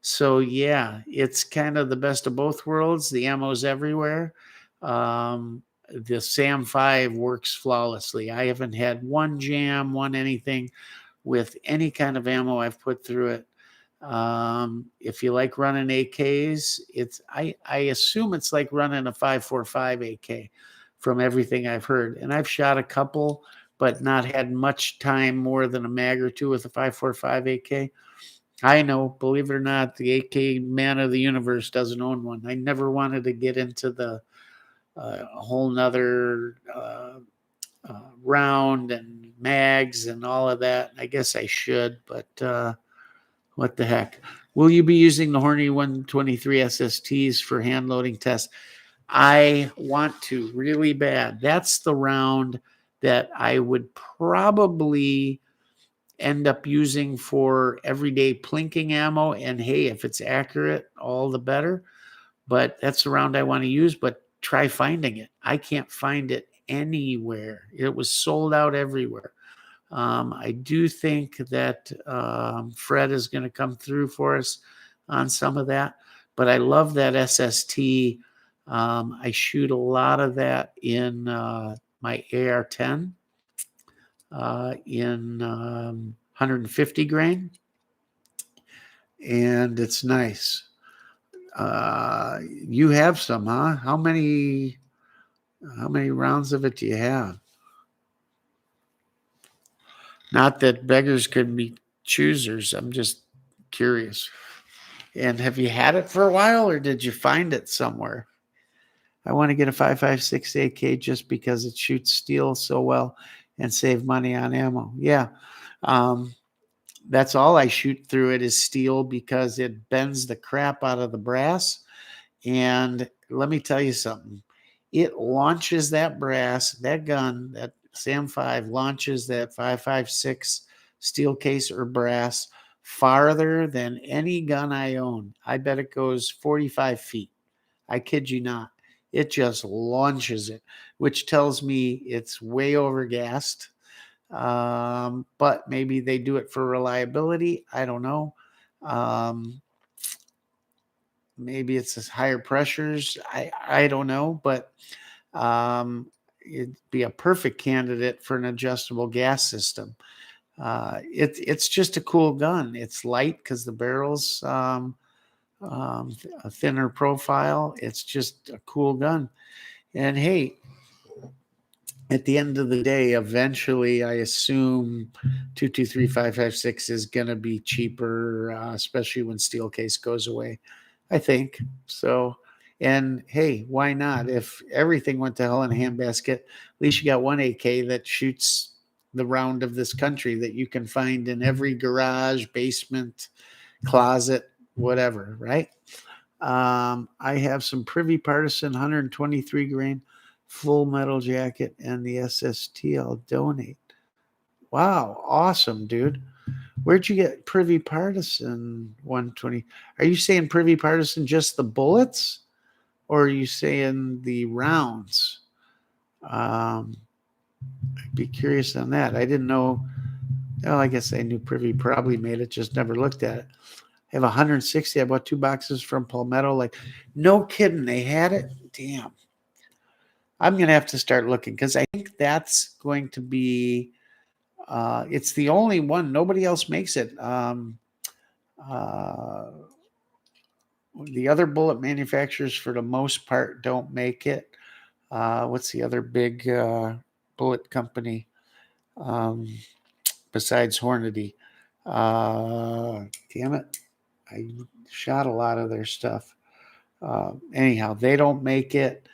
Speaker 1: So yeah, it's kind of the best of both worlds. The ammo's everywhere. The SAM 5 works flawlessly. I haven't had one jam, one anything with any kind of ammo I've put through it. If you like running AKs, I assume it's like running a 5.45 AK from everything I've heard. And I've shot a couple, but not had much time more than a mag or two with a 5.45 AK. I know, believe it or not, the AK man of the universe doesn't own one. I never wanted to get into the whole nother round and mags and all of that. I guess I should, but what the heck. Will you be using the Horny 123 SSTs for hand loading tests? I want to really bad. That's the round that I would probably end up using for everyday plinking ammo. And hey, if it's accurate, all the better. But that's the round I want to use. But try finding it. I can't find it anywhere. It was sold out everywhere. I do think that Fred is going to come through for us on some of that. But I love that SST. I shoot a lot of that in my AR-10. In 150 grain, and it's nice. You have some, huh? How many rounds of it do you have? Not that beggars could be choosers. I'm just curious. And have you had it for a while, or did you find it somewhere? I want to get a 5.56 AK just because it shoots steel so well and save money on ammo. Yeah. Um, that's all I shoot through it is steel because it bends the crap out of the brass. And let me tell you something. It launches that brass, that gun, that SAM 5 launches that 5.56 steel case or brass farther than any gun I own. I bet it goes 45 feet. I kid you not. It just launches it, which tells me it's way overgassed. But maybe they do it for reliability. I don't know. Um, maybe it's higher pressures. I don't know, but it'd be a perfect candidate for an adjustable gas system. It's just a cool gun. It's light because the barrel's a thinner profile. It's just a cool gun. And hey, at the end of the day, eventually, I assume 223.556 is going to be cheaper, especially when Steelcase goes away. I think so. And hey, why not? If everything went to hell in a handbasket, at least you got one AK that shoots the round of this country that you can find in every garage, basement, closet, whatever, right? I have some Privy Partisan 123 grain full metal jacket and the SST I'll donate. Wow, awesome, dude. Where'd you get Privy Partisan 120? Are you saying Privy Partisan just the bullets? Or are you saying the rounds? I'd be curious on that. I didn't know. Well, I guess I knew Privy probably made it, just never looked at it. I have 160. I bought 2 boxes from Palmetto. Like, no kidding. They had it. Damn. I'm going to have to start looking because I think that's going to be, it's the only one. Nobody else makes it. Uh, the other bullet manufacturers, for the most part, don't make it. What's the other big bullet company besides Hornady? Damn it. I shot a lot of their stuff. Anyhow, they don't make it.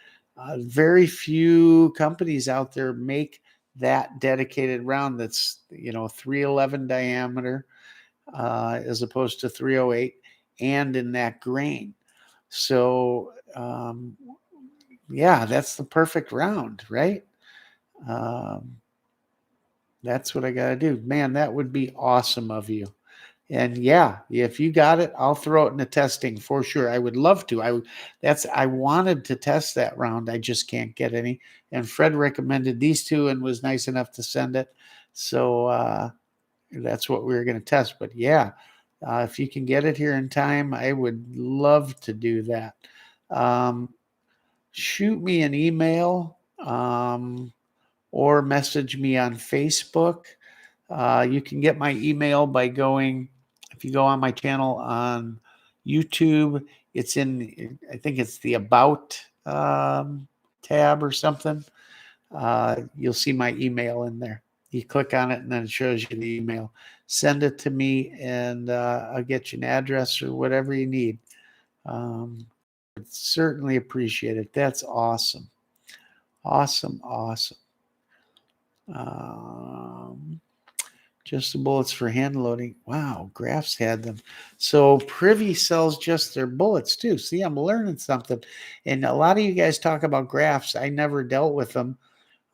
Speaker 1: Very few companies out there make that dedicated round that's 311 diameter as opposed to 308 and in that grain. So yeah, that's the perfect round, right? Um, that's what I got to do. Man, that would be awesome of you. And yeah, if you got it, I'll throw it in the testing for sure. I would love to. I wanted to test that round. I just can't get any. And Fred recommended these two and was nice enough to send it. So that's what we were going to test. But yeah, if you can get it here in time, I would love to do that. Shoot me an email or message me on Facebook. You can get my email by going, if you go on my channel on YouTube, it's in, I think it's the About tab or something. You'll see my email in there. You click on it and then it shows you the email. Send it to me and I'll get you an address or whatever you need. I'd certainly appreciate it. That's awesome. Awesome. Just the bullets for hand loading. Wow, Graf's had them. So Privy sells just their bullets too. See, I'm learning something. And a lot of you guys talk about Grafs. I never dealt with them.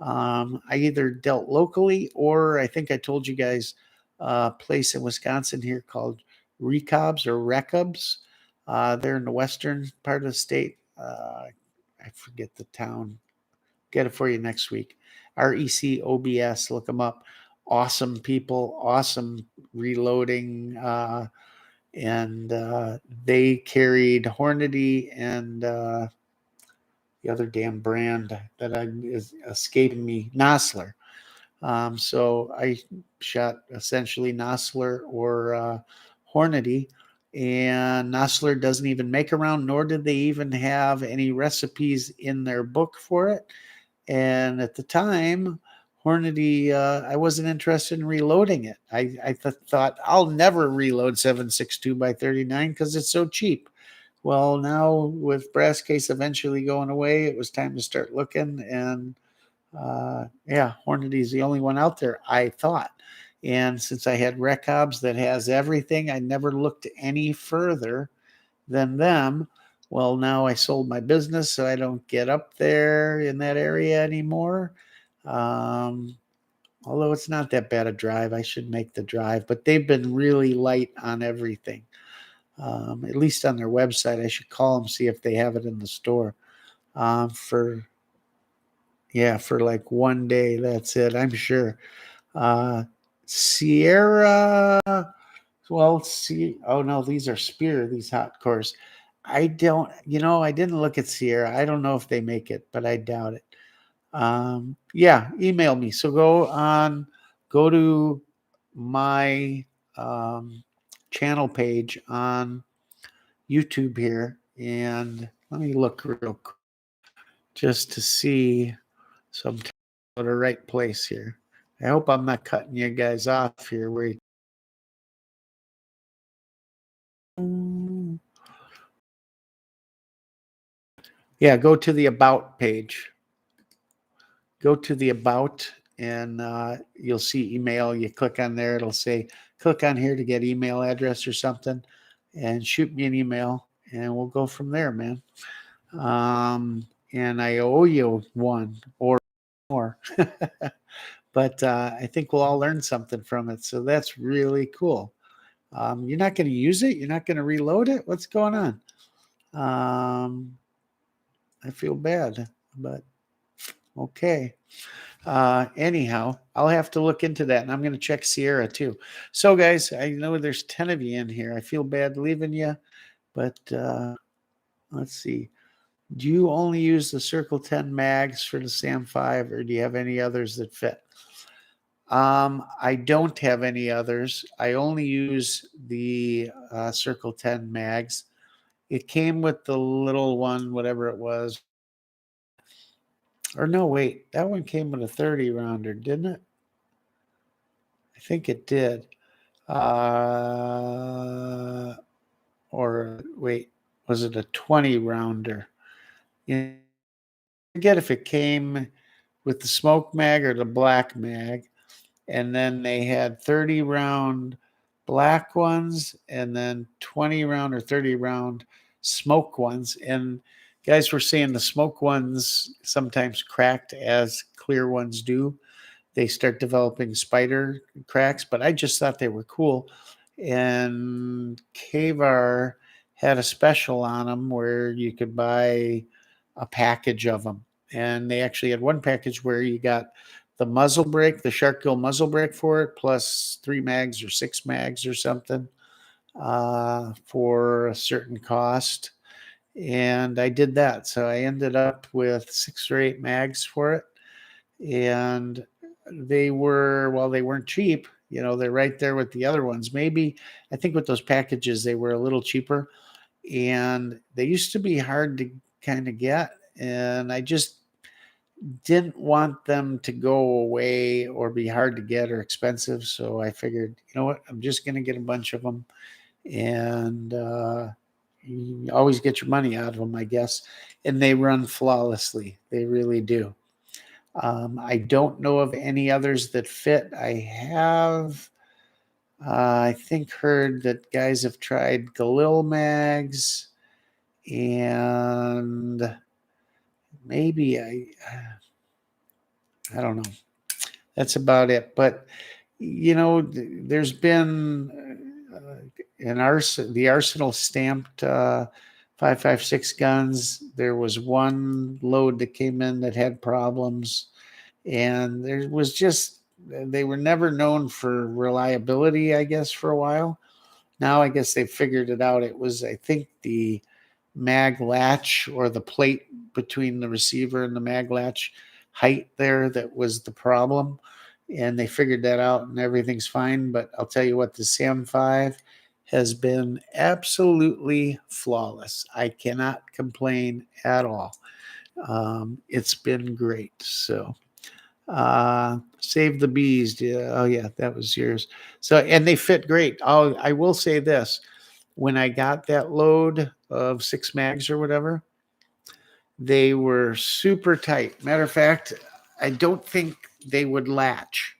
Speaker 1: I either dealt locally or I think I told you guys a place in Wisconsin here called Recobs or Recubs. They're in the western part of the state. I forget the town. Get it for you next week. RECOBS. Look them up. Awesome people, awesome reloading. And they carried Hornady and the other damn brand that is escaping me, Nosler. So I shot essentially Nosler or Hornady, and Nosler doesn't even make a round, nor did they even have any recipes in their book for it. And at the time, Hornady, I wasn't interested in reloading it. I thought I'll never reload 7.62 by 39 because it's so cheap. Well, now with brass case eventually going away, it was time to start looking, and Yeah, Hornady is the only one out there, I thought. And since I had Rec Hobbs that has everything, I never looked any further than them. Well, now I sold my business, so I don't get up there in that area anymore. Um, Although it's not that bad a drive, I should make the drive, but they've been really light on everything. At least on their website, I should call them, see if they have it in the store. For Yeah, for like one day, that's it, I'm sure. Uh, Sierra, well, see, oh no, these are Spear, these hot cores. I don't, I didn't look at Sierra. I don't know if they make it, but I doubt it. Yeah, email me. So go to my channel page on YouTube here, and let me look real quick just to see. So I'm to the right place here. I hope I'm not cutting you guys off here. Yeah, go to the About page. Go to the About, and you'll see email. You click on there, it'll say, click on here to get email address or something, and shoot me an email, and we'll go from there, man. And I owe you one or more. But I think we'll all learn something from it. So that's really cool. You're not going to use it? You're not going to reload it? What's going on? I feel bad, but okay. Anyhow, I'll have to look into that, and I'm going to check Sierra too. So, guys, I know there's 10 of you in here. I feel bad leaving you, but let's see. Do you only use the Circle 10 mags for the SAM 5, or do you have any others that fit? I don't have any others. I only use the Circle 10 mags. It came with the little one, whatever it was. Or no, wait, that one came with a 30 rounder, didn't it? I think it did. Or wait, was it a 20 rounder? I forget if it came with the smoke mag or the black mag. And then they had 30 round black ones and then 20 round or 30 round smoke ones. And guys were saying the smoke ones sometimes cracked as clear ones do. They start developing spider cracks, but I just thought they were cool. And Kavar had a special on them where you could buy a package of them. And they actually had one package where you got the muzzle brake, the shark gill muzzle brake for it, plus 3 mags or 6 mags or something for a certain cost. And I did that. So I ended up with 6 or 8 mags for it. And they were, well, they weren't cheap. They're right there with the other ones. Maybe, I think with those packages, they were a little cheaper. And they used to be hard to kind of get. And I just didn't want them to go away or be hard to get or expensive. So I figured, you know what, I'm just going to get a bunch of them. And you always get your money out of them, I guess. And they run flawlessly. They really do. I don't know of any others that fit. I have, I think, heard that guys have tried Galil mags, and maybe I don't know. That's about it. But there's been the Arsenal stamped 5.56 guns. There was one load that came in that had problems, and there was just, they were never known for reliability, I guess, for a while. Now I guess they figured it out. It was, I think, the mag latch or the plate between the receiver and the mag latch height there that was the problem. And they figured that out and everything's fine. But I'll tell you what, the SAM 5 has been absolutely flawless. I cannot complain at all. It's been great. So Save the Bees. Yeah, oh yeah, that was yours. So, and they fit great. Oh, I will say this. When I got that load of 6 mags or whatever, they were super tight. Matter of fact, I don't think they would latch.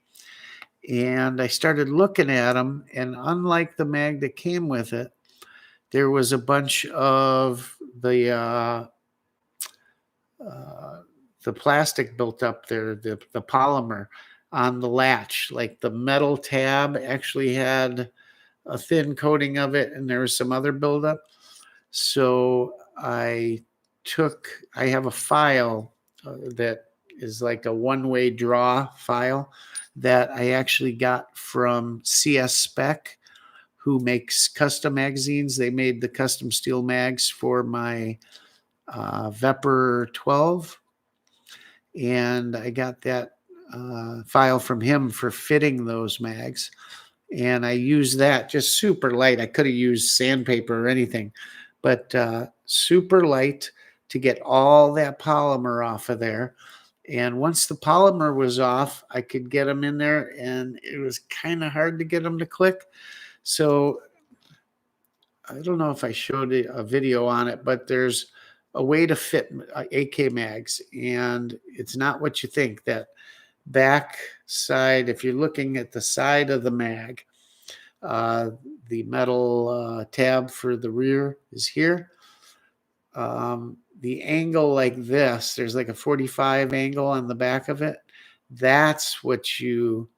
Speaker 1: And I started looking at them, and unlike the mag that came with it, there was a bunch of uh, the plastic built up there, the polymer on the latch. Like the metal tab actually had a thin coating of it, and there was some other buildup. So I have a file that is like a one-way draw file that I actually got from CS Spec, who makes custom magazines. They made the custom steel mags for my Vepr 12, and I got that file from him for fitting those mags. And I used that just super light. I could have used sandpaper or anything, but super light to get all that polymer off of there. And once the polymer was off, I could get them in there, and it was kind of hard to get them to click. So I don't know if I showed a video on it, but there's a way to fit AK mags, and it's not what you think. That back side, if you're looking at the side of the mag, uh, the metal tab for the rear is here. The angle like this, there's like a 45 angle on the back of it. That's what you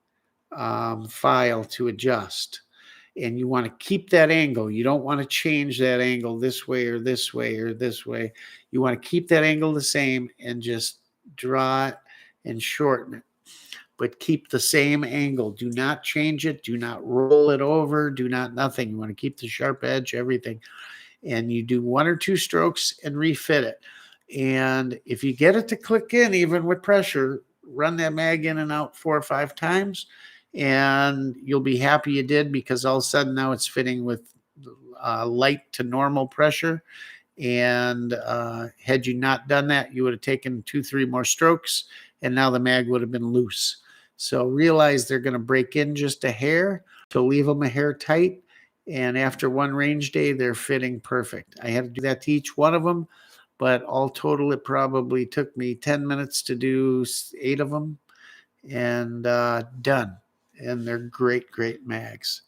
Speaker 1: file to adjust. And you want to keep that angle. You don't want to change that angle this way or this way or this way. You want to keep that angle the same and just draw it and shorten it. But keep the same angle. Do not change it. Do not roll it over. Do not nothing. You want to keep the sharp edge, everything. And you do 1 or 2 strokes and refit it. And if you get it to click in, even with pressure, run that mag in and out 4 or 5 times, and you'll be happy you did, because all of a sudden now it's fitting with light to normal pressure. And had you not done that, you would have taken 2, 3 more strokes, and now the mag would have been loose. So realize they're going to break in just a hair, to leave them a hair tight. And after one range day, they're fitting perfect. I had to do that to each one of them, but all total, it probably took me 10 minutes to do 8 of them, and done. And they're great, great mags.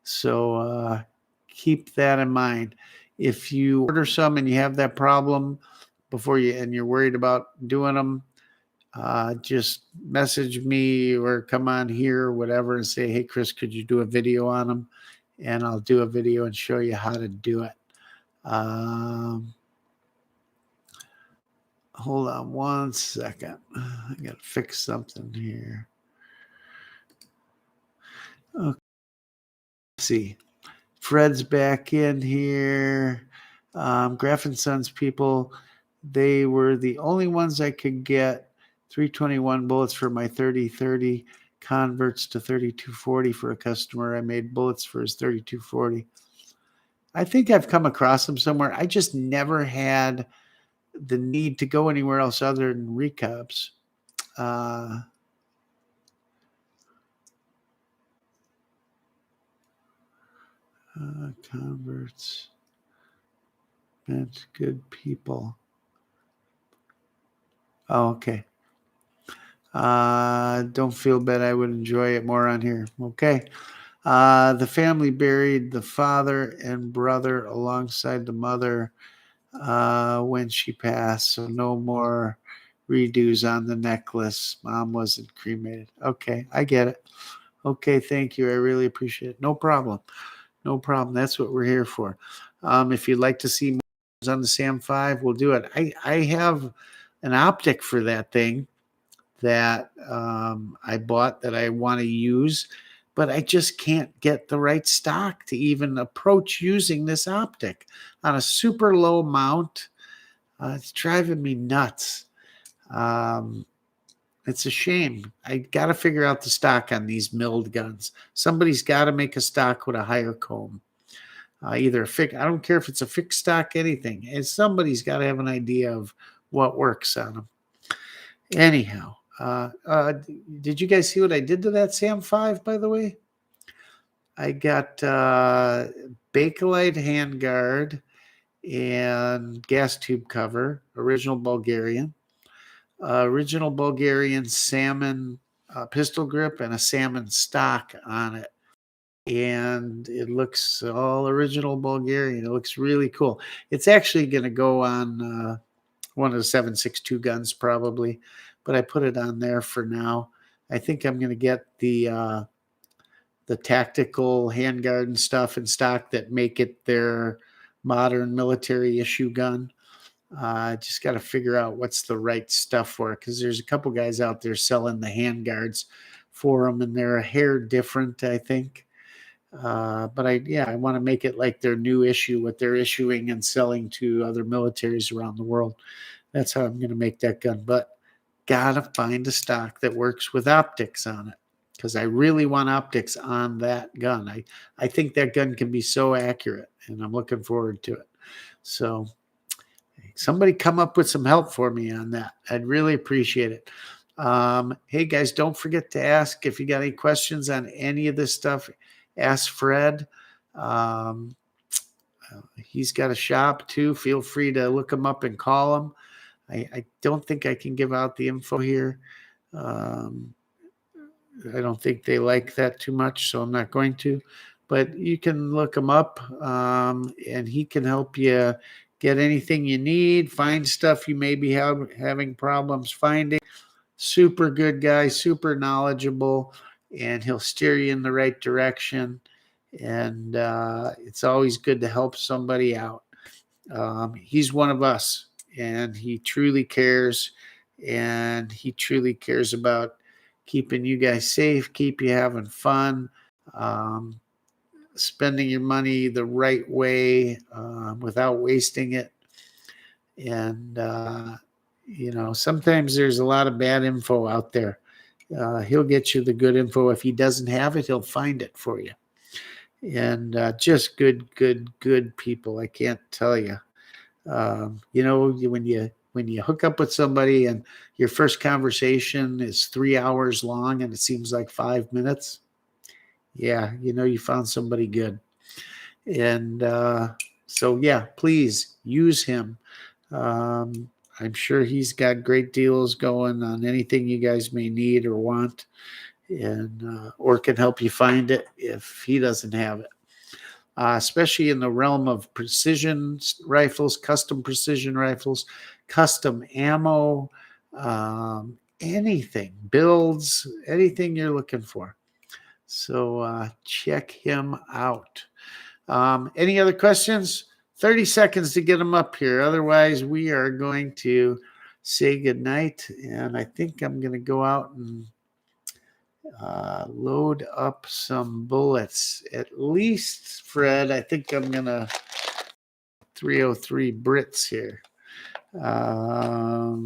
Speaker 1: So keep that in mind. If you order some and you have that problem and you're worried about doing them, just message me or come on here or whatever and say, hey, Chris, could you do a video on them? And I'll do a video and show you how to do it. Hold on one second. I got to fix something here. Okay. Let's see. Fred's back in here. Graff and Sons people, they were the only ones I could get 321 bullets for my 30-30 converts to 3240 for a customer. I made bullets for his 3240. I think I've come across them somewhere. I just never had the need to go anywhere else other than Recubs. Converts meant good people. Oh, okay. Don't feel bad. I would enjoy it more on here. Okay. The family buried the father and brother alongside the mother when she passed. So no more redos on the necklace. Mom wasn't cremated. Okay. I get it. Okay. Thank you. I really appreciate it. No problem. No problem. That's what we're here for. If you'd like to see more on the Sam 5, we'll do it. I have an optic for that thing that I bought that I want to use, but I just can't get the right stock to even approach using this optic on a super low mount. It's driving me nuts. It's a shame. I got to figure out the stock on these milled guns. Somebody's got to make a stock with a higher comb. Either I don't care if it's a fixed stock, anything. And somebody's got to have an idea of what works on them. Anyhow, did you guys see what I did to that Sam 5, by the way? I got Bakelite handguard and gas tube cover, original Bulgarian. original Bulgarian salmon pistol grip and a salmon stock on it. And it looks all original Bulgarian. It looks really cool. It's actually going to go on one of the 7.62 guns probably, but I put it on there for now. I think I'm going to get the tactical handguard and stuff in stock that make it their modern military issue gun. Just got to figure out what's the right stuff for it, because there's a couple guys out there selling the handguards for them, and they're a hair different, I think. But I want to make it like their new issue, what they're issuing and selling to other militaries around the world. That's how I'm going to make that gun. But gotta find a stock that works with optics on it, because I really want optics on that gun. I think that gun can be so accurate, and I'm looking forward to it. So somebody come up with some help for me on that. I'd really appreciate it. Hey guys, don't forget to ask if you got any questions on any of this stuff. Ask Fred. He's got a shop too. Feel free to look him up and call him. I don't think I can give out the info here. I don't think they like that too much, so I'm not going to. But you can look him up, and he can help you get anything you need, find stuff you may be having problems finding. Super good guy, super knowledgeable, and he'll steer you in the right direction. And it's always good to help somebody out. He's one of us, and he truly cares, and he truly cares about keeping you guys safe, keep you having fun, spending your money the right way without wasting it. And sometimes there's a lot of bad info out there. He'll get you the good info. If he doesn't have it, he'll find it for you. And just good people. I can't tell you. When you hook up with somebody and your first conversation is 3 hours long and it seems like 5 minutes, yeah, you found somebody good. And so, yeah, please use him. I'm sure he's got great deals going on anything you guys may need or want, and or can help you find it if he doesn't have it. Especially in the realm of precision rifles, custom precision rifles, custom ammo, anything, builds, anything you're looking for. So check him out. Any other questions? 30 seconds to get them up here. Otherwise, we are going to say goodnight. And I think I'm going to go out and load up some bullets. At least, Fred, I think I'm going to 303 Brits here. I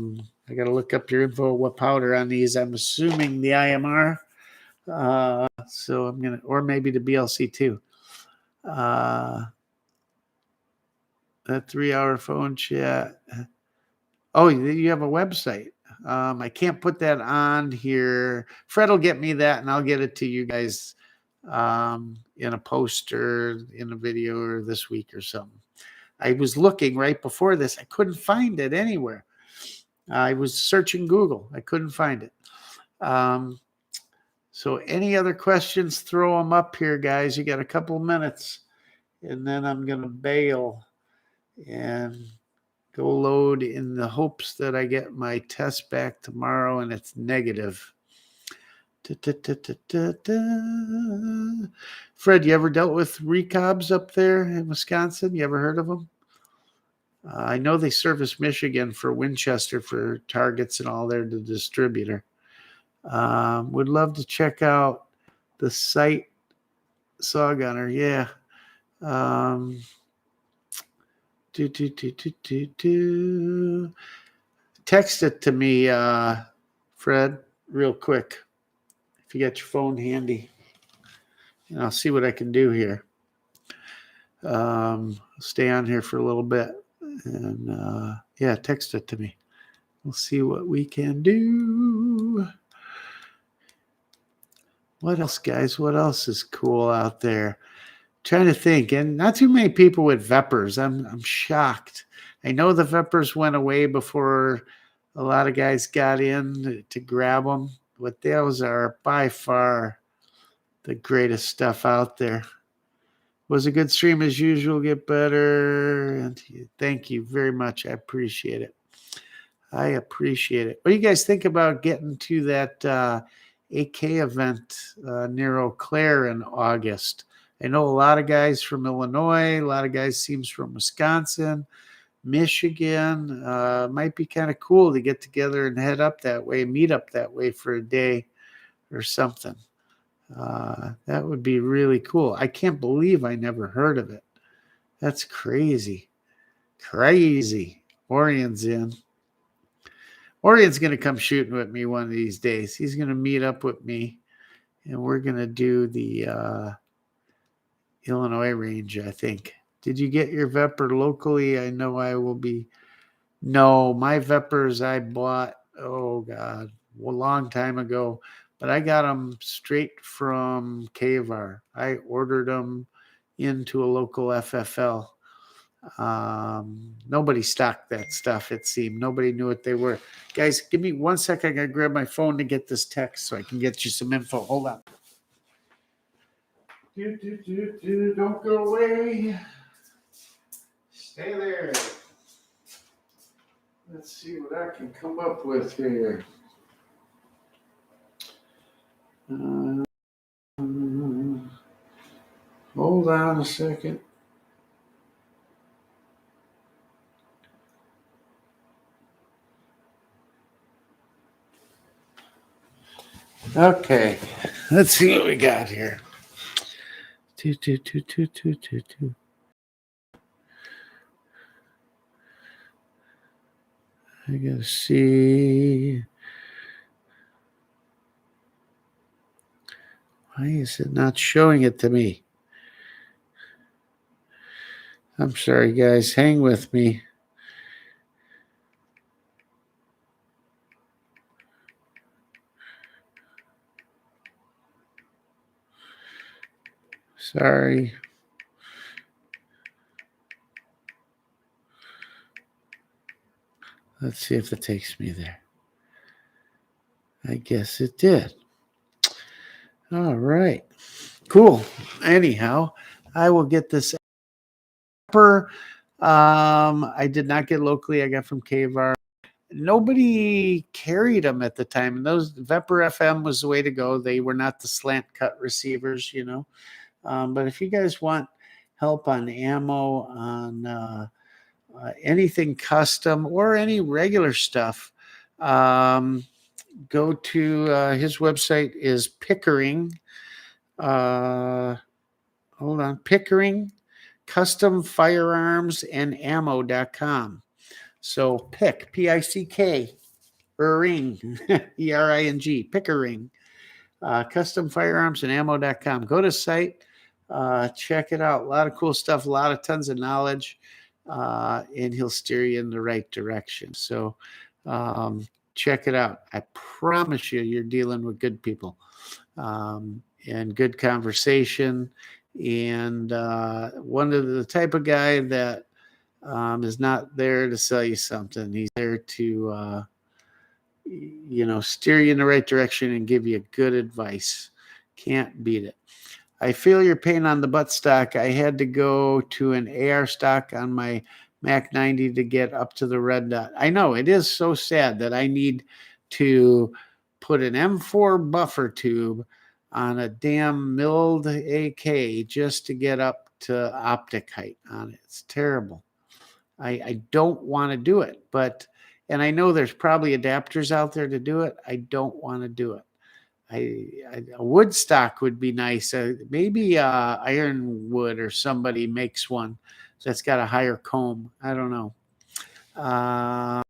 Speaker 1: got to look up your info, what powder on these. I'm assuming the IMR. So I'm going to, or maybe the BLC too. That 3-hour phone chat. Oh, you have a website. I can't put that on here. Fred will get me that, and I'll get it to you guys in a post or in a video or this week or something. I was looking right before this. I couldn't find it anywhere. I was searching Google. I couldn't find it. So any other questions, throw them up here, guys. You got a couple minutes, and then I'm going to bail and go load in the hopes that I get my test back tomorrow and it's negative. Fred, you ever dealt with recobs up there in Wisconsin? You ever heard of them? I know they service Michigan for Winchester for targets and all there, the distributor. Would love to check out the site. Saw Gunner, yeah. Text it to me, Fred, real quick, if you got your phone handy, and I'll see what I can do here. Stay on here for a little bit, and yeah, text it to me. We'll see what we can do. What else, guys? What else is cool out there? Trying to think, and not too many people with Veprs. I'm shocked. I know the Veprs went away before a lot of guys got in to grab them, but those are by far the greatest stuff out there. Was a good stream as usual. Get better. And thank you very much. I appreciate it. I appreciate it. What do you guys think about getting to that AK event near Eau Claire in August? I know a lot of guys from Illinois, a lot of guys seems from Wisconsin, Michigan. Might be kind of cool to get together and head up that way, meet up that way for a day or something. That would be really cool. I can't believe I never heard of it. That's crazy. Crazy. Orion's in. Orion's going to come shooting with me one of these days. He's going to meet up with me, and we're going to do the Illinois range, I think. Did you get your Vepr locally? I know I will be. No, my Veprs I bought, oh, God, a long time ago. But I got them straight from Kavar. I ordered them into a local FFL. Nobody stocked that stuff, it seemed. Nobody knew what they were. Guys, give me 1 second. I got to grab my phone to get this text so I can get you some info. Hold on. Don't go away. Stay there. Let's see what I can come up with here. Hold on a second. Okay, let's see what we got here. Two. I gotta see. Why is it not showing it to me? I'm sorry, guys. Hang with me. Sorry. Let's see if it takes me there. I guess it did. All right. Cool. Anyhow, I will get this. I did not get locally. I got from Kavar. Nobody carried them at the time. And those Vepr FM was the way to go. They were not the slant cut receivers, you know. But if you guys want help on ammo, on anything custom or any regular stuff, go to his website is Pickering. Hold on, Pickering Custom Firearms and Ammo.com. So pick, P-I-C-K, Ring, E-R-I-N-G, Pickering, Custom Firearms and Ammo.com. Go to site, check it out. A lot of cool stuff, a lot of tons of knowledge, and he'll steer you in the right direction. So check it out. I promise you, you're dealing with good people and good conversation. And one of the type of guy that is not there to sell you something. He's there to, steer you in the right direction and give you good advice. Can't beat it. I feel your pain on the butt stock. I had to go to an AR stock on my Mac 90 to get up to the red dot. I know it is so sad that I need to put an M4 buffer tube on a damn milled AK just to get up to optic height on it. It's terrible. I don't want to do it, and I know there's probably adapters out there to do it. I don't want to do it. A wood stock would be nice. Maybe Ironwood or somebody makes one that's got a higher comb. I don't know. That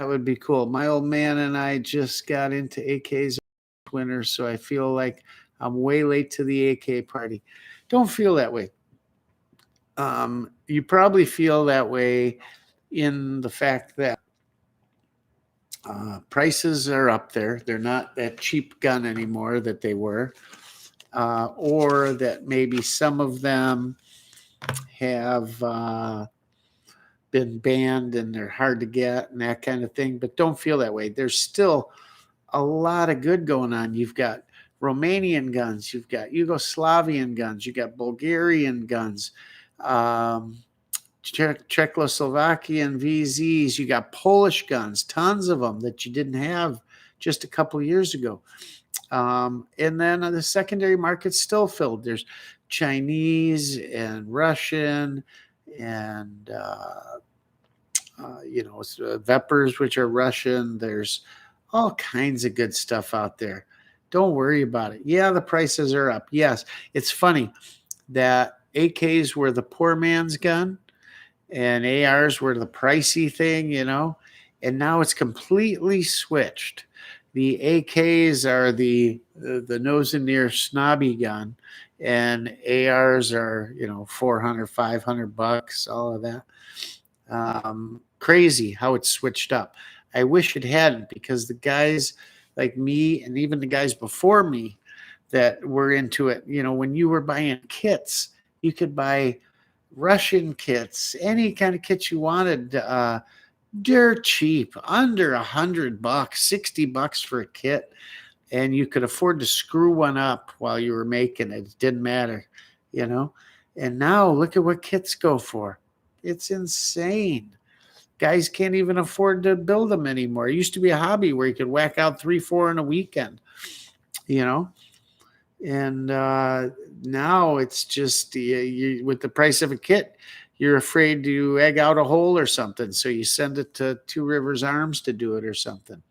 Speaker 1: would be cool. My old man and I just got into AKs winter, so I feel like I'm way late to the AK party. Don't feel that way. You probably feel that way in the fact that prices are up there. They're not that cheap gun anymore that they were, or that maybe some of them have been banned and they're hard to get and that kind of thing. But don't feel that way. There's still a lot of good going on. You've got Romanian guns, you've got Yugoslavian guns, you got Bulgarian guns, um, Czechoslovakian VZs, you got Polish guns, tons of them that you didn't have just a couple years ago. And then the secondary market's still filled. There's Chinese and Russian and Vepers, which are Russian. There's all kinds of good stuff out there. Don't worry about it. Yeah, the prices are up. Yes, it's funny that AKs were the poor man's gun and ARs were the pricey thing, and now it's completely switched. The AKs are the nose and ear snobby gun, and ARs are 400, $500, all of that. Crazy how it's switched up. I wish it hadn't, because the guys like me and even the guys before me that were into it, when you were buying kits, you could buy Russian kits, any kind of kits you wanted, dirt cheap, under $100, $60 for a kit, and you could afford to screw one up while you were making it. It didn't matter, And now look at what kits go for. It's insane. Guys can't even afford to build them anymore. It used to be a hobby where you could whack out 3-4 in a weekend, and now it's just you, with the price of a kit, you're afraid to egg out a hole or something, so you send it to Two Rivers Arms to do it or something.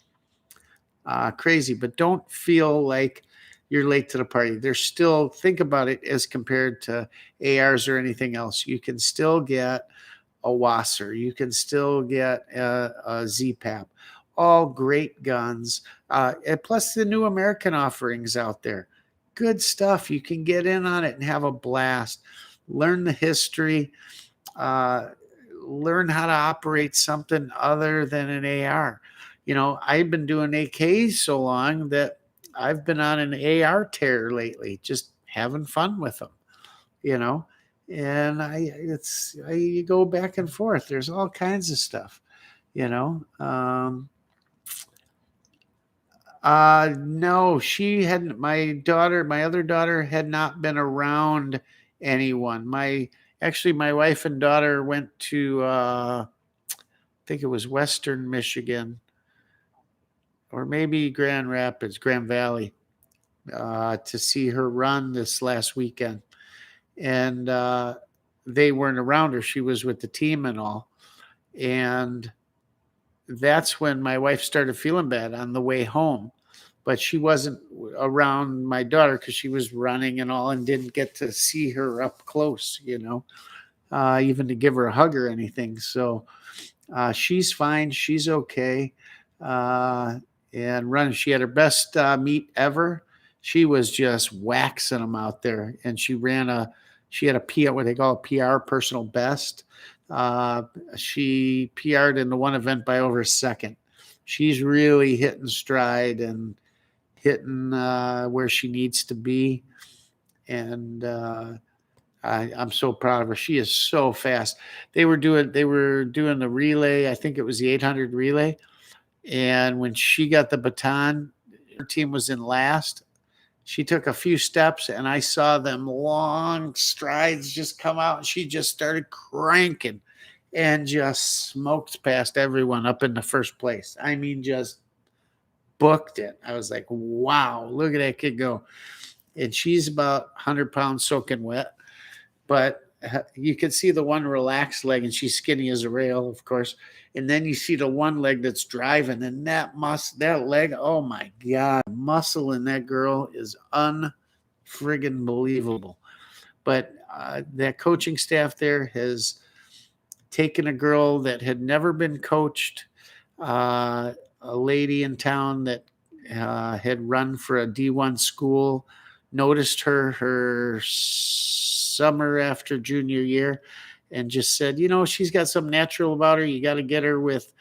Speaker 1: Crazy, but don't feel like you're late to the party. There's still, think about it as compared to ARs or anything else. You can still get a Wasser. You can still get a ZPAP. All great guns. And plus the new American offerings out there. Good stuff. You can get in on it and have a blast. Learn the history. Learn how to operate something other than an AR. I've been doing AKs so long that I've been on an AR tear lately, just having fun with them, and you go back and forth. There's all kinds of stuff, no, she hadn't. My other daughter had not been around anyone. My wife and daughter went to, I think it was Western Michigan or maybe Grand Valley, to see her run this last weekend. And they weren't around her. She was with the team and all. And that's when my wife started feeling bad on the way home. But she wasn't around my daughter because she was running and all and didn't get to see her up close, even to give her a hug or anything. So she's fine. She's okay. And running, she had her best meet ever. She was just waxing them out there. And she had a PR, what they call a PR, personal best. She PR'd in the one event by over a second. She's really hitting stride and hitting where she needs to be. And I'm so proud of her. She is so fast. They were doing the relay. I think it was the 800 relay. And when she got the baton, her team was in last. She took a few steps and I saw them long strides just come out, and she just started cranking and just smoked past everyone up in the first place. I mean, just booked it. I was like, wow, look at that kid go. And she's about 100 pounds soaking wet, but you can see the one relaxed leg, and she's skinny as a rail, of course. And then you see the one leg that's driving, and that leg, oh my God, muscle in that girl is unfriggin' believable. But that coaching staff there has taken a girl that had never been coached, a lady in town that had run for a D1 school, noticed her summer after junior year, and just said, she's got something natural about her. You got to get her with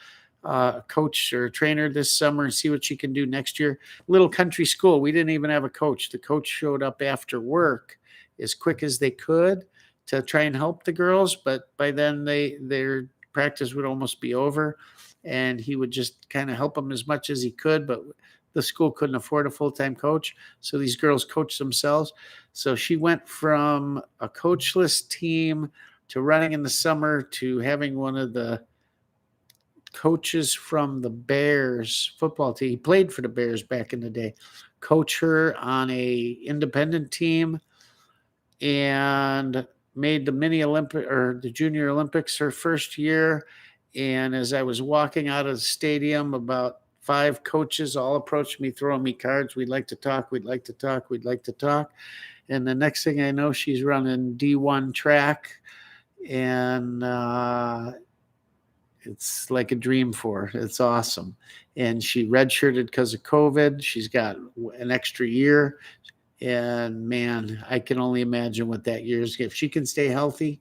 Speaker 1: a coach or a trainer this summer and see what she can do next year. Little country school. We didn't even have a coach. The coach showed up after work as quick as they could to try and help the girls. But by then they're practice would almost be over, and he would just kind of help them as much as he could, but the school couldn't afford a full-time coach, so these girls coached themselves. So she went from a coachless team to running in the summer to having one of the coaches from the Bears football team. He played for the Bears back in the day. Coach her on a independent team and made the mini Olympic or the Junior Olympics her first year. And as I was walking out of the stadium, about 5 coaches all approached me, throwing me cards. We'd like to talk. We'd like to talk. We'd like to talk. And the next thing I know, she's running D1 track, and it's like a dream for her. It's awesome. And she redshirted because of COVID. She's got an extra year. And man, I can only imagine what that year is. If she can stay healthy,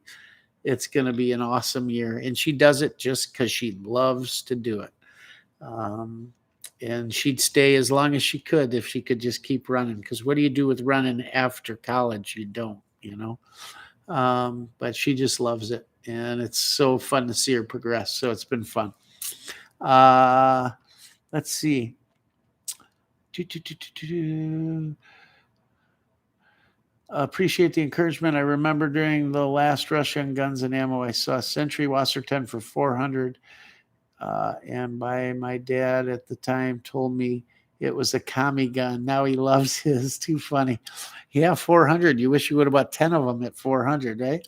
Speaker 1: it's going to be an awesome year. And she does it just because she loves to do it. And she'd stay as long as she could if she could just keep running. Because what do you do with running after college? You don't, but she just loves it. And it's so fun to see her progress. So it's been fun. Let's see. Appreciate the encouragement. I remember during the last rush on guns and ammo, I saw Century Wasser 10 for 400. And my dad at the time told me it was a commie gun. Now he loves his. Too funny. Yeah, 400. You wish you would have bought 10 of them at 400, right?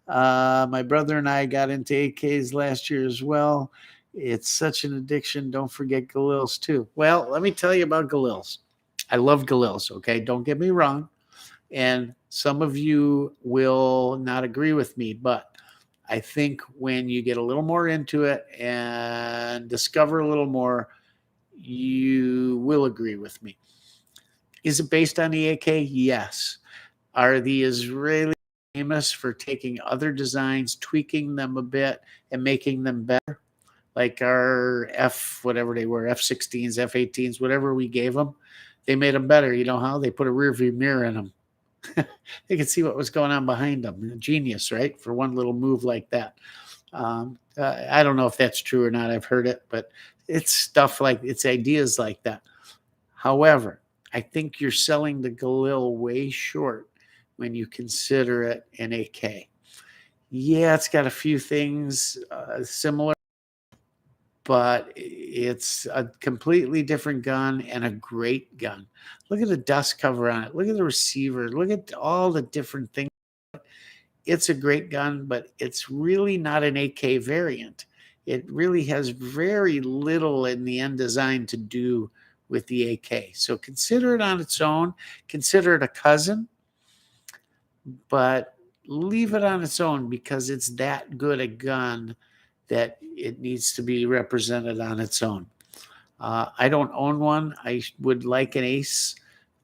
Speaker 1: My brother and I got into AKs last year as well. It's such an addiction. Don't forget Galils too. Well, let me tell you about Galils. I love Galils, okay? Don't get me wrong. And some of you will not agree with me, but I think when you get a little more into it and discover a little more, you will agree with me. Is it based on the AK? Yes. Are the Israelis famous for taking other designs, tweaking them a bit, and making them better? Like our whatever they were, F-16s, F-18s, whatever we gave them, they made them better. You know how? They put a rear view mirror in them. They could see what was going on behind them. Genius, right? For one little move like that. I don't know if that's true or not. I've heard it, but it's stuff like, it's ideas like that. However, I think you're selling the Galil way short when you consider it an AK. Yeah, it's got a few things similar, but it's a completely different gun and a great gun. Look at the dust cover on it. Look at the receiver. Look at all the different things. It's a great gun, but it's really not an AK variant. It really has very little in the end design to do with the AK. So consider it on its own. Consider it a cousin, but leave it on its own because it's that good a gun that it needs to be represented on its own. I don't own one. I would like an Ace.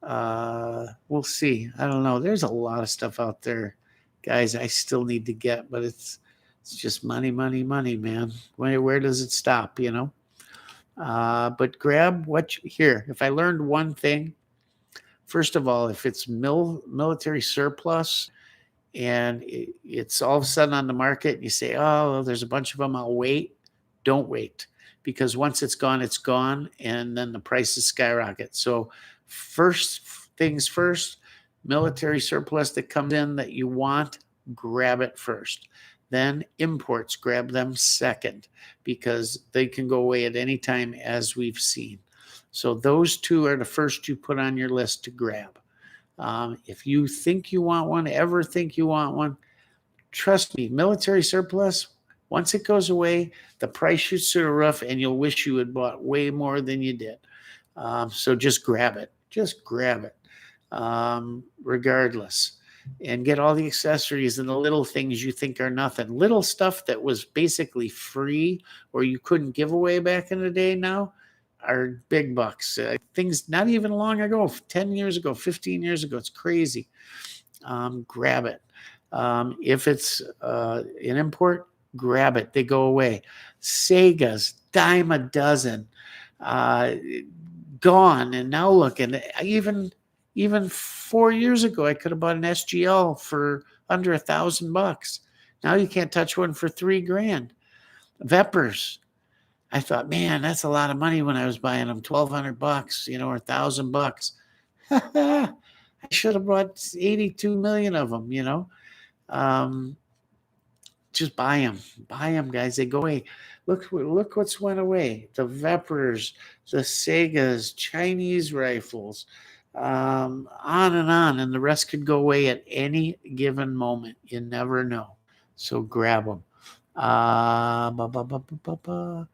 Speaker 1: We'll see. I don't know. There's a lot of stuff out there, guys, I still need to get, but it's just money, money, money, man. Where does it stop, But grab here. If I learned one thing, first of all, if it's military surplus, and it's all of a sudden on the market, and you say, oh, there's a bunch of them, I'll wait. Don't wait, because once it's gone, and then the prices skyrocket. So first things first, military surplus that comes in that you want, grab it first. Then imports, grab them second, because they can go away at any time, as we've seen. So those two are the first you put on your list to grab. If you think you want one, ever think you want one, trust me, military surplus, once it goes away, the price shoots through the roof, and you'll wish you had bought way more than you did. So just grab it. Just grab it, regardless. And get all the accessories and the little things you think are nothing. Little stuff that was basically free or you couldn't give away back in the day now are big bucks. Things not even long ago, 10 years ago, 15 years ago. It's crazy. Grab it. If it's an import, grab it. They go away. Segas, dime a dozen, gone. And now look, and even 4 years ago, I could have bought an SGL for under $1,000. Now you can't touch one for $3,000. Vepers. I thought, man, that's a lot of money when I was buying them, $1,200, or $1,000. I should have bought 82 million of them. Um, just buy them, guys. They go away. Look what's went away. The Vepers, the Segas, Chinese rifles, on, and the rest could go away at any given moment. You never know. So grab them. Ba, ba, ba, ba, ba, ba.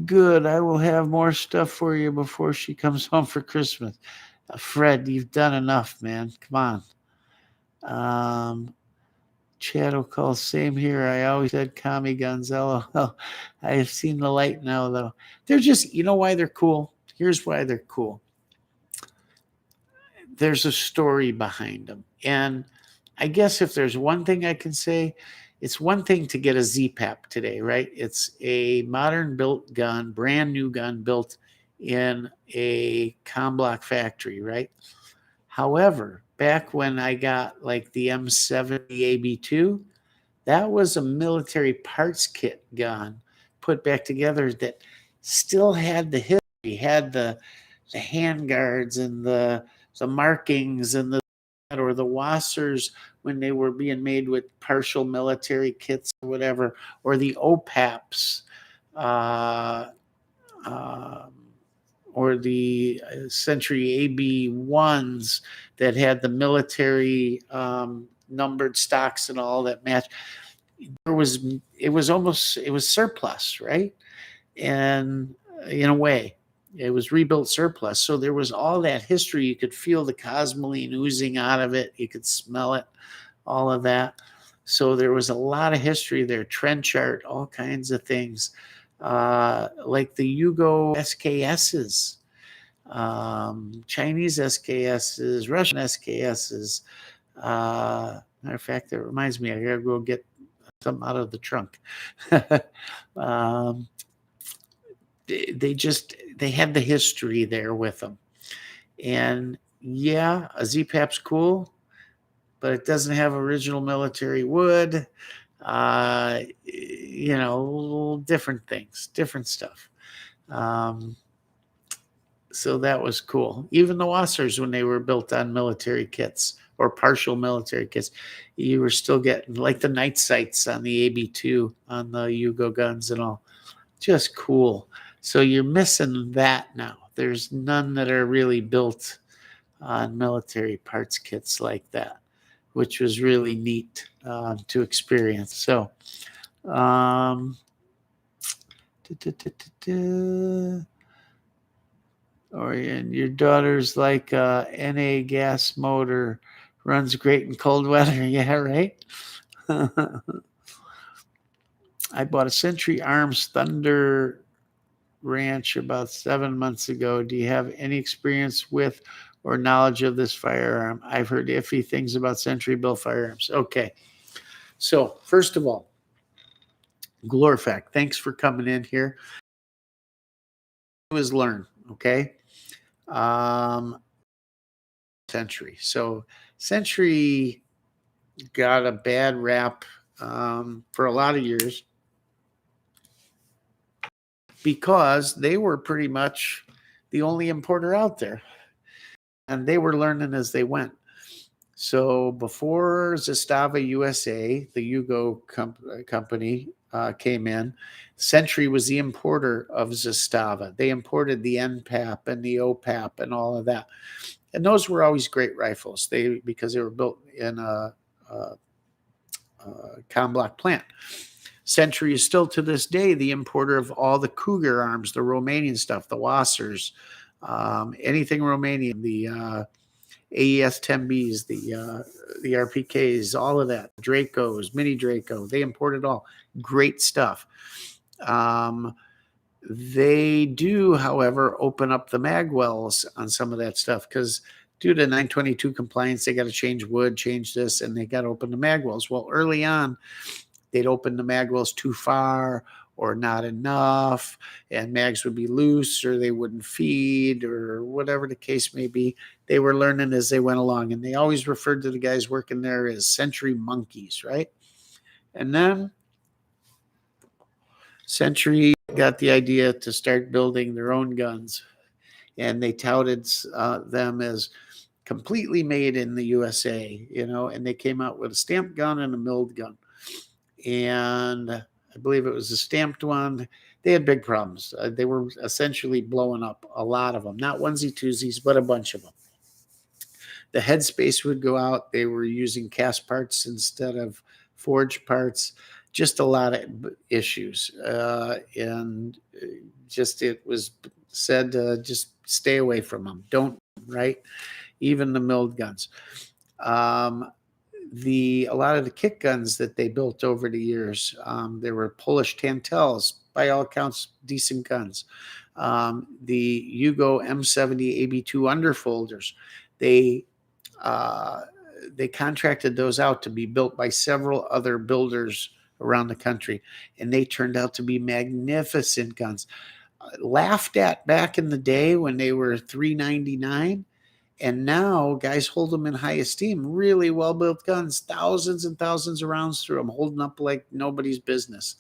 Speaker 1: Good. I will have more stuff for you before she comes home for Christmas. Fred, you've done enough, man. Come on. Chad will call. Same here. I always said commie guns. LOL. I have seen the light now, though. They're just, you know why they're cool? Here's why they're cool. There's a story behind them. And I guess if there's one thing I can say, it's one thing to get a ZPAP today, right? It's a modern built gun, brand new gun built in a comblock factory, right? However, back when I got like the M70 AB2, that was a military parts kit gun put back together that still had the history, had the handguards and the markings and the Wassers when they were being made with partial military kits or whatever, or the OPAPs, uh, um, or the Century AB1s that had the military numbered stocks and all that match. It was surplus, right? And in a way, it was rebuilt surplus. So there was all that history. You could feel the cosmoline oozing out of it. You could smell it, all of that. So there was a lot of history there, trench art, all kinds of things, like the Yugo SKSs, Chinese SKSs, Russian SKSs. Matter of fact, that reminds me, I gotta go get something out of the trunk. um, they had the history there with them. And yeah, a ZPAP's cool, but it doesn't have original military wood. Different things, different stuff. So that was cool. Even the Wassers, when they were built on military kits or partial military kits, you were still getting like the night sights on the AB2 on the Yugo guns and all. Just cool. So you're missing that now. There's none that are really built on military parts kits like that, which was really neat to experience. So, and your daughter's like NA gas motor, runs great in cold weather. Yeah, right. I bought a Century Arms Thunder Ranch about 7 months ago. Do you have any experience with or knowledge of this firearm? I've heard iffy things about Century built firearms. Okay. So first of all, Glorifac, thanks for coming in here. Was learn, okay? Century. So Century got a bad rap for a lot of years because they were pretty much the only importer out there. And they were learning as they went. So before Zastava USA, the Yugo company came in, Century was the importer of Zastava. They imported the NPAP and the OPAP and all of that. And those were always great rifles because they were built in a comblock plant. Century is still to this day the importer of all the Cougar arms, the Romanian stuff, the Wassers, anything Romanian, the AES 10Bs, the RPKs, all of that, Dracos, Mini Draco, they imported all. Great stuff. They do, however, open up the mag wells on some of that stuff because due to 922 compliance, they got to change wood, change this, and they got to open the mag wells. Well, early on, they'd open the mag wells too far or not enough, and mags would be loose or they wouldn't feed or whatever the case may be. They were learning as they went along, and they always referred to the guys working there as Century monkeys, right? And then Century got the idea to start building their own guns, and they touted them as completely made in the USA, and they came out with a stamped gun and a milled gun. And I believe it was a stamped one. They had big problems. They were essentially blowing up, a lot of them, not onesie twosies, but a bunch of them. The headspace would go out. They were using cast parts instead of forged parts. Just a lot of issues. And just it was said just stay away from them. Don't, right? Even the milled guns. A lot of the kick guns that they built over the years, there were Polish Tantels, by all accounts, decent guns. The Yugo M70 AB2 underfolders, they contracted those out to be built by several other builders around the country, and they turned out to be magnificent guns. Laughed at back in the day when they were $399. And now guys hold them in high esteem. Really well-built guns, thousands and thousands of rounds through them, holding up like nobody's business.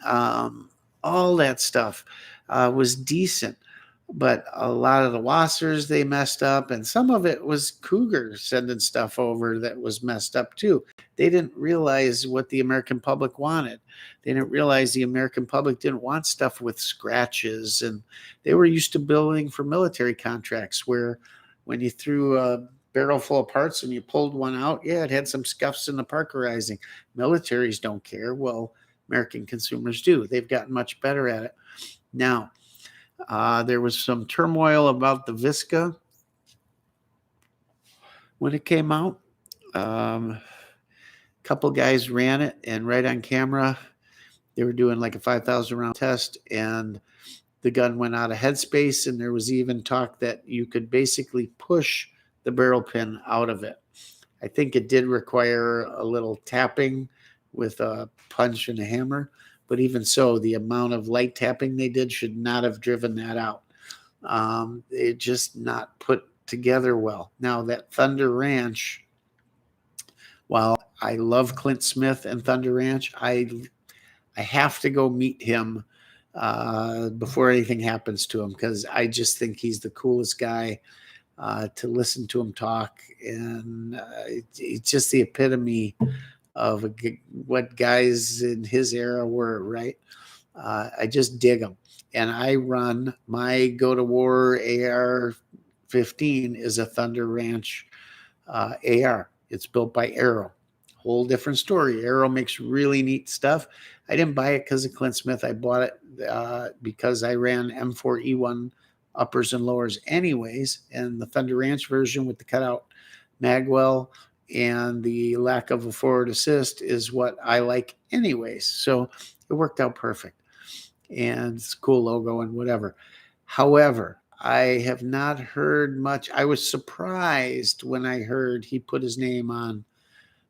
Speaker 1: All that stuff was decent. But a lot of the Wassers, they messed up. And some of it was Cougar sending stuff over that was messed up too. They didn't realize what the American public wanted. They didn't realize the American public didn't want stuff with scratches. And they were used to building for military contracts where when you threw a barrel full of parts and you pulled one out, yeah, it had some scuffs in the parkerizing. Militaries don't care. Well, American consumers do. They've gotten much better at it. Now, there was some turmoil about the Visca when it came out. A couple guys ran it, and right on camera, they were doing like a 5,000 round test, and the gun went out of headspace, and there was even talk that you could basically push the barrel pin out of it. I think it did require a little tapping with a punch and a hammer, but even so, the amount of light tapping they did should not have driven that out. It just not put together well. Now that Thunder Ranch, while I love Clint Smith and Thunder Ranch, I have to go meet him before anything happens to him, because I just think he's the coolest guy to listen to him talk. And it's just the epitome of what guys in his era were, right? I just dig him. And I run my Go to War AR-15 is a Thunder Ranch AR. It's built by Arrow. Whole different story. Arrow makes really neat stuff. I didn't buy it because of Clint Smith. I bought it because I ran M4E1 uppers and lowers anyways, and the Thunder Ranch version with the cutout magwell and the lack of a forward assist is what I like anyways. So it worked out perfect, and it's a cool logo and whatever. However, I have not heard much. I was surprised when I heard he put his name on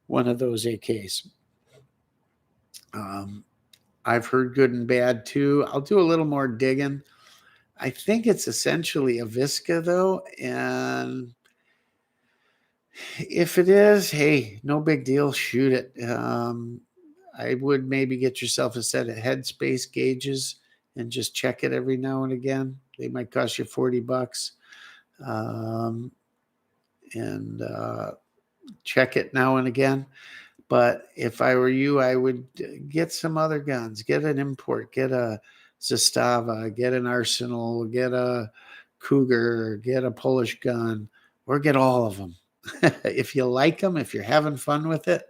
Speaker 1: one of those AKs. I've heard good and bad too. I'll do a little more digging. I think it's essentially a Visca though, and if it is, hey, no big deal, shoot it. I would maybe get yourself a set of headspace gauges and just check it every now and again. They might cost you $40. And check it now and again. But if I were you, I would get some other guns. Get an import. Get a Zastava. Get an Arsenal. Get a Cougar. Get a Polish gun. Or get all of them. If you like them, if you're having fun with it,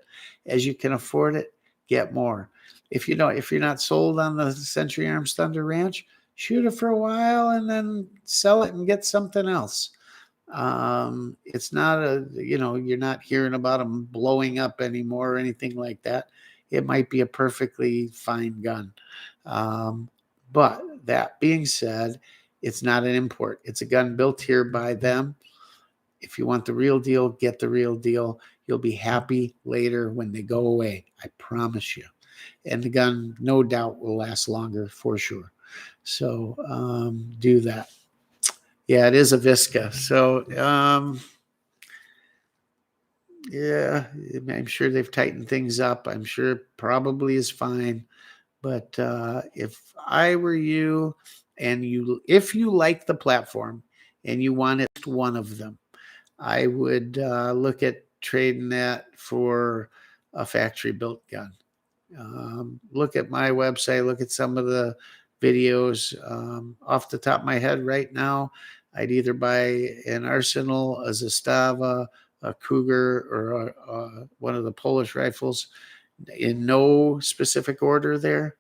Speaker 1: as you can afford it, get more. If you're not sold on the Century Arms Thunder Ranch, shoot it for a while and then sell it and get something else. It's not you're not hearing about them blowing up anymore or anything like that. It might be a perfectly fine gun. But that being said, it's not an import. It's a gun built here by them. If you want the real deal, get the real deal. You'll be happy later when they go away. I promise you. And the gun, no doubt, will last longer for sure. So do that. Yeah, it is a Visca. So, yeah, I'm sure they've tightened things up. I'm sure it probably is fine. But if I were you, and if you like the platform and you wanted one of them, I would look at trading that for a factory built gun. Look at my website, look at some of the videos. Off the top of my head right now, I'd either buy an Arsenal, a Zastava, a Cougar, or one of the Polish rifles in no specific order there.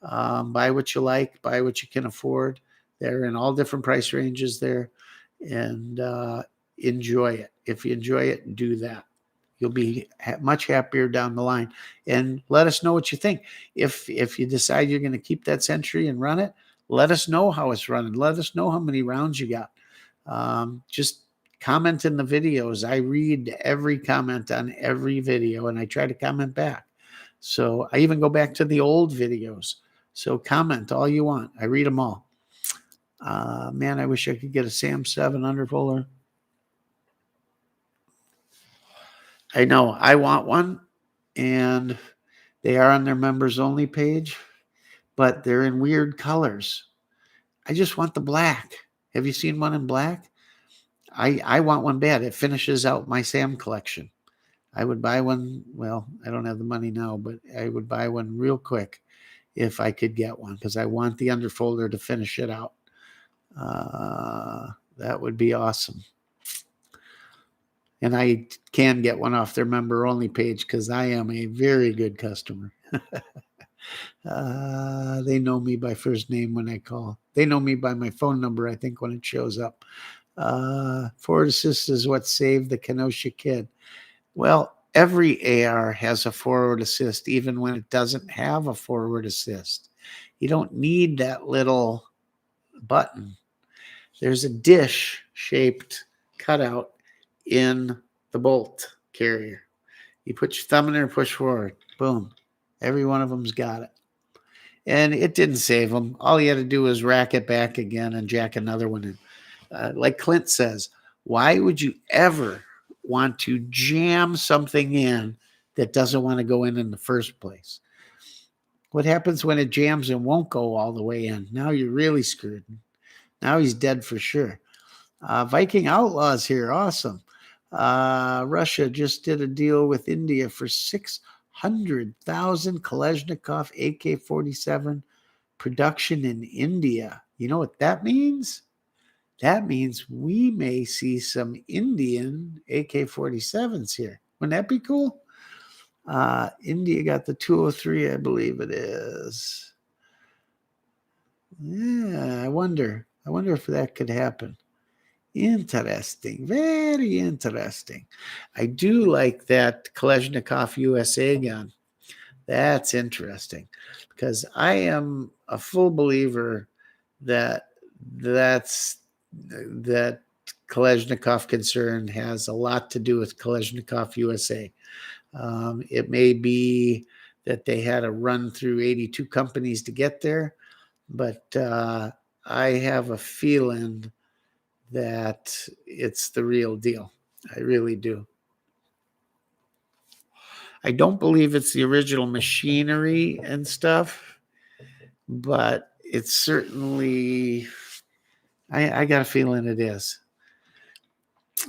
Speaker 1: Buy what you like, buy what you can afford. They're in all different price ranges there, and enjoy it. If you enjoy it, do that. You'll be much happier down the line. And let us know what you think. If you decide you're going to keep that Century and run it, let us know how it's running. Let us know how many rounds you got. Just comment in the videos. I read every comment on every video, and I try to comment back. So I even go back to the old videos. So comment all you want. I read them all. Man, I wish I could get a Sam 7 underfuller. I know I want one, and they are on their members only page, but they're in weird colors. I just want the black. Have you seen one in black? I want one bad. It finishes out my Sam collection. I would buy one. Well, I don't have the money now, but I would buy one real quick if I could get one, because I want the underfolder to finish it out. That would be awesome. And I can get one off their member only page because I am a very good customer. They know me by first name when I call. They know me by my phone number, I think, when it shows up. Forward assist is what saved the Kenosha kid. Well, every AR has a forward assist, even when it doesn't have a forward assist. You don't need that little button. There's a dish-shaped cutout in the bolt carrier. You put your thumb in there and push forward. Boom. Every one of them's got it. And it didn't save them. All you had to do was rack it back again and jack another one in. Like Clint says, why would you ever want to jam something in that doesn't want to go in the first place? What happens when it jams and won't go all the way in? Now you're really screwed. Now he's dead for sure. Viking Outlaws here. Awesome. Russia just did a deal with India for 600,000 Kalashnikov AK-47 production in India. You know what that means? That means we may see some Indian AK-47s here. Wouldn't that be cool? India got the 203, I believe it is. Yeah, I wonder if that could happen. Interesting. Very interesting. I do like that Kalashnikov USA gun. That's interesting, because I am a full believer that that Kalashnikov concern has a lot to do with Kalashnikov USA. It may be that they had to run through 82 companies to get there, but I have a feeling that it's the real deal. I really do. I don't believe it's the original machinery and stuff, but it's certainly, I got a feeling it is.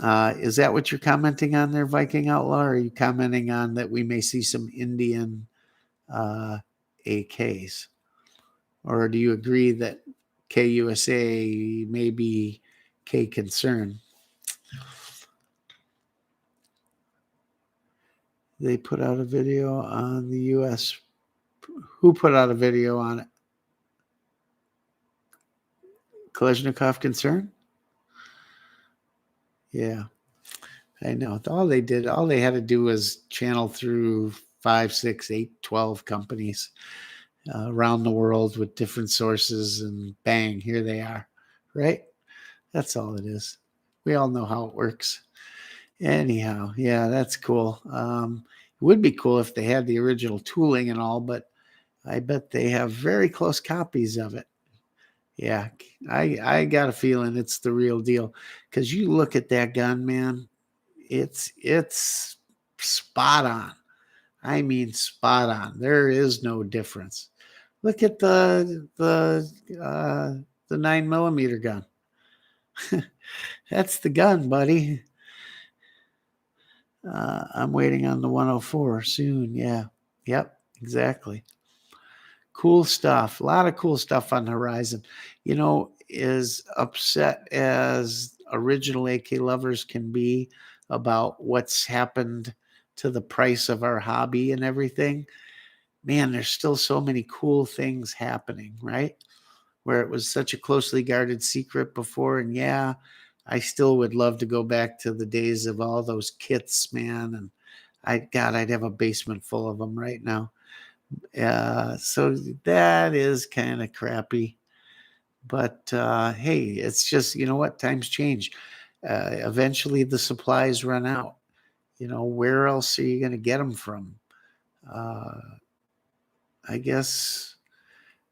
Speaker 1: Is that what you're commenting on there, Viking Outlaw? Or are you commenting on that we may see some Indian AKs? Or do you agree that KUSA may be K concern? They put out a video on the U.S. Who put out a video on it? Kalashnikov concern? Yeah, I know. All they had to do was channel through 5, 6, 8, 12 companies around the world with different sources, and bang, here they are, right? That's all it is. We all know how it works. Anyhow, yeah, that's cool. It would be cool if they had the original tooling and all, but I bet they have very close copies of it. Yeah, I got a feeling it's the real deal, because you look at that gun, man, it's spot on. I mean, spot on. There is no difference. Look at the 9 millimeter gun. That's the gun, buddy. I'm waiting on the 104 soon. Yeah. Yep. Exactly. Cool stuff. A lot of cool stuff on the horizon. As upset as original AK lovers can be about what's happened to the price of our hobby and everything, man, there's still so many cool things happening, right? Where it was such a closely guarded secret before. And yeah, I still would love to go back to the days of all those kits, man. And God, I'd have a basement full of them right now. So that is kind of crappy. But hey, it's just, you know what? Times change. Eventually the supplies run out. Where else are you going to get them from? Uh, I guess,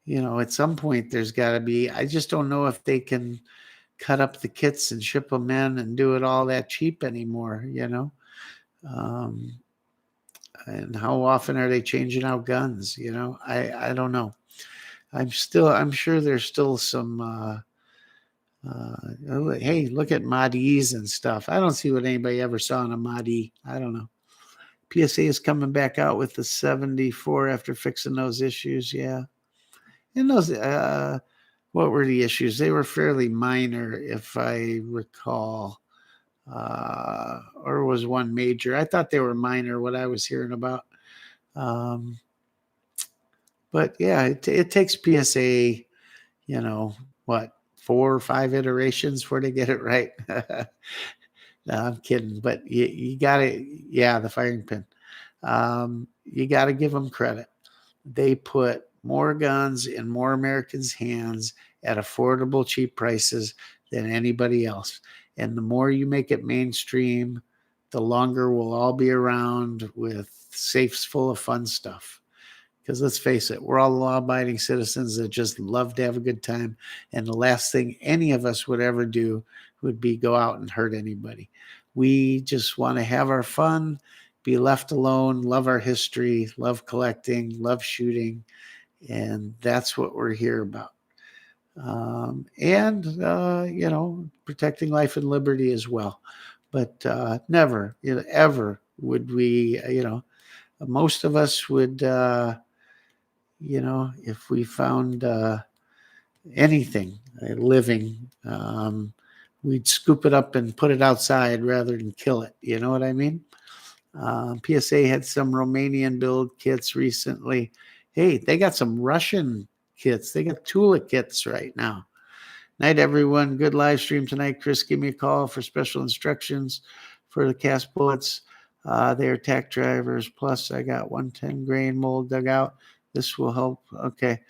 Speaker 1: at some point there's got to be, I just don't know if they can cut up the kits and ship them in and do it all that cheap anymore. Um, and how often are they changing out guns? I don't know. I'm sure there's still some, hey, look at Modis and stuff. I don't see what anybody ever saw in a Modi. I don't know. PSA is coming back out with the 74 after fixing those issues. Yeah. And those, what were the issues? They were fairly minor, if I recall. Or was one major? I thought they were minor, what I was hearing about. Um, but yeah, it takes PSA, what, 4 or 5 iterations for to get it right. No, I'm kidding, but you got to, yeah, the firing pin. You got to give them credit. They put more guns in more Americans' hands at affordable, cheap prices than anybody else. And the more you make it mainstream, the longer we'll all be around with safes full of fun stuff. Because let's face it, we're all law abiding citizens that just love to have a good time. And the last thing any of us would ever do would be go out and hurt anybody. We just want to have our fun, be left alone, love our history, love collecting, love shooting. And that's what we're here about. And, protecting life and liberty as well. But never, ever would we, most of us would, if we found anything living, we'd scoop it up and put it outside rather than kill it. You know what I mean? PSA had some Romanian build kits recently. Hey, they got some Russian kits. They got Tula kits right now. Night, everyone. Good live stream tonight. Chris, give me a call for special instructions for the cast bullets. They are tack drivers. Plus, I got 110 grain mold dug out. This will help. Okay.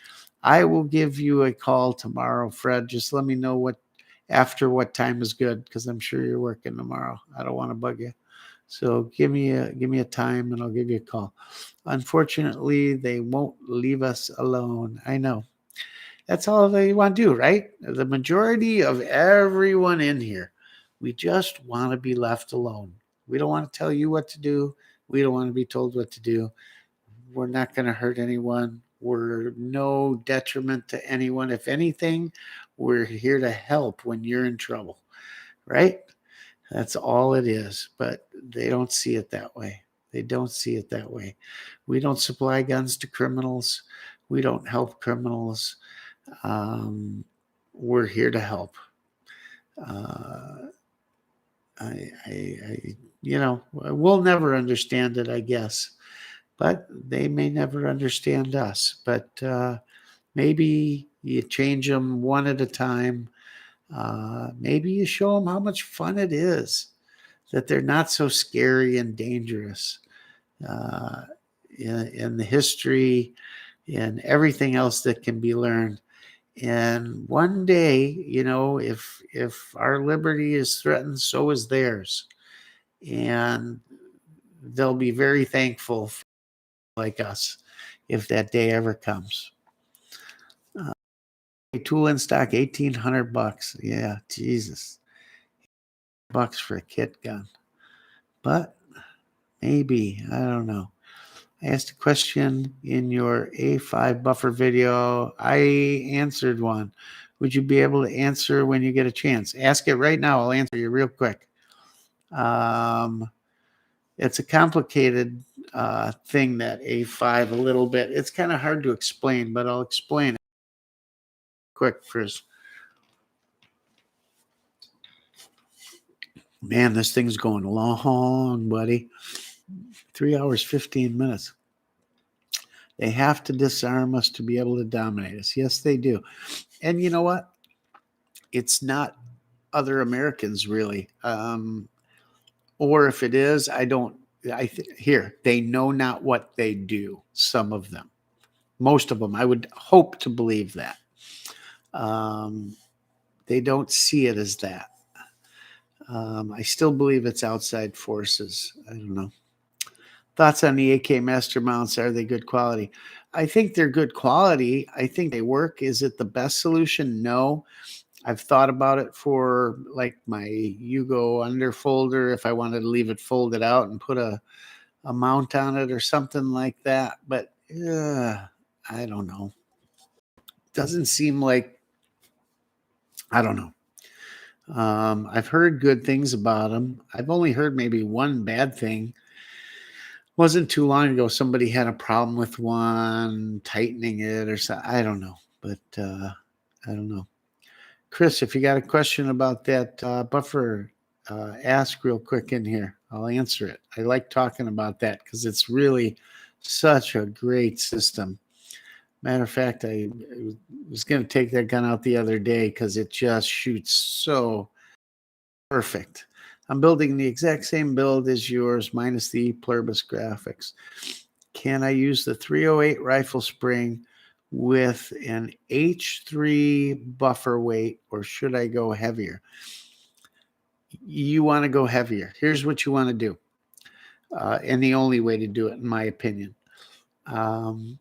Speaker 1: I will give you a call tomorrow, Fred. Just let me know after what time is good, because I'm sure you're working tomorrow. I don't want to bug you. So give me a time and I'll give you a call. Unfortunately, they won't leave us alone. I know. That's all they want to do, right? The majority of everyone in here, we just want to be left alone. We don't want to tell you what to do. We don't want to be told what to do. We're not going to hurt anyone. We're no detriment to anyone. If anything, we're here to help when you're in trouble, right? That's all it is. But they don't see it that way. They don't see it that way. We don't supply guns to criminals. We don't help criminals. We're here to help. Uh, we'll never understand it, I guess, but they may never understand us. But maybe you change them one at a time. Maybe you show them how much fun it is, that they're not so scary and dangerous. In the history and everything else that can be learned. And one day, if our liberty is threatened, so is theirs. And they'll be very thankful like us if that day ever comes. A tool in stock, $1,800. Yeah, Jesus. $1,000 for a kit gun. But maybe, I don't know. I asked a question in your A5 buffer video. I answered one. Would you be able to answer when you get a chance? Ask it right now. I'll answer you real quick. It's a complicated thing, that A5, a little bit. It's kind of hard to explain, but I'll explain it quick, Chris. Man, this thing's going long, buddy. 3 hours, 15 minutes. They have to disarm us to be able to dominate us. Yes, they do. And you know what? It's not other Americans, really. Or if it is, here, they know not what they do, some of them. Most of them, I would hope to believe that. They don't see it as that. I still believe it's outside forces. I don't know. Thoughts on the AK Master mounts? Are they good quality? I think they're good quality. I think they work. Is it the best solution? No. I've thought about it for like my Yugo underfolder, if I wanted to leave it folded out and put a mount on it or something like that. But I don't know. Doesn't seem like, I don't know. I've heard good things about them. I've only heard maybe one bad thing. Wasn't too long ago, somebody had a problem with one, tightening it or something. I don't know, but I don't know. Chris, if you got a question about that buffer, ask real quick in here. I'll answer it. I like talking about that because it's really such a great system. Matter of fact, I was going to take that gun out the other day because it just shoots so perfect. I'm building the exact same build as yours, minus the Pluribus graphics. Can I use the 308 rifle spring with an H3 buffer weight, or should I go heavier? You want to go heavier. Here's what you want to do. And the only way to do it, in my opinion. Because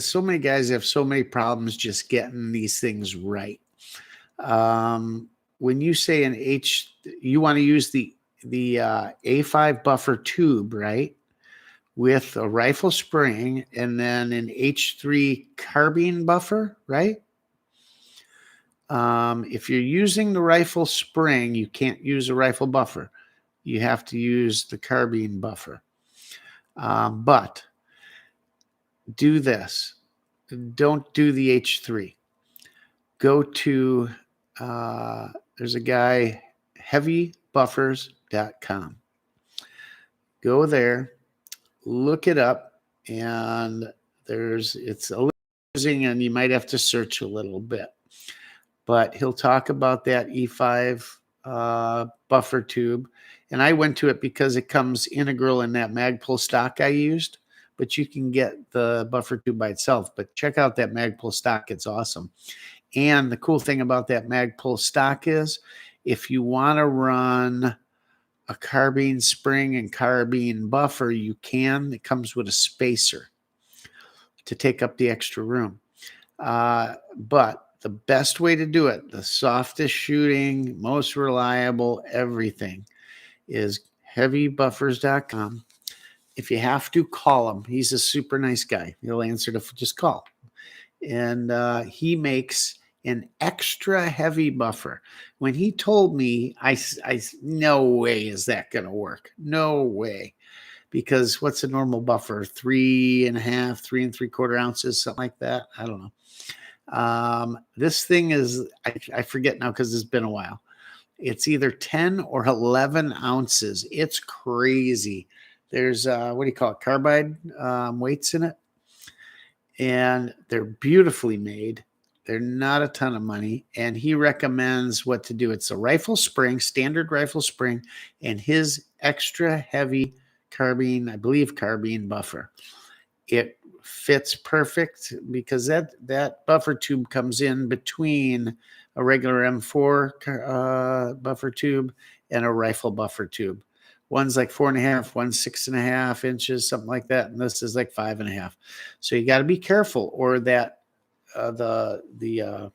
Speaker 1: so many guys have so many problems just getting these things right. When you say an you want to use the A5 buffer tube, right? With a rifle spring and then an H3 carbine buffer, right? If you're using the rifle spring, you can't use a rifle buffer. You have to use the carbine buffer. But do this. Don't do the H3. Go to, there's a guy, heavybuffers.com. Go there, look it up, and it's a little confusing, and you might have to search a little bit. But he'll talk about that E5 buffer tube. And I went to it because it comes integral in that Magpul stock I used. But you can get the buffer tube by itself. But check out that Magpul stock. It's awesome. And the cool thing about that Magpul stock is if you want to run a carbine spring and carbine buffer, you can. It comes with a spacer to take up the extra room. But the best way to do it, the softest shooting, most reliable, everything, is heavybuffers.com. If you have to, call him. He's a super nice guy. He'll answer just call. And he makes an extra heavy buffer. When he told me, I no way is that going to work. No way. Because what's a normal buffer? 3.5, 3 3/4 ounces, something like that. I don't know. This thing is, I forget now because it's been a while. It's either 10 or 11 ounces. It's crazy. There's, what do you call it? Carbide weights in it. And they're beautifully made. They're not a ton of money. And he recommends what to do. It's a rifle spring, standard rifle spring, and his extra heavy carbine, I believe carbine buffer. It fits perfect because that buffer tube comes in between a regular M4 buffer tube and a rifle buffer tube. One's like 4.5, one's 6.5 inches, something like that, and this is like 5.5. So you got to be careful, or that the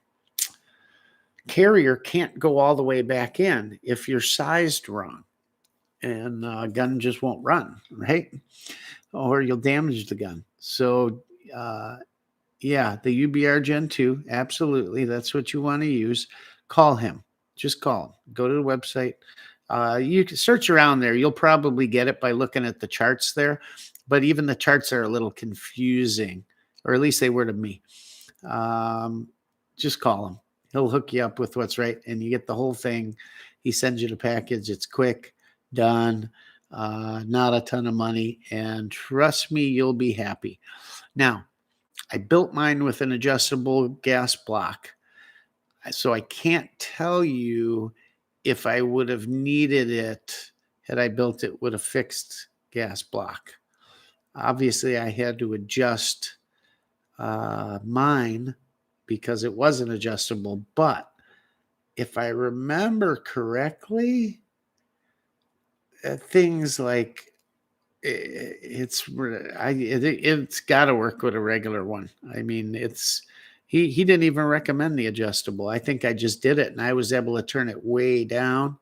Speaker 1: carrier can't go all the way back in if you're sized wrong. and gun just won't run, right? Or you'll damage the gun. So, uh, yeah, the UBR Gen 2, absolutely. That's what you want to use. Call him. Just call him. Go to the website. You can search around there. You'll probably get it by looking at the charts there. But even the charts are a little confusing, or at least they were to me. Um, just call him. He'll hook you up with what's right, and you get the whole thing. He sends you the package. It's quick, done, not a ton of money, and trust me, you'll be happy. Now, I built mine with an adjustable gas block, so I can't tell you if I would have needed it had I built it with a fixed gas block. Obviously, I had to adjust mine because it wasn't adjustable. But if I remember correctly, things like it's got to work with a regular one. I mean, he didn't even recommend the adjustable. I think I just did it, and I was able to turn it way down,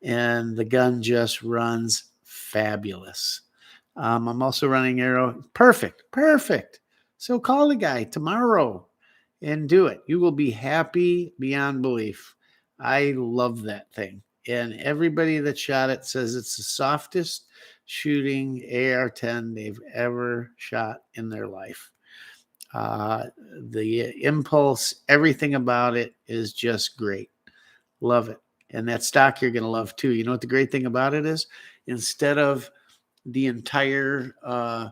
Speaker 1: and the gun just runs fabulous. I'm also running arrow. Perfect, perfect. So call the guy tomorrow and do it. You will be happy beyond belief. I love that thing. And everybody that shot it says it's the softest shooting AR-10 they've ever shot in their life. The impulse, everything about it is just great. Love it. And that stock you're going to love too. You know what the great thing about it is? Instead of the entire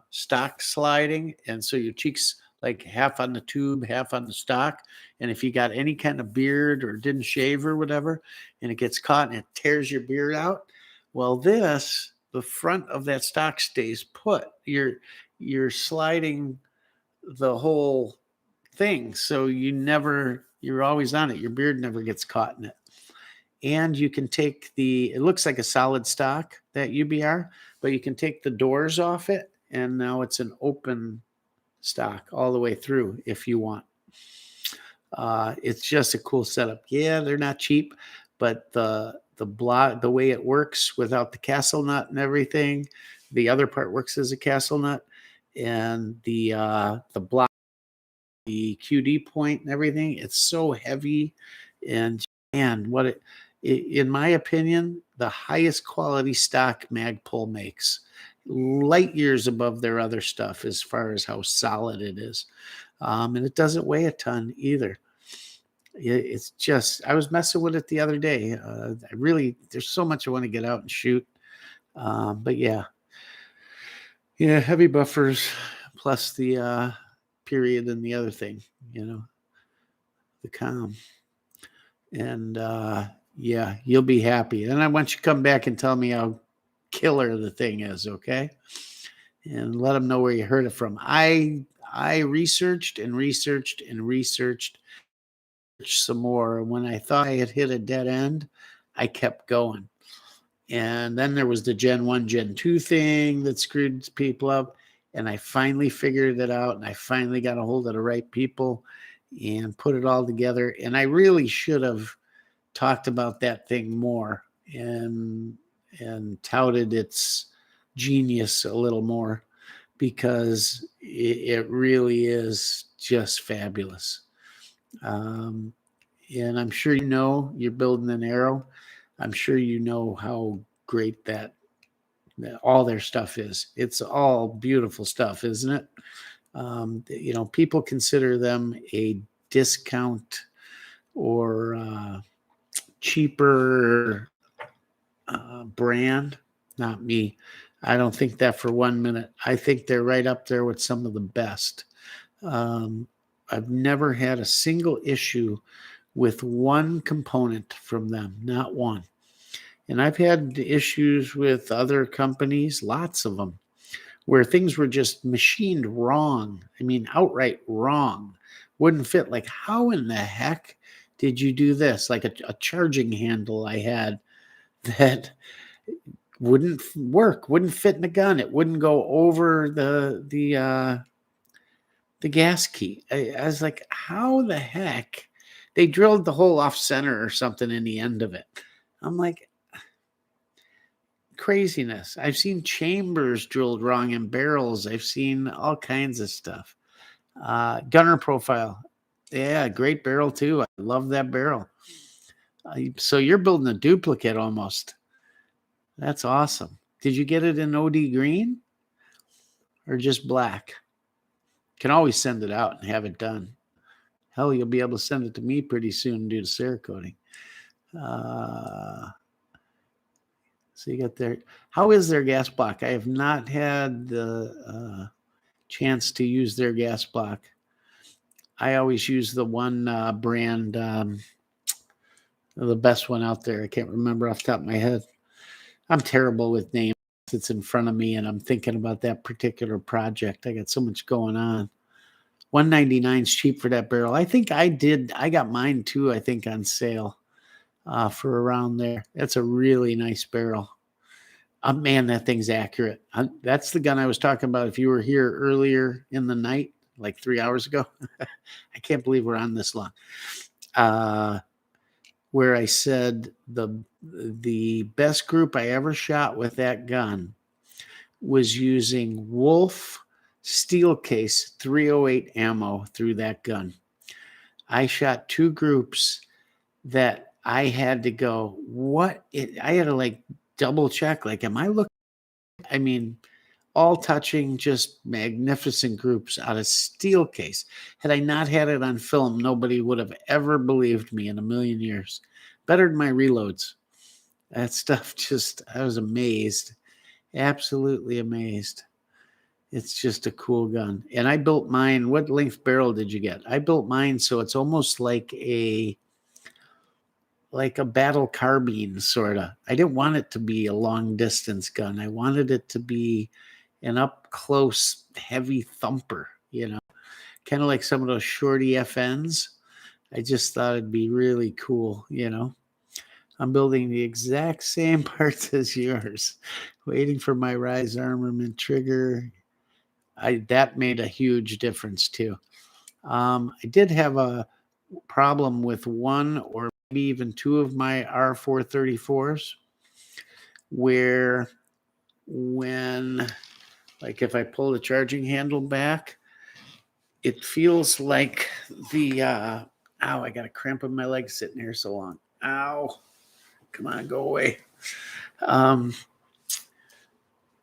Speaker 1: stock sliding, and so your cheeks like half on the tube, half on the stock. And if you got any kind of beard or didn't shave or whatever, and it gets caught and it tears your beard out, well, the front of that stock stays put. You're sliding the whole thing, so you're always on it. Your beard never gets caught in it. And you can take it looks like a solid stock, that UBR, but you can take the doors off it, and now it's an open stock all the way through if you want. It's just a cool setup. Yeah, they're not cheap, but the way it works without the castle nut and everything, the other part works as a castle nut, and the block, the QD point and everything, it's so heavy, and in my opinion, the highest quality stock Magpul makes, light years above their other stuff as far as how solid it is. And it doesn't weigh a ton either. It's just, I was messing with it the other day. There's so much I want to get out and shoot. But yeah, heavy buffers plus the period and the other thing, the calm. And yeah, you'll be happy. And I want you to come back and tell me how killer the thing is, okay? And let them know where you heard it from. I researched and researched and researched some more. When I thought I had hit a dead end, I kept going. And then there was the Gen 1, Gen 2 thing that screwed people up. And I finally figured it out, and I finally got a hold of the right people and put it all together. And I really should have talked about that thing more and touted its genius a little more, because it really is just fabulous. And I'm sure you're building an arrow. I'm sure you know how great that all their stuff is. It's all beautiful stuff, isn't it? People consider them a discount or cheaper brand. Not me. I don't think that for 1 minute. I think they're right up there with some of the best. I've never had a single issue with one component from them, not one. And I've had issues with other companies, lots of them, where things were just machined wrong. I mean, outright wrong. Wouldn't fit. Like, how in the heck did you do this? Like a charging handle I had that wouldn't work, wouldn't fit in the gun. It wouldn't go over the gas key. I was like, how the heck? They drilled the hole off center or something in the end of it. I'm like, craziness. I've seen chambers drilled wrong in barrels. I've seen all kinds of stuff. Gunner profile. Yeah, great barrel too. I love that barrel. So you're building a duplicate almost. That's awesome. Did you get it in OD green or just black? Can always send it out and have it done. Hell, you'll be able to send it to me pretty soon and do the Cerakoting. So you got their, how is their gas block? I have not had the chance to use their gas block. I always use the one brand, the best one out there. I can't remember off the top of my head. I'm terrible with names. It's in front of me and I'm thinking about that particular project. I got so much going on. $199 is cheap for that barrel. I think I got mine too, I think on sale for around there. That's a really nice barrel. Man, that thing's accurate. That's the gun I was talking about. If you were here earlier in the night, like 3 hours ago, I can't believe we're on this long. Where I said the best group I ever shot with that gun was using Wolf steel case 308 ammo through that gun. I shot 2 groups that I had to go, I had to like double check, like, am I looking? I mean, all touching, just magnificent groups out of steel case. Had I not had it on film, nobody would have ever believed me in a million years. Better than my reloads. That stuff just, I was amazed. Absolutely amazed. It's just a cool gun. And I built mine. What length barrel did you get? I built mine so it's almost like a battle carbine, sort of. I didn't want it to be a long distance gun. I wanted it to be an up close heavy thumper, kind of like some of those shorty FNs. I just thought it'd be really cool, I'm building the exact same parts as yours, waiting for my Rise armament trigger. That made a huge difference too. I did have a problem with one or maybe even 2 of my R434s where when, like, if I pull the charging handle back, it feels like the ow, I got a cramp in my leg sitting here so long. Ow, come on, go away.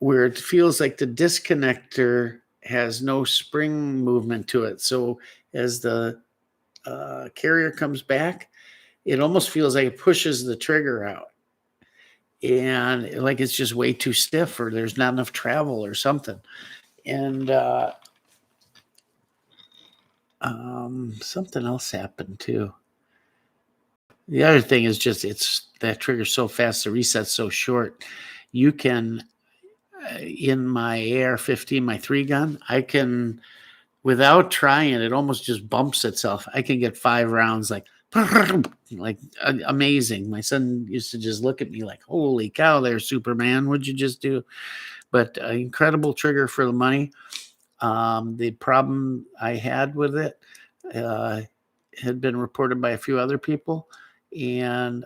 Speaker 1: Where it feels like the disconnector has no spring movement to it. So as the carrier comes back, it almost feels like it pushes the trigger out. And like it's just way too stiff or there's not enough travel or something. And something else happened too. The other thing is just that trigger's so fast, the reset's so short. You can, in my AR-15, my 3 gun, I can, without trying, it almost just bumps itself. I can get 5 rounds like amazing. My son used to just look at me like, holy cow, there, Superman, what'd you just do? But incredible trigger for the money. The problem I had with it had been reported by a few other people, and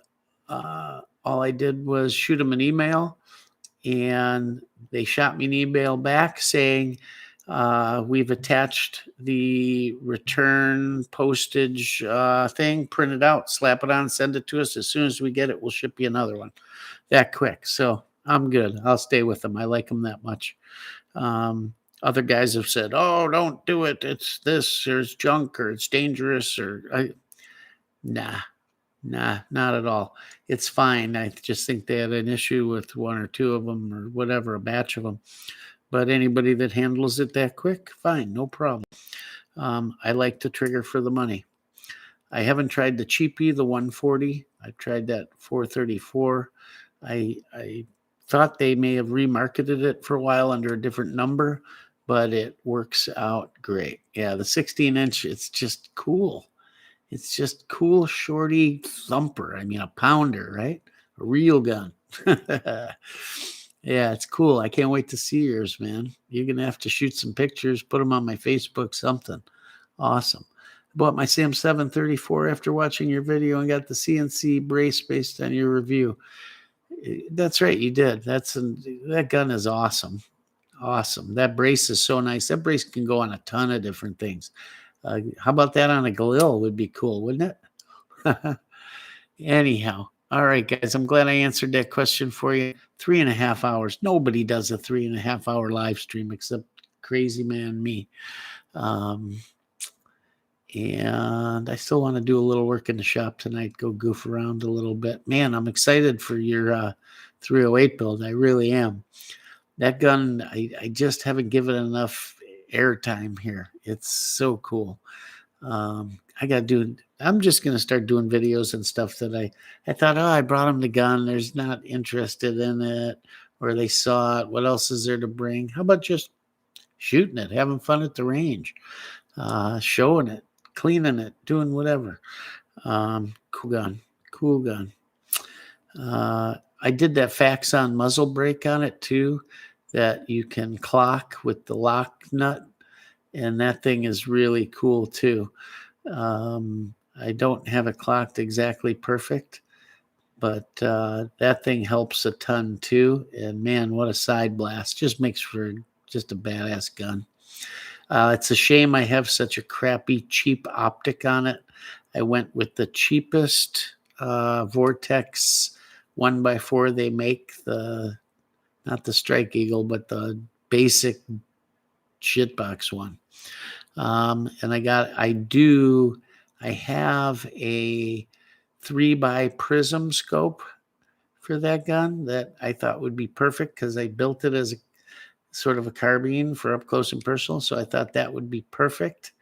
Speaker 1: all I did was shoot them an email, and they shot me an email back saying, we've attached the return postage thing, print it out, slap it on, send it to us. As soon as we get it, we'll ship you another one that quick. So I'm good. I'll stay with them. I like them that much. Other guys have said, oh, don't do it. It's this, or it's junk, or it's dangerous, or nah, not at all. It's fine. I just think they had an issue with 1 or 2 of them or whatever, a batch of them. But anybody that handles it that quick, fine, no problem. I like to trigger for the money. I haven't tried the cheapie, the 140. I've tried that 434. I thought they may have remarketed it for a while under a different number, but it works out great. Yeah, the 16-inch, it's just cool. It's just cool, shorty thumper. I mean, a pounder, right? A real gun. Yeah, it's cool. I can't wait to see yours, man. You're going to have to shoot some pictures, put them on my Facebook, something. Awesome. I bought my Sam 734 after watching your video and got the CNC brace based on your review. That's right, you did. That gun is awesome. Awesome. That brace is so nice. That brace can go on a ton of different things. How about that on a Galil? Would be cool, wouldn't it? Anyhow, all right, guys. I'm glad I answered that question for you. 3.5 hours. Nobody does a 3.5 hour live stream except crazy man me. Um, and I still want to do a little work in the shop tonight. Go goof around a little bit. Man, I'm excited for your 308 build. I really am. That gun, I just haven't given it enough airtime here. It's so cool. I got to do. I'm just gonna start doing videos and stuff that I thought. Oh, I brought them the gun. There's not interested in it, or they saw it. What else is there to bring? How about just shooting it, having fun at the range, showing it, cleaning it, doing whatever. Cool gun, cool gun. I did that Faxon muzzle brake on it too, that you can clock with the lock nut, and that thing is really cool too. I don't have it clocked exactly perfect, but that thing helps a ton too. And man, what a side blast! Just makes for just a badass gun. It's a shame I have such a crappy, cheap optic on it. I went with the cheapest Vortex 1x4 they make, not the Strike Eagle, but the basic shitbox one. And I have a 3x prism scope for that gun that I thought would be perfect because I built it as a sort of a carbine for up close and personal. So I thought that would be perfect.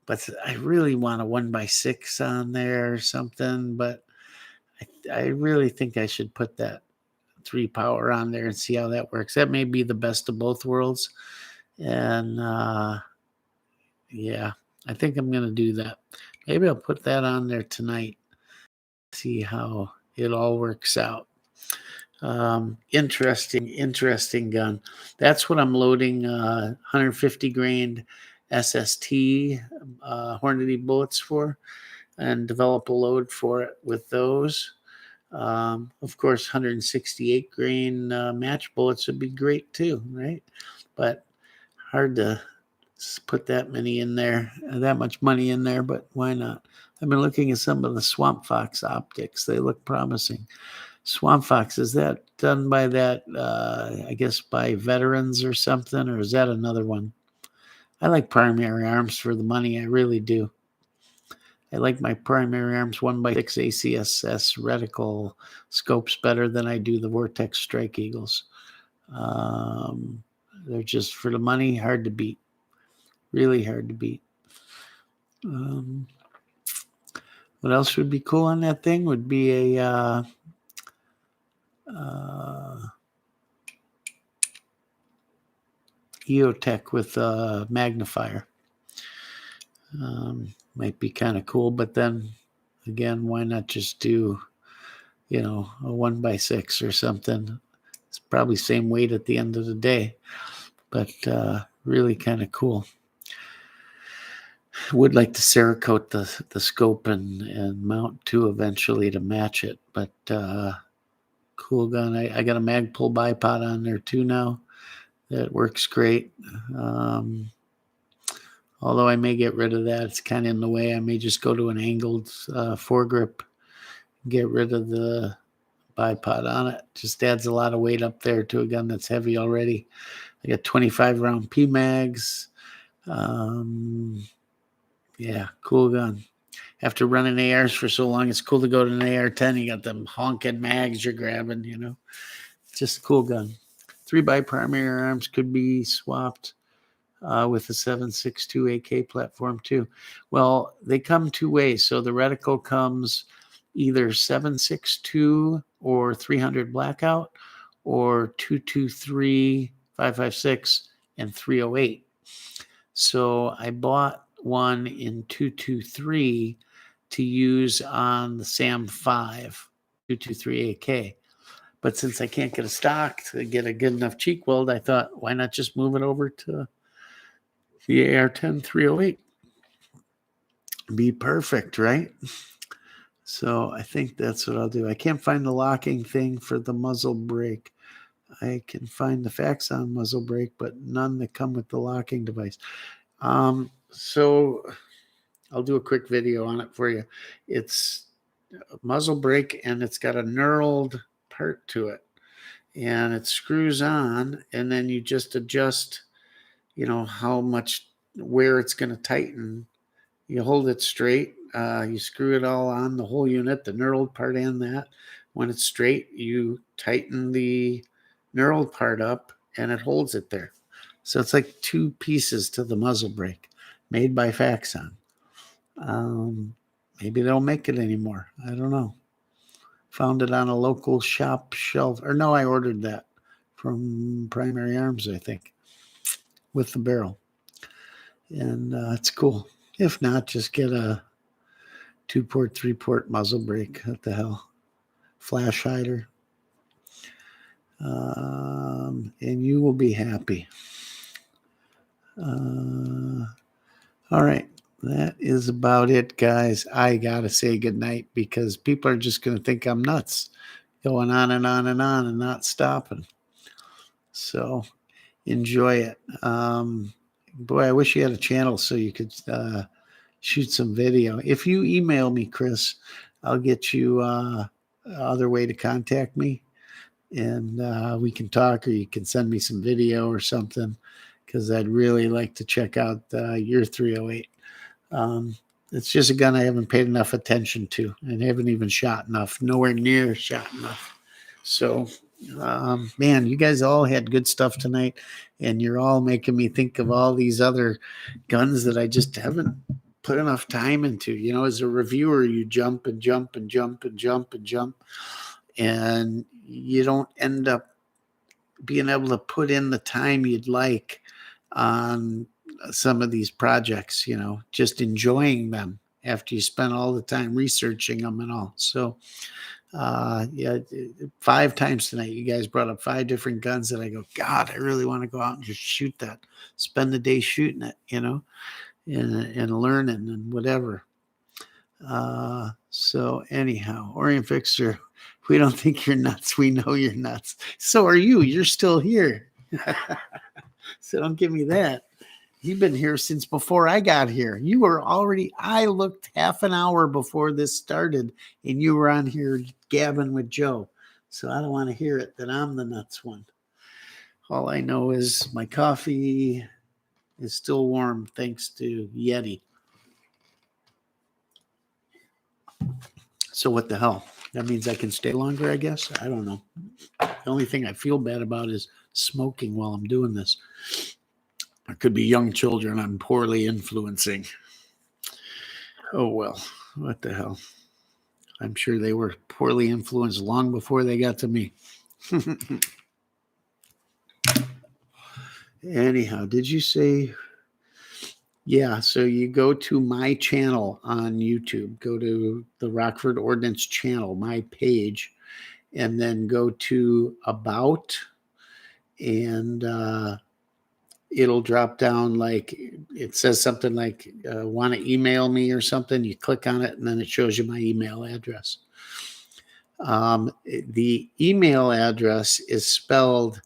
Speaker 1: But I really want a 1x6 on there or something. But I really think I should put that 3 power on there and see how that works. That may be the best of both worlds. And yeah, I think I'm going to do that. Maybe I'll put that on there tonight. See how it all works out. Interesting gun. That's what I'm loading 150 grain SST Hornady bullets for, and develop a load for it with those. Of course, 168 grain match bullets would be great too, right? But hard to put that many in there, that much money in there, but why not? I've been looking at some of the Swamp Fox optics. They look promising. Swamp Fox, is that done by that, I guess by veterans or something, or is that another one? I like Primary Arms for the money. I really do. I like my Primary Arms 1x6 ACSS reticle scopes better than I do the Vortex Strike Eagles. They're just, for the money, hard to beat. Really hard to beat. What else would be cool on that thing would be a EOTech with a magnifier. Might be kind of cool, but then again, why not just do, a 1x6 or something? It's probably same weight at the end of the day, but really kind of cool. Would like to Cerakote the scope and mount too eventually to match it, but cool gun. I got a Magpul bipod on there too now. That works great. Although I may get rid of that. It's kind of in the way. I may just go to an angled foregrip, get rid of the bipod on it. Just adds a lot of weight up there to a gun that's heavy already. I got 25 round PMags. Yeah, cool gun. After running ARs for so long, it's cool to go to an AR-10. You got them honking mags you're grabbing, Just a cool gun. 3x Primary Arms could be swapped with the 7.62 AK platform too. Well, they come two ways. So the reticle comes either 7.62 or 300 blackout, or 223, 5.56, and 308. So I bought one in 223 to use on the SAM 5 223 AK. But since I can't get a stock to get a good enough cheek weld, I thought, why not just move it over to the AR-10 308? Be perfect, right? So I think that's what I'll do. I can't find the locking thing for the muzzle brake. I can find the FAXON muzzle brake, but none that come with the locking device. So I'll do a quick video on it for you. It's a muzzle brake, and it's got a knurled part to it, and it screws on, and then you just adjust, how much, where it's going to tighten. You hold it straight. You screw it all on, the whole unit, the knurled part and that. When it's straight, you tighten the knurled part up, and it holds it there. So it's like two pieces to the muzzle brake, made by FAXON. Maybe they don't make it anymore. I don't know. Found it on a local shop shelf. Or no, I ordered that from Primary Arms, I think, with the barrel. And it's cool. If not, just get a 2-port, 3-port muzzle brake. What the hell? Flash hider. And you will be happy. All right. That is about it, guys. I got to say goodnight because people are just going to think I'm nuts, going on and on and on and not stopping. So enjoy it. Boy, I wish you had a channel so you could shoot some video. If you email me, Chris, I'll get you other way to contact me, and we can talk, or you can send me some video or something, because I'd really like to check out your 308. It's just a gun I haven't paid enough attention to, and haven't even shot enough, nowhere near shot enough. So, man, you guys all had good stuff tonight, and you're all making me think of all these other guns that I just haven't put enough time into. As a reviewer, you jump and jump and jump and jump and jump, and you don't end up being able to put in the time you'd like on some of these projects, just enjoying them after you spend all the time researching them and all. So, 5 times tonight, you guys brought up 5 different guns that I go, God, I really want to go out and just shoot that, spend the day shooting it, and learning and whatever. So anyhow, Orient Fixer, we don't think you're nuts. We know you're nuts. So are you. You're still here. So don't give me that. You've been here since before I got here. You were already, I looked half an hour before this started, and you were on here gabbing with Joe. So I don't want to hear it that I'm the nuts one. All I know is my coffee is still warm thanks to Yeti. So what the hell? That means I can stay longer, I guess? I don't know. The only thing I feel bad about is smoking while I'm doing this. There could be young children I'm poorly influencing. Oh, well, what the hell? I'm sure they were poorly influenced long before they got to me. Anyhow, did you say... Yeah, so you go to my channel on YouTube, go to the Rockford Ordnance channel, my page, and then go to About, and it'll drop down, like, it says something like, want to email me or something. You click on it, and then it shows you my email address. The email address is spelled,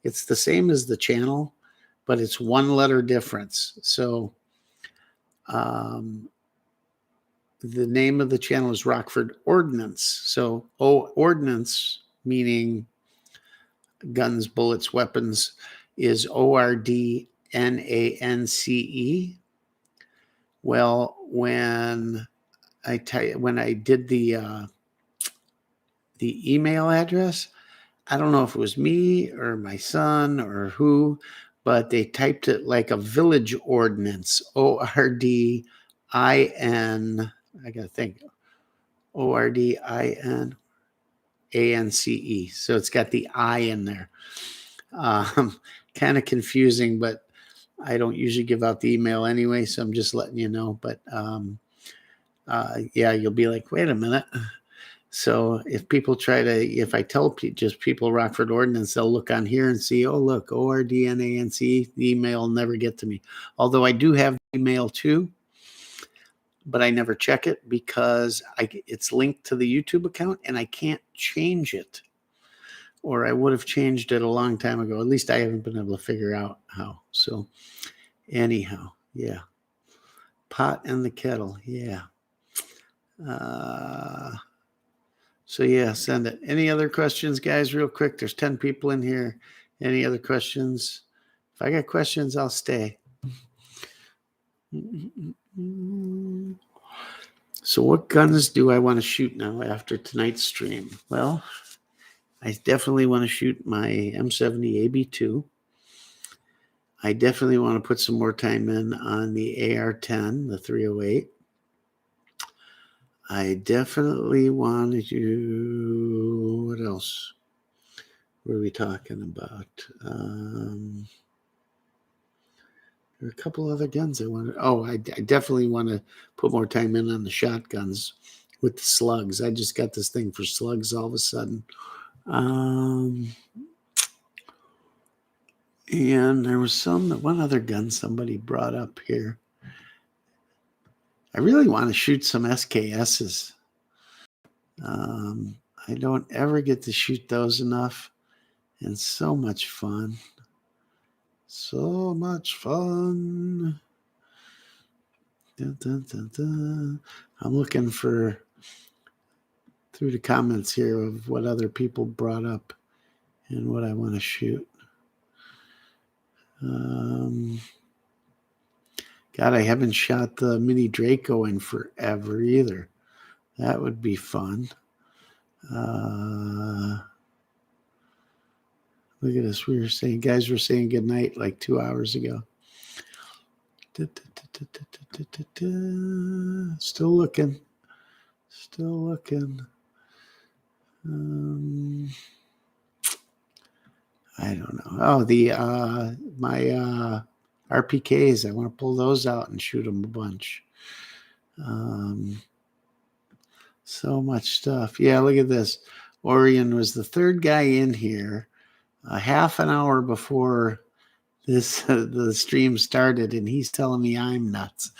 Speaker 1: it's the same as the channel, but it's 1 letter difference. So the name of the channel is Rockford Ordnance. So Ordnance, meaning guns, bullets, weapons, is ORDNANCE. Well, when I did the email address, I don't know if it was me or my son or who, but they typed it like a village ordinance, ORDIN. I got to think, ORDINANCE. So it's got the I in there. Kind of confusing, but I don't usually give out the email anyway, so I'm just letting you know. But yeah, you'll be like, wait a minute. So if I tell just people Rockford Ordnance, they'll look on here and see, oh, look, ORDNANCE, the email will never get to me. Although I do have email too. but I never check it because it's linked to the YouTube account and I can't change it. Or I would have changed it a long time ago. At least I haven't been able to figure out how. So anyhow, yeah. Pot and the kettle, yeah. So yeah, send it. Any other questions, guys? Real quick, there's 10 people in here. Any other questions? If I got questions, I'll stay. So what guns do I want to shoot now after tonight's stream? Well, I definitely want to shoot my M70 AB2. I definitely want to put some more time in on the AR-10, the 308. I definitely want to do, what else? What are we talking about? There are a couple other guns I want to, I definitely want to put more time in on the shotguns with the slugs. I just got this thing for slugs all of a sudden. And there was one other gun somebody brought up here. I really want to shoot some SKSs. I don't ever get to shoot those enough, and so much fun. So much fun. Dun, dun, dun, dun. I'm looking through the comments here of what other people brought up and what I want to shoot. God, I haven't shot the Mini Draco in forever either. That would be fun. Look at us. Guys were saying goodnight like 2 hours ago. Still looking. I don't know. Oh, my RPKs. I want to pull those out and shoot them a bunch. So much stuff. Yeah, look at this. Orion was the third guy in here half an hour before the stream started, and he's telling me I'm nuts.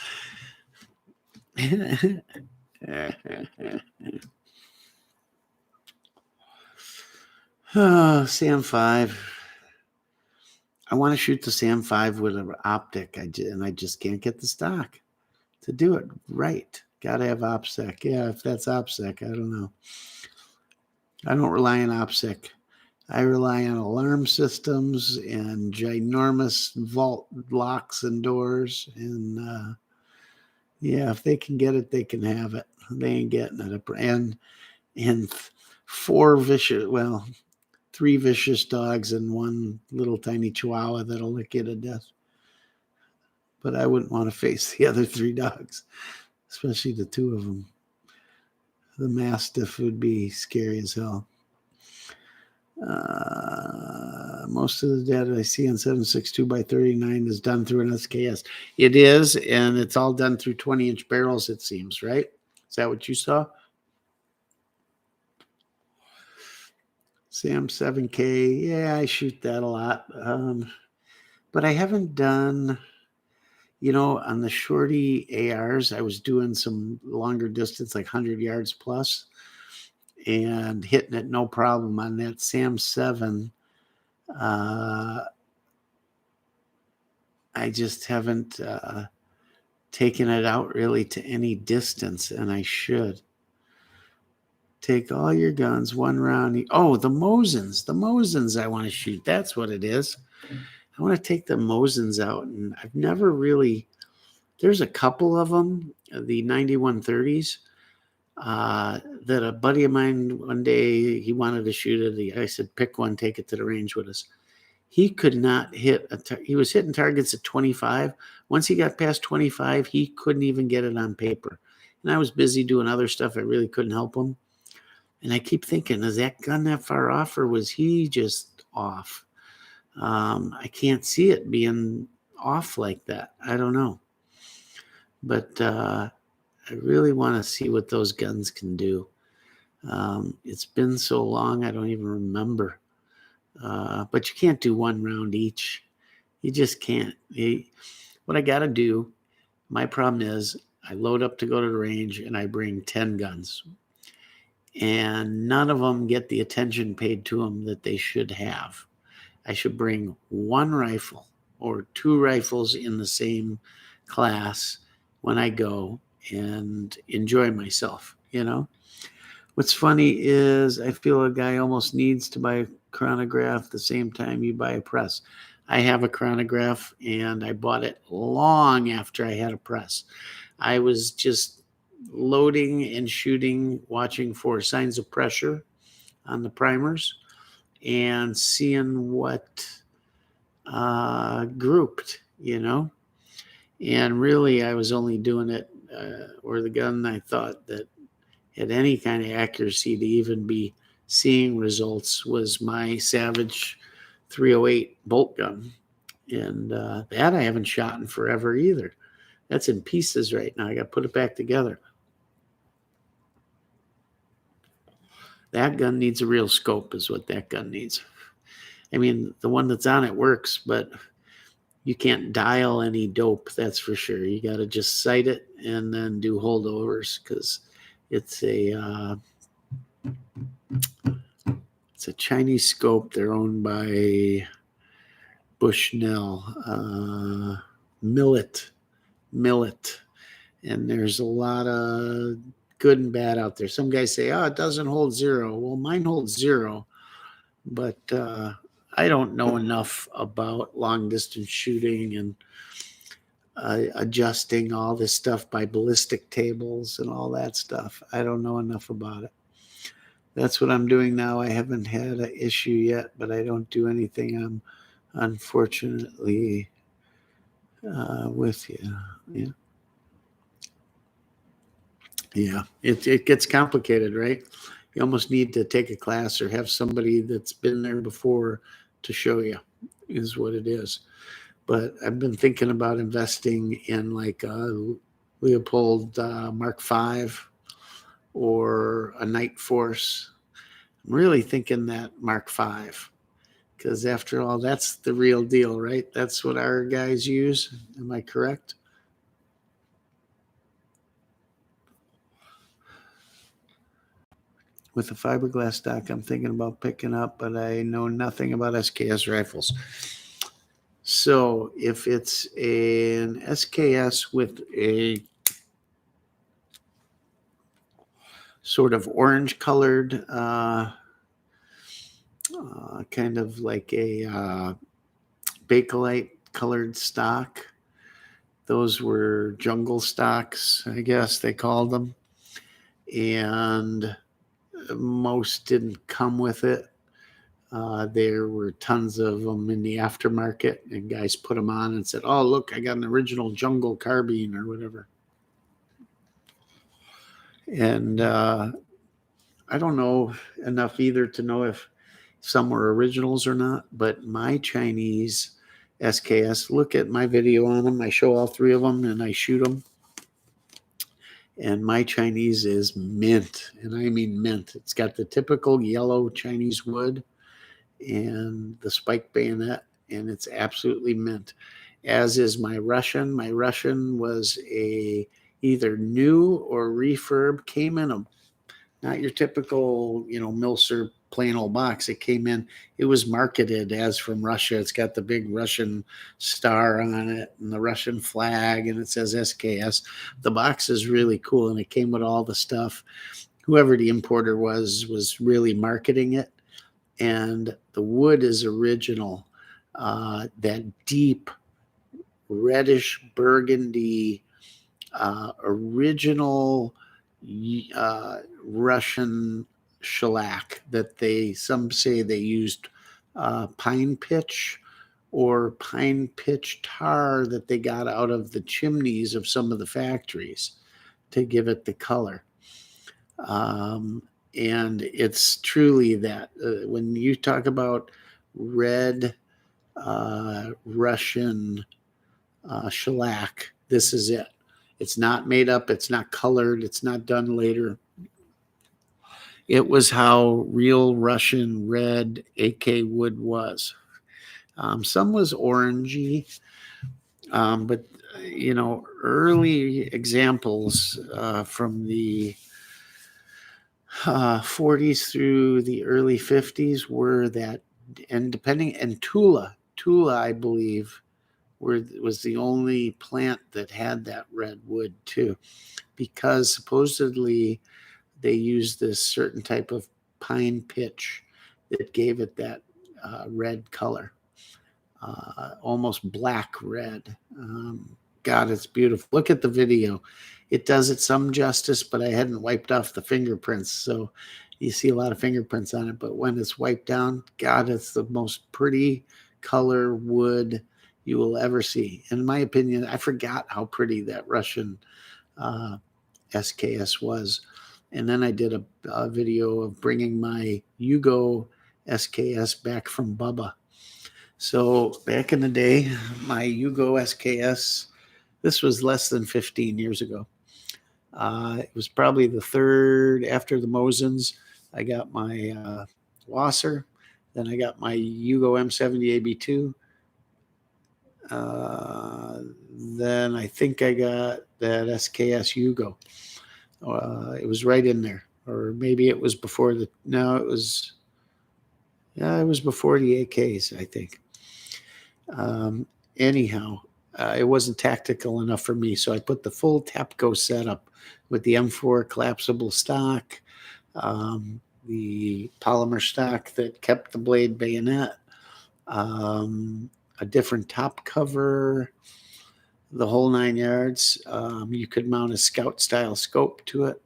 Speaker 1: Sam 5. I want to shoot the Sam 5 with an optic, and I just can't get the stock to do it right. Gotta have OPSEC. Yeah, if that's OPSEC, I don't know. I don't rely on OPSEC. I rely on alarm systems and ginormous vault locks and doors. And yeah, if they can get it, they can have it. They ain't getting it. And 3 vicious dogs and 1 little tiny chihuahua that'll lick you to death. But I wouldn't want to face the other 3 dogs, especially the 2 of them. The Mastiff would be scary as hell. Most of the data I see on 7.62x39 is done through an SKS. It is, and it's all done through 20-inch barrels, it seems, right? Is that what you saw? Sam 7K, yeah, I shoot that a lot. But I haven't done, on the shorty ARs, I was doing some longer distance, like 100 yards plus, and hitting it no problem. On that Sam 7, I just haven't taken it out really to any distance, and I should. Take all your guns, 1 round. Oh, the Mosins. The Mosins I want to shoot. That's what it is. I want to take the Mosins out, and I've never really. There's a couple of them, the 9130s, that a buddy of mine one day, he wanted to shoot it. I said, pick one, take it to the range with us. He could not hit. He was hitting targets at 25. Once he got past 25, he couldn't even get it on paper. And I was busy doing other stuff. I really couldn't help him. And I keep thinking, is that gun that far off, or was he just off? I can't see it being off like that. I don't know. But I really want to see what those guns can do. It's been so long, I don't even remember. But you can't do 1 round each. You just can't. What I got to do, my problem is I load up to go to the range, and I bring 10 guns. And none of them get the attention paid to them that they should have. I should bring one rifle or two rifles in the same class when I go and enjoy myself, you know? What's funny is I feel a guy almost needs to buy a chronograph the same time you buy a press. I have a chronograph, and I bought it long after I had a press. I was just loading and shooting, watching for signs of pressure on the primers and seeing what grouped, and really I was only doing it or the gun I thought that had any kind of accuracy to even be seeing results was my Savage 308 bolt gun. And that I haven't shot in forever either. That's in pieces right now. I got to put it back together. That gun needs a real scope is what that gun needs. I mean, the one that's on it works, but you can't dial any dope, that's for sure. You got to just sight it and then do holdovers because it's a Chinese scope. They're owned by Bushnell, Millet, and there's a lot of good and bad out there. Some guys say, "Oh, it doesn't hold zero." Well, mine holds zero, but I don't know enough about long distance shooting and adjusting all this stuff by ballistic tables and all that stuff. I don't know enough about it. That's what I'm doing now. I haven't had an issue yet, but I don't do anything. I'm unfortunately with you. Yeah. It gets complicated, right? You almost need to take a class or have somebody that's been there before to show you, is what it is. But I've been thinking about investing in like a Leopold Mark V or a Night Force. I'm really thinking that Mark V, because after all, that's the real deal, right? That's what our guys use. Am I correct? With the fiberglass stock I'm thinking about picking up, but I know nothing about SKS rifles. So if it's an SKS with a sort of orange colored, kind of like a Bakelite colored stock, those were jungle stocks, I guess they called them. And most didn't come with it. There were tons of them in the aftermarket, and guys put them on and said, "Oh, look, I got an original jungle carbine," or whatever. And I don't know enough either to know if some were originals or not, but my Chinese SKS, look at my video on them. I show all three of them and I shoot them. And my Chinese is mint, and I mean mint. It's got the typical yellow Chinese wood and the spike bayonet, and it's absolutely mint. As is my Russian. My Russian was either new or refurb. Came in a not your typical, Milser plain old box. It came in. It was marketed as from Russia. It's got the big Russian star on it and the Russian flag, and it says SKS. The box is really cool, and it came with all the stuff. Whoever the importer was really marketing it. And the wood is original, that deep reddish burgundy, original Russian shellac that some say they used pine pitch or pine pitch tar that they got out of the chimneys of some of the factories to give it the color. And it's truly that. When you talk about red Russian shellac, this is it. It's not made up. It's not colored. It's not done later. It was how real Russian red AK wood was. Some was orangey, but early examples from the 40s through the early 50s were that, and Tula, I believe, was the only plant that had that red wood too, because supposedly they used this certain type of pine pitch that gave it that red color, almost black red. God, it's beautiful. Look at the video. It does it some justice, but I hadn't wiped off the fingerprints. So you see a lot of fingerprints on it. But when it's wiped down, God, it's the most pretty color wood you will ever see. In my opinion, I forgot how pretty that Russian uh, SKS was. And then I did a video of bringing my Yugo SKS back from Bubba. So back in the day, my Yugo SKS, this was less than 15 years ago. It was probably the third after the Mosins. I got my Wasser, then I got my Yugo M70 AB2. Then I think I got that SKS Yugo. It was right in there, or maybe it was before the. No, it was. Yeah, it was before the AKs, I think. Anyhow, it wasn't tactical enough for me, so I put the full Tapco setup with the M4 collapsible stock, the polymer stock that kept the blade bayonet, a different top cover, the whole 9 yards. You could mount a scout style scope to it.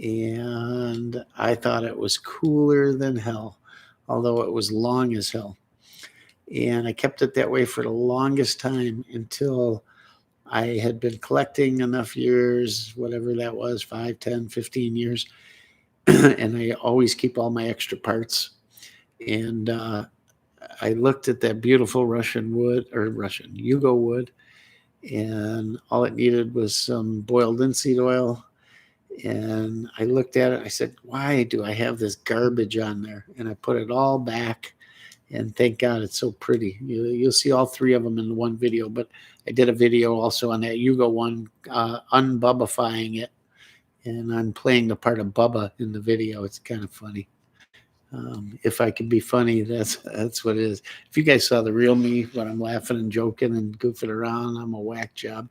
Speaker 1: And I thought it was cooler than hell, although it was long as hell. And I kept it that way for the longest time until I had been collecting enough years, whatever that was, 5, 10, 15 years. And I always keep all my extra parts. And I looked at that beautiful Russian Yugo wood, and all it needed was some boiled linseed oil. And I looked at it. I said, why do I have this garbage on there? And I put it all back. And thank God it's so pretty. You'll see all three of them in one video. But I did a video also on that Yugo one, unbubbifying it. And I'm playing the part of Bubba in the video. It's kind of funny. If I can be funny, that's what it is. If you guys saw the real me when I'm laughing and joking and goofing around, I'm a whack job.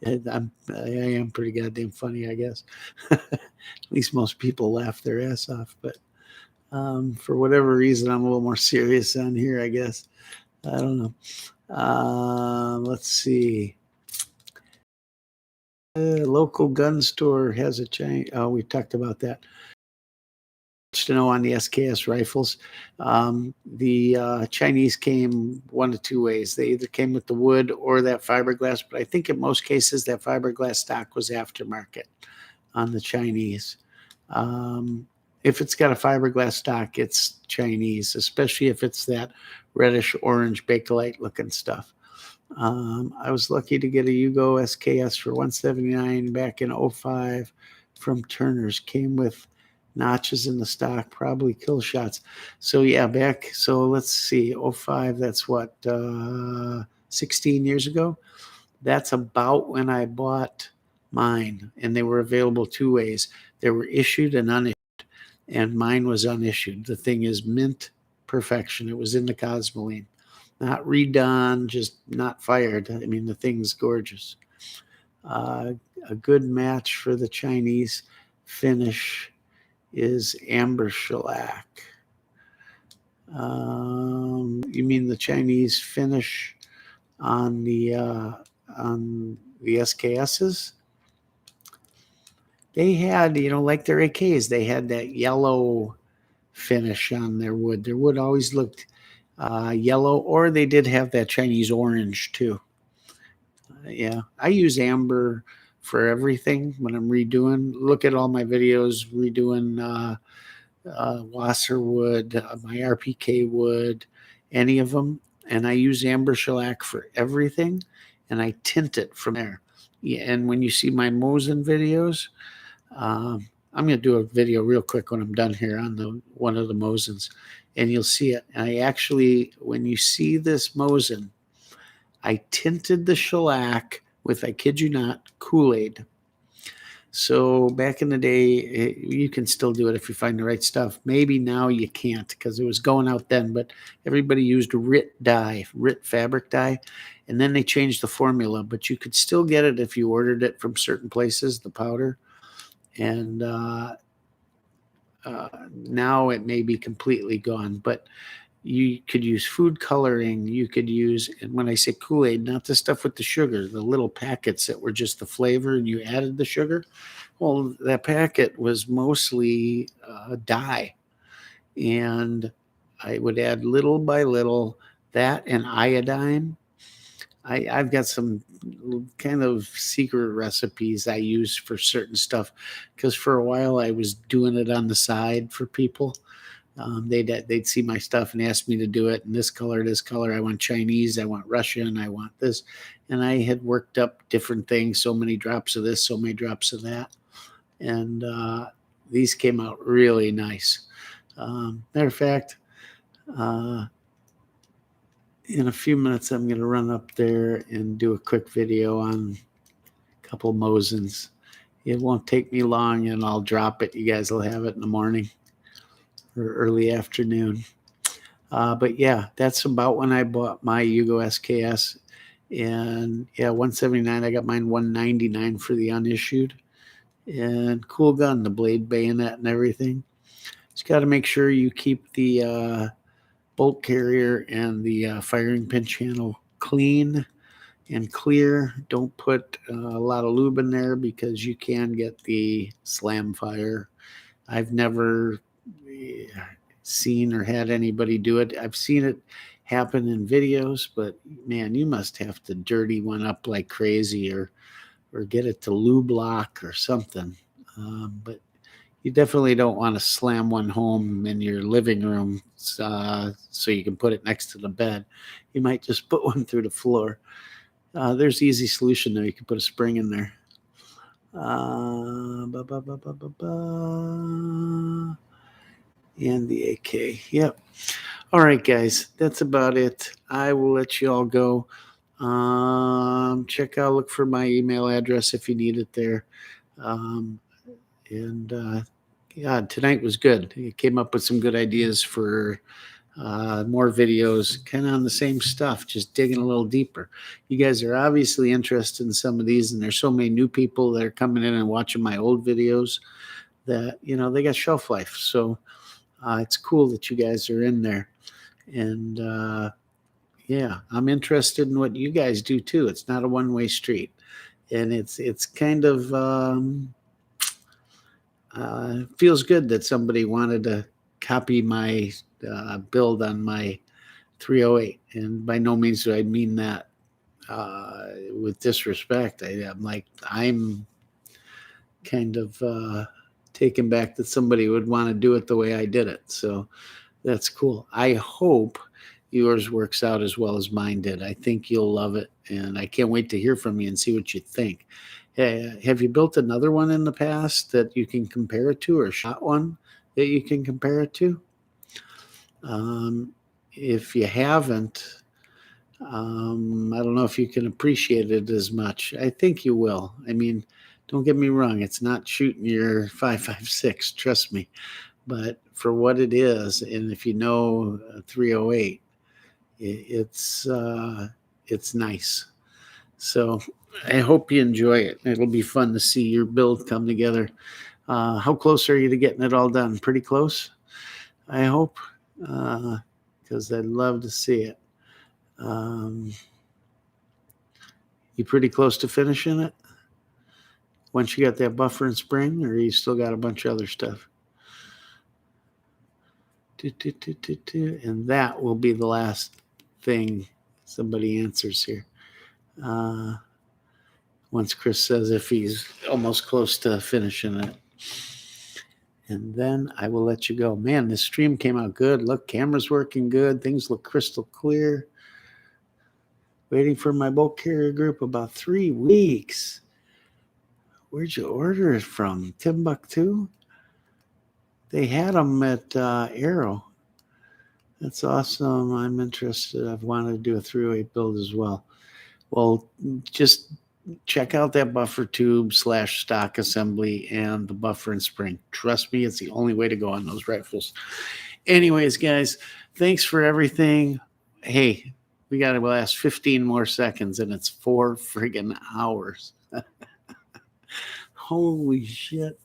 Speaker 1: I am pretty goddamn funny, I guess. At least most people laugh their ass off. But for whatever reason, I'm a little more serious on here, I guess. I don't know. Let's see. Local gun store has a chain. Oh, we talked about that. To know on the SKS rifles. The Chinese came one of two ways. They either came with the wood or that fiberglass, but I think in most cases that fiberglass stock was aftermarket on the Chinese. If it's got a fiberglass stock, it's Chinese, especially if it's that reddish orange Bakelite looking stuff. I was lucky to get a Yugo SKS for $179 back in 05 from Turner's. Came with notches in the stock, probably kill shots. So yeah, so let's see, 05, that's what, 16 years ago. That's about when I bought mine, and they were available two ways. They were issued and unissued, and mine was unissued. The thing is mint perfection. It was in the Cosmoline, not redone, just not fired. I mean, the thing's gorgeous. A good match for the Chinese finish is amber shellac. You mean the Chinese finish on the SKSs? They had, like their AKs, they had that yellow finish on their wood. Their wood always looked yellow, or they did have that Chinese orange too. Yeah, I use amber for everything when I'm redoing. Look at all my videos redoing Wasser wood, my RPK wood, any of them. And I use amber shellac for everything, and I tint it from there. Yeah, and when you see my Mosin videos, I'm going to do a video real quick when I'm done here on one of the Mosins, and you'll see it. I actually, when you see this Mosin, I tinted the shellac with, I kid you not, Kool-Aid. So back in the day, you can still do it if you find the right stuff. Maybe now you can't because it was going out then, but everybody used RIT dye, RIT fabric dye, and then they changed the formula. But you could still get it if you ordered it from certain places, the powder. And now it may be completely gone, but you could use food coloring. You could use, and when I say Kool-Aid, not the stuff with the sugar, the little packets that were just the flavor and you added the sugar. Well, that packet was mostly dye, and I would add little by little that and iodine. I've got some kind of secret recipes I use for certain stuff because for a while I was doing it on the side for people. They'd see my stuff and ask me to do it in this color, this color. I want Chinese, I want Russian, I want this, and I had worked up different things. So many drops of this, so many drops of that, and these came out really nice. Matter of fact, in a few minutes, I'm going to run up there and do a quick video on a couple Mosins. It won't take me long, and I'll drop it. You guys will have it in the morning or early afternoon. But yeah, that's about when I bought my Yugo SKS. And yeah, 179. I got mine 199 for the unissued. And cool gun, the blade bayonet and everything. Just got to make sure you keep the bolt carrier and the firing pin channel clean and clear. Don't put a lot of lube in there because you can get the slam fire. I've never seen or had anybody do it. I've seen it happen in videos, but man, you must have to dirty one up like crazy or get it to lube lock or something. But you definitely don't want to slam one home in your living room so you can put it next to the bed. You might just put one through the floor. There's an easy solution there. You can put a spring in there. And the AK. Yep. All right, guys. That's about it. I will let you all go. Check out, look for my email address if you need it there. Yeah, tonight was good. You came up with some good ideas for more videos, kind of on the same stuff, just digging a little deeper. You guys are obviously interested in some of these, and there's so many new people that are coming in and watching my old videos that, they got shelf life. So it's cool that you guys are in there. And yeah, I'm interested in what you guys do too. It's not a one-way street. And it's kind of feels good that somebody wanted to copy my build on my 308. And by no means do I mean that with disrespect. I'm kind of taken back that somebody would want to do it the way I did it. So that's cool. I hope yours works out as well as mine did. I think you'll love it, and I can't wait to hear from you and see what you think. Have you built another one in the past that you can compare it to, or shot one that you can compare it to? If you haven't, I don't know if you can appreciate it as much. I think you will. I mean, don't get me wrong. It's not shooting your 5.56, trust me. But for what it is, and if you know 308, it's nice. So I hope you enjoy it. It'll be fun to see your build come together. How close are you to getting it all done? Pretty close, I hope, because I'd love to see it. You pretty close to finishing it? Once you got that buffer and spring, or you still got a bunch of other stuff? And that will be the last thing somebody answers here. Once Chris says if he's almost close to finishing it. And then I will let you go. Man, this stream came out good. Look, camera's working good. Things look crystal clear. Waiting for my bulk carrier group about 3 weeks. Where'd you order it from? Timbuktu? They had them at Arrow. That's awesome. I'm interested. I've wanted to do a 308 build as well. Well, just check out that buffer tube / stock assembly and the buffer and spring. Trust me, it's the only way to go on those rifles. Anyways, guys, thanks for everything. Hey, we got to last 15 more seconds and it's 4 friggin' hours. Holy shit.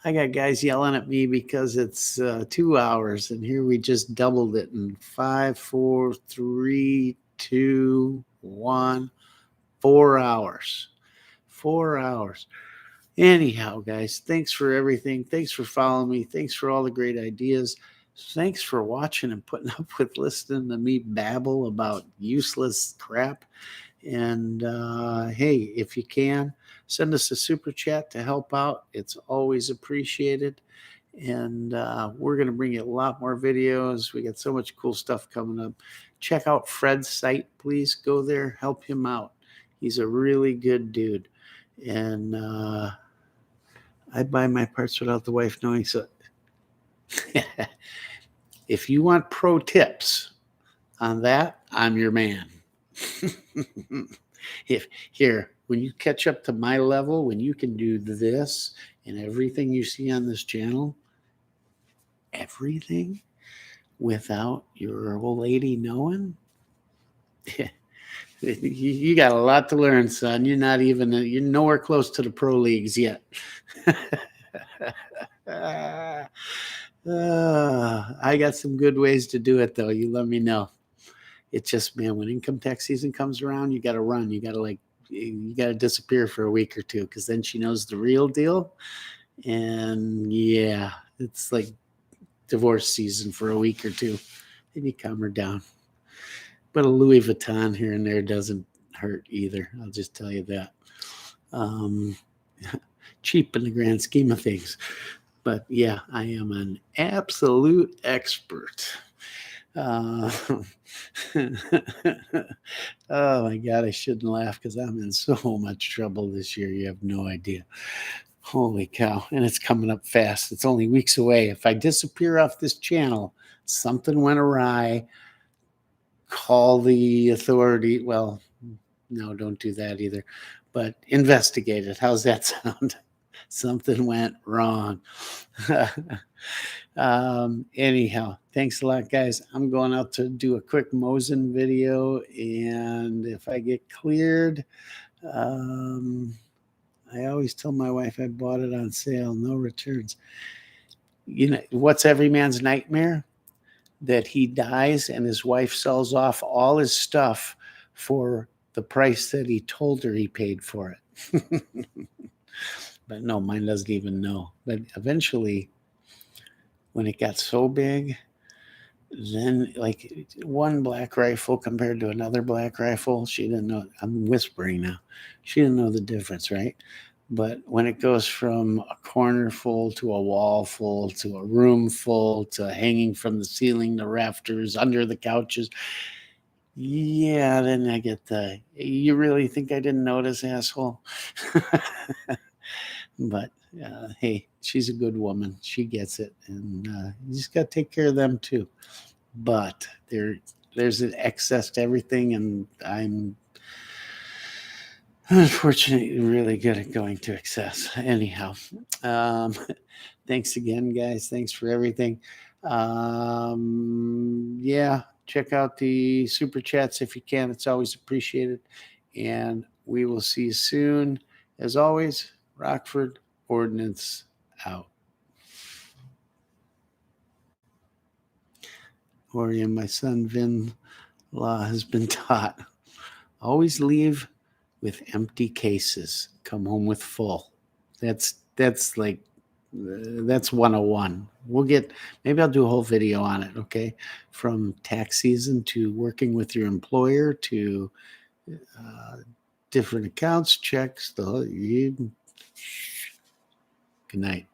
Speaker 1: I got guys yelling at me because it's 2 hours, and here we just doubled it in 5, 4, 3, 2, 1. 4 hours. 4 hours. Anyhow, guys, thanks for everything. Thanks for following me. Thanks for all the great ideas. Thanks for watching and putting up with listening to me babble about useless crap. And hey, if you can, send us a super chat to help out. It's always appreciated. And we're going to bring you a lot more videos. We got so much cool stuff coming up. Check out Fred's site, please. Go there, help him out. He's a really good dude. And I buy my parts without the wife knowing. So if you want pro tips on that, I'm your man. If here, when you catch up to my level, when you can do this and everything you see on this channel, everything without your old lady knowing, you got a lot to learn, son. You're nowhere close to the pro leagues yet. I got some good ways to do it, though. You let me know. It's just, man, when income tax season comes around, you got to run. You got to disappear for a week or two, because then she knows the real deal. And yeah, it's like divorce season for a week or two. Then you calm her down. But a Louis Vuitton here and there doesn't hurt either. I'll just tell you that. Cheap in the grand scheme of things. But yeah, I am an absolute expert. Oh my God, I shouldn't laugh because I'm in so much trouble this year. You have no idea. Holy cow. And it's coming up fast. It's only weeks away. If I disappear off this channel, something went awry. Call the authority. Well, no, don't do that either. But investigate it. How's that sound? Something went wrong. Anyhow, thanks a lot, guys. I'm going out to do a quick Mosin video, and if I get cleared, I always tell my wife I bought it on sale, no returns. You know what's every man's nightmare? That he dies and his wife sells off all his stuff for the price that he told her he paid for it. But no, mine doesn't even know. But eventually, when it got so big, then like one black rifle compared to another black rifle, she didn't know. I'm whispering now. She didn't know the difference, right? But when it goes from a corner full to a wall full to a room full to hanging from the ceiling, the rafters, under the couches, yeah, then I get you really think I didn't notice, asshole? But hey, she's a good woman. She gets it. And you just got to take care of them too. But there's an excess to everything, and I'm unfortunately really good at going to excess. Anyhow, thanks again, guys. Thanks for everything. Yeah, check out the super chats if you can. It's always appreciated. And we will see you soon. As always, Rockford Ordnance out. Or my son Vin Law has been taught. Always leave with empty cases. Come home with full. That's 101. Maybe I'll do a whole video on it, okay? From tax season to working with your employer to different accounts, checks. Good night.